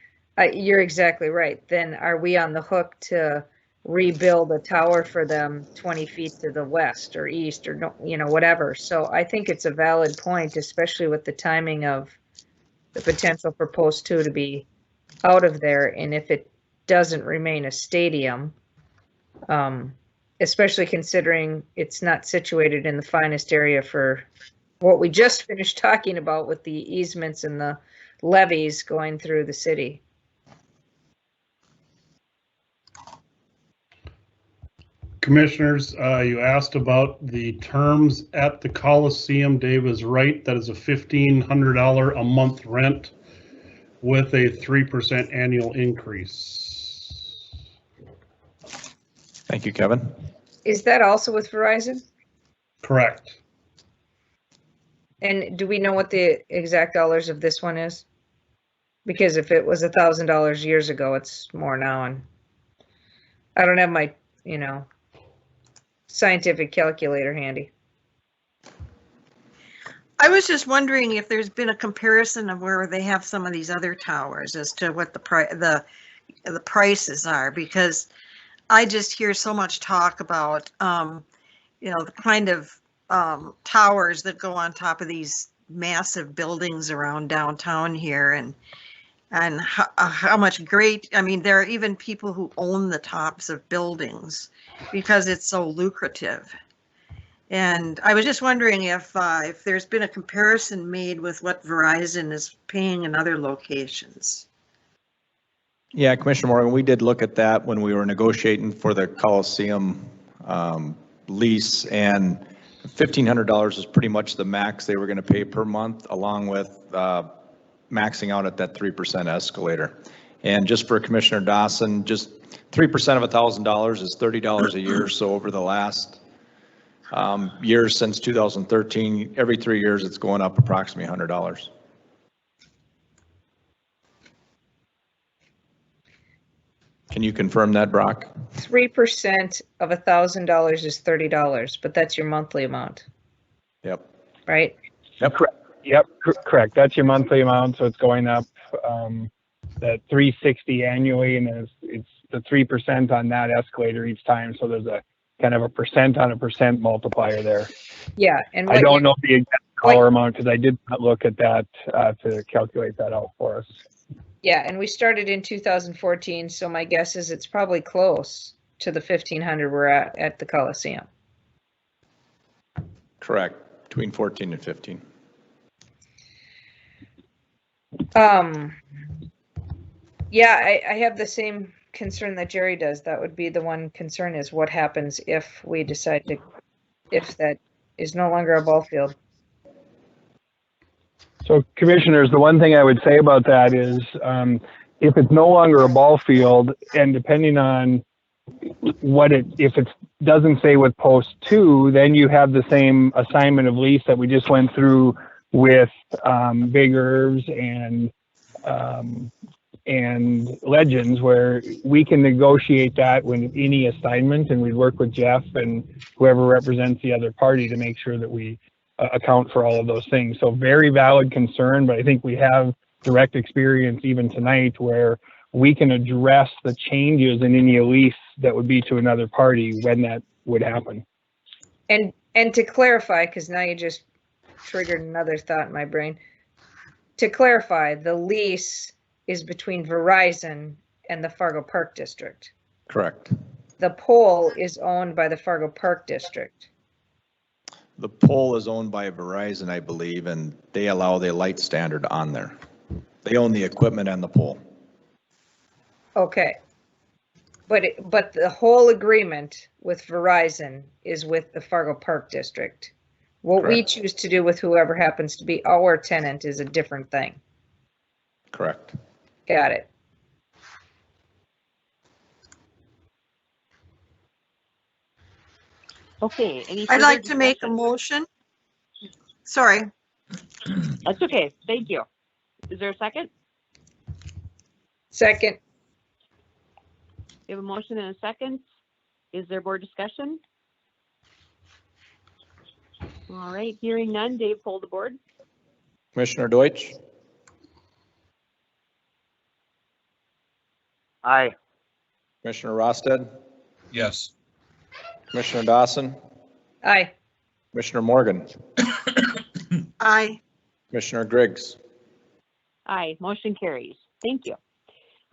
you're exactly right. Then are we on the hook to rebuild a tower for them 20 feet to the west or east or whatever? So I think it's a valid point, especially with the timing of the potential for Post 2 to be out of there. And if it doesn't remain a stadium, especially considering it's not situated in the finest area for what we just finished talking about with the easements and the levees going through the city. Commissioners, you asked about the terms at the Coliseum. Dave is right. That is a $1,500 a month rent with a 3% annual increase. Thank you, Kevin. Is that also with Verizon? Correct. And do we know what the exact dollars of this one is? Because if it was $1,000 years ago, it's more now. And I don't have my, scientific calculator handy. I was just wondering if there's been a comparison of where they have some of these other towers as to what the prices are, because I just hear so much talk about, the kind of towers that go on top of these massive buildings around downtown here, and how much there are even people who own the tops of buildings because it's so lucrative. And I was just wondering if there's been a comparison made with what Verizon is paying in other locations. Yeah, Commissioner Morgan, we did look at that when we were negotiating for the Coliseum lease, and $1,500 is pretty much the max they were going to pay per month, along with maxing out at that 3% escalator. And just for Commissioner Dawson, just 3% of $1,000 is $30 a year. So over the last years since 2013, every 3 years it's going up approximately $100. Can you confirm that, Brock? 3% of $1,000 is $30, but that's your monthly amount. Yep. Right? Yep. Correct. Yep, correct. That's your monthly amount, so it's going up that 360 annually, and then it's the 3% on that escalator each time. So there's a kind of a percent on a percent multiplier there. Yeah, and I don't know the exact dollar amount because I did not look at that to calculate that out for us. Yeah, and we started in 2014, so my guess is it's probably close to the 1,500 we're at the Coliseum. Correct, between 14 and 15. Yeah, I have the same concern that Jerry does. That would be the one concern, is what happens if we decide to, if that is no longer a ball field. So commissioners, the one thing I would say about that is if it's no longer a ball field, and depending on what if it doesn't say with post 2, then you have the same assignment of lease that we just went through with Big Herbs and Legends, where we can negotiate that with any assignment, and we work with Jeff and whoever represents the other party to make sure that we account for all of those things. So very valid concern, but I think we have direct experience even tonight where we can address the changes in any lease that would be to another party when that would happen. And to clarify, because now you just triggered another thought in my brain. To clarify, the lease is between Verizon and the Fargo Park District. Correct. The pole is owned by the Fargo Park District. The pole is owned by Verizon, I believe, and they allow the light standard on there. They own the equipment and the pole. Okay. But the whole agreement with Verizon is with the Fargo Park District. What we choose to do with whoever happens to be our tenant is a different thing. Correct. Got it. Okay. I'd like to make a motion. Sorry. That's okay. Thank you. Is there a second? Second. We have a motion and a second. Is there board discussion? All right, hearing none. Dave, poll the board. Commissioner Deutsch? Aye. Commissioner Rosted? Yes. Commissioner Dawson? Aye. Commissioner Morgan? Aye. Commissioner Griggs? Aye, motion carries. Thank you.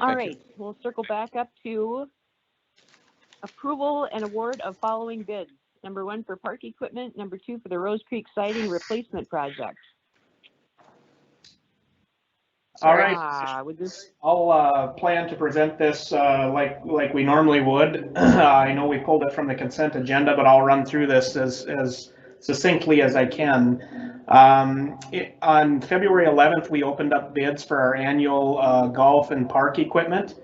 All right, we'll circle back up to approval and award of following bids. Number 1 for park equipment, number 2 for the Rose Creek siding replacement project. All right. I'll plan to present this like we normally would. I know we pulled it from the consent agenda, but I'll run through this as succinctly as I can. On February 11th, we opened up bids for our annual golf and park equipment.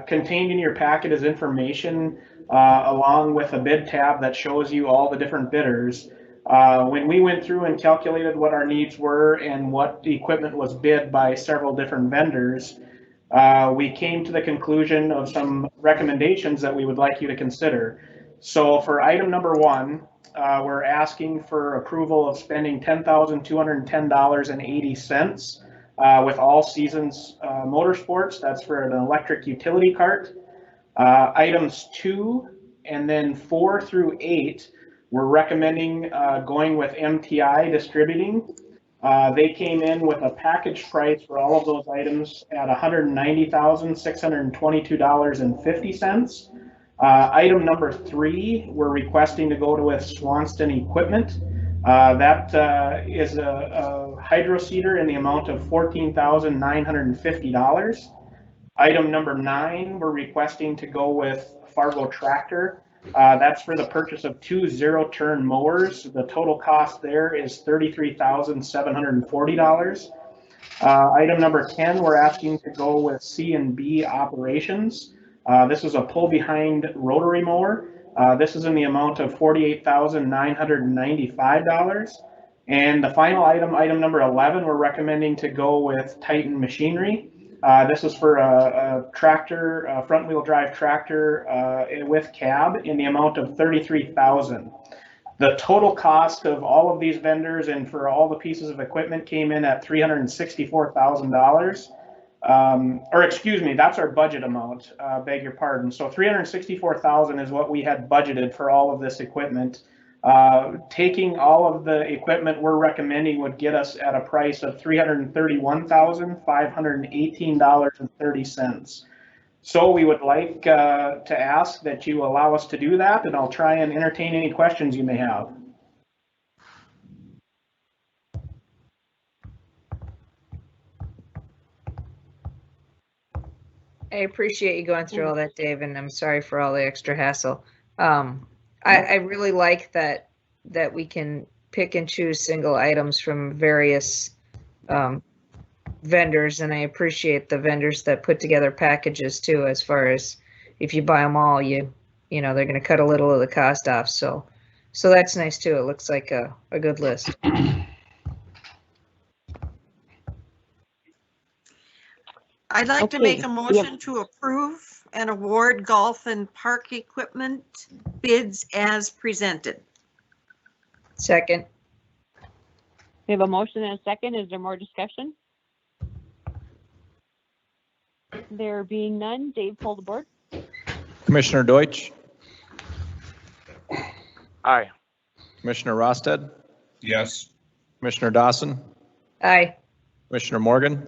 Contained in your packet is information along with a bid tab that shows you all the different bidders. When we went through and calculated what our needs were and what the equipment was bid by several different vendors, we came to the conclusion of some recommendations that we would like you to consider. So for item number 1, we're asking for approval of spending $10,210.80 with All Seasons Motorsports. That's for an electric utility cart. Items 2 and then 4 through 8, we're recommending going with MTI Distributing. They came in with a package price for all of those items at $190,622.50. Item number 3, we're requesting to go with Swanston Equipment. That is a hydro seeder in the amount of $14,950. Item number 9, we're requesting to go with Fargo Tractor. That's for the purchase of 2 zero-turn mowers. The total cost there is $33,740. Item number 10, we're asking to go with C&B Operations. This is a pull-behind rotary mower. This is in the amount of $48,995. And the final item, item number 11, we're recommending to go with Titan Machinery. This is for a tractor, a front-wheel drive tractor with cab in the amount of $33,000. The total cost of all of these vendors and for all the pieces of equipment came in at $364,000. Or excuse me, that's our budget amount, beg your pardon. So 364,000 is what we had budgeted for all of this equipment. Taking all of the equipment we're recommending would get us at a price of $331,518.30. So we would like to ask that you allow us to do that, and I'll try and entertain any questions you may have. I appreciate you going through all that, Dave, and I'm sorry for all the extra hassle. I really like that we can pick and choose single items from various vendors, and I appreciate the vendors that put together packages too, as far as if you buy them all, you know, they're going to cut a little of the cost off. So that's nice too. It looks like a good list. I'd like to make a motion to approve and award golf and park equipment bids as presented. Second. We have a motion and a second. Is there more discussion? There being none, Dave, pull the board. Commissioner Deutsch, Aye. Commissioner Rosted, Yes. Commissioner Dawson, Aye. Commissioner Morgan,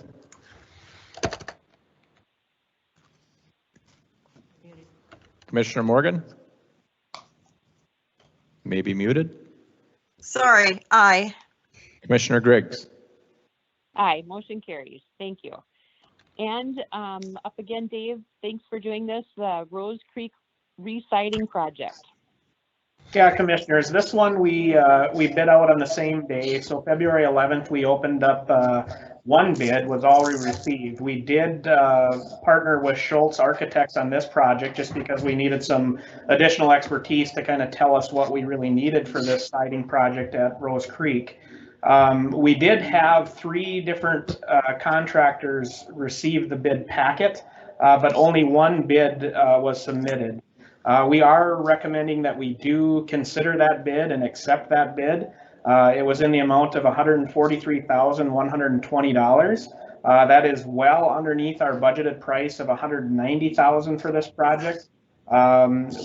Commissioner Morgan, may be muted. Sorry, aye. Commissioner Griggs. Aye, motion carries. Thank you. And up again, Dave, thanks for doing this, the Rose Creek re-siding project. Yeah, commissioners, this one we bid out on the same day. So February 11th, we opened up one bid was already received. We did partner with Schultz Architects on this project just because we needed some additional expertise to kind of tell us what we really needed for this siding project at Rose Creek. We did have 3 different contractors receive the bid packet, but only one bid was submitted. We are recommending that we do consider that bid and accept that bid. It was in the amount of $143,120. That is well underneath our budgeted price of $190,000 for this project.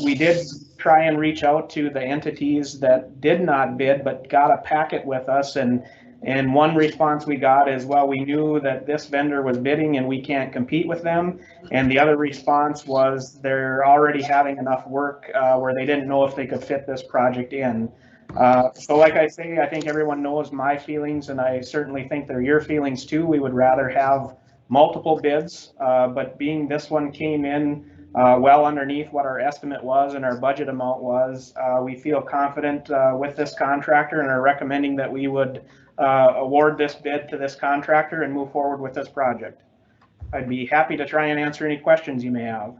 We did try and reach out to the entities that did not bid but got a packet with us, and one response we got is, well, we knew that this vendor was bidding and we can't compete with them. And the other response was they're already having enough work where they didn't know if they could fit this project in. So like I say, I think everyone knows my feelings, and I certainly think they're your feelings too. We would rather have multiple bids, but being this one came in well underneath what our estimate was and our budget amount was, we feel confident with this contractor and are recommending that we would award this bid to this contractor and move forward with this project. I'd be happy to try and answer any questions you may have.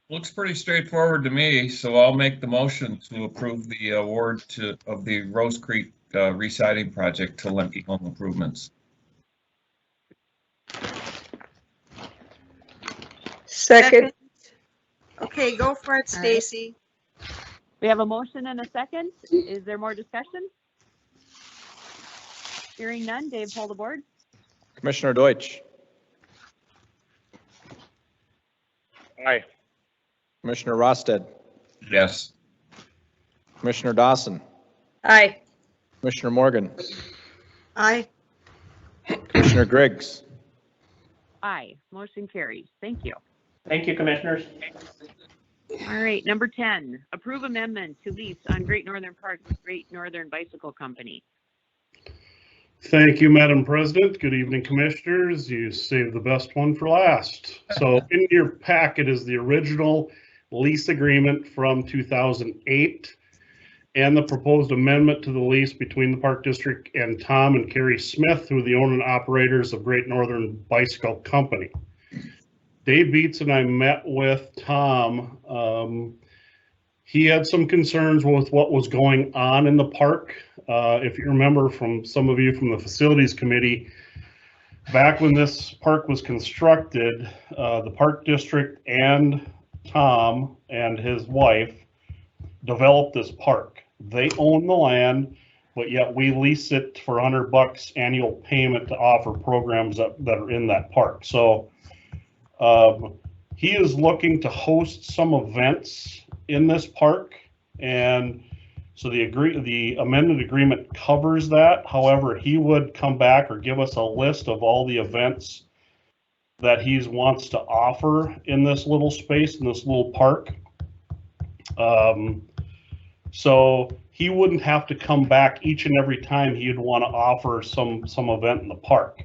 Looks pretty straightforward to me, so I'll make the motion to approve the award of the Rose Creek re-siding project to Lemke Home Improvements. Second. Okay, go for it, Stacy. We have a motion and a second. Is there more discussion? Hearing none, Dave, pull the board. Commissioner Deutsch, Aye. Commissioner Rosted, Yes. Commissioner Dawson, Aye. Commissioner Morgan, Aye. Commissioner Griggs. Aye, motion carries. Thank you. Thank you, commissioners. All right, number 10, approve amendment to lease on Great Northern Park with Great Northern Bicycle Company. Thank you, Madam President. Good evening, commissioners. You saved the best one for last. So in your packet is the original lease agreement from 2008 and the proposed amendment to the lease between the Park District and Tom and Carrie Smith, who are the owner and operators of Great Northern Bicycle Company. Dave Beets and I met with Tom. He had some concerns with what was going on in the park. If you remember from some of you from the facilities committee, back when this park was constructed, the Park District and Tom and his wife develop this park. They own the land, but yet we lease it for $100 annual payment to offer programs that are in that park. So he is looking to host some events in this park, and so the amended agreement covers that. However, he would come back or give us a list of all the events that he wants to offer in this little space, in this little park. So he wouldn't have to come back each and every time he'd want to offer some event in the park.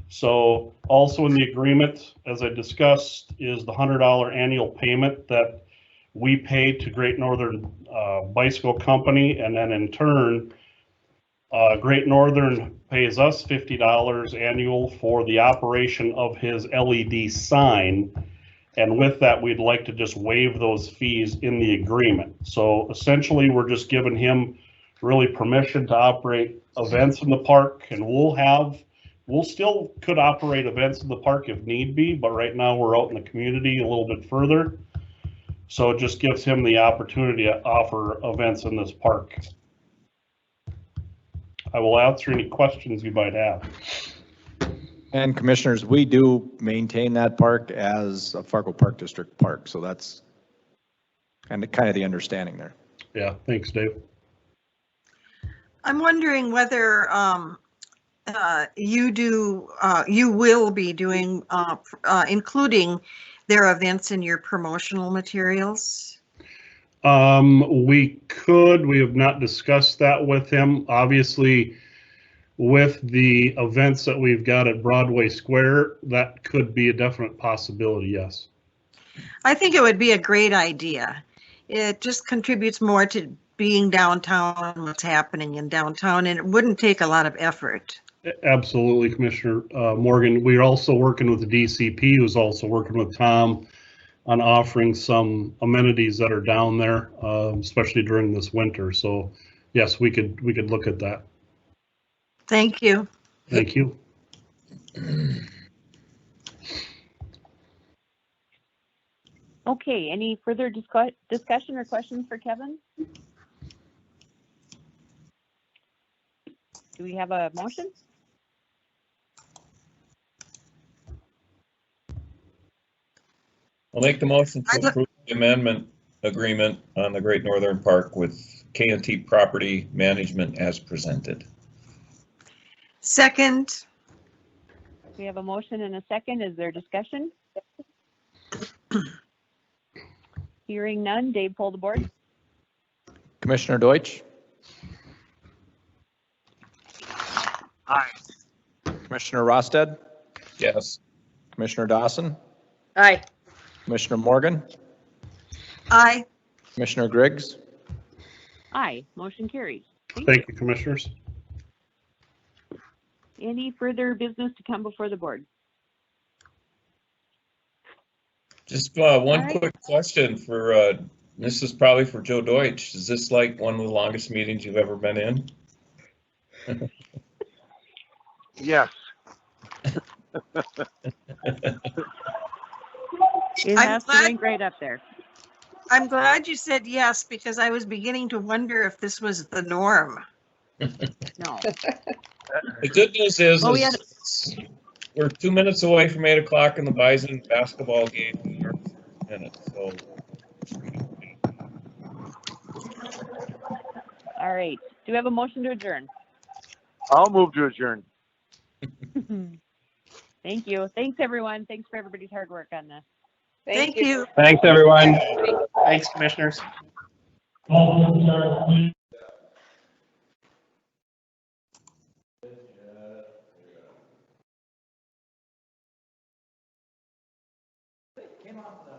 So also in the agreement, as I discussed, is the $100 annual payment that we pay to Great Northern Bicycle Company, and then in turn, Great Northern pays us $50 annual for the operation of his LED sign. And with that, we'd like to just waive those fees in the agreement. So essentially, we're just giving him really permission to operate events in the park, and we'll still could operate events in the park if need be, but right now we're out in the community a little bit further. So it just gives him the opportunity to offer events in this park. I will answer any questions you might have. And commissioners, we do maintain that park as a Fargo Park District park, so that's kind of the understanding there. Yeah, thanks, Dave. I'm wondering whether you will be doing, including their events in your promotional materials? We have not discussed that with him. Obviously, with the events that we've got at Broadway Square, that could be a definite possibility, yes. I think it would be a great idea. It just contributes more to being downtown, what's happening in downtown, and it wouldn't take a lot of effort. Absolutely, Commissioner Morgan. We're also working with the DCP, who's also working with Tom on offering some amenities that are down there, especially during this winter. So yes, we could look at that. Thank you. Thank you. Okay, any further discussion or questions for Kevin? Do we have a motion? I'll make the motion to approve the amendment agreement on the Great Northern Park with K&T Property Management as presented. Second. We have a motion and a second. Is there discussion? Hearing none. Dave, poll the board. Commissioner Deutsch? Aye. Commissioner Rosted? Yes. Commissioner Dawson? Aye. Commissioner Morgan? Aye. Commissioner Griggs? Aye. Motion carries. Thank you, Commissioners. Any further business to come before the board? Just one quick question for, this is probably for Joe Deutsch. Is this like one of the longest meetings you've ever been in? Yes. It has to rank right up there. I'm glad you said yes, because I was beginning to wonder if this was the norm. No. The good news is, we're 2 minutes away from 8 o'clock in the Bison basketball game in minutes, so. All right. Do we have a motion to adjourn? I'll move to adjourn. Thank you. Thanks, everyone. Thanks for everybody's hard work on this. Thank you. Thanks, everyone. Thanks, Commissioners. Came off the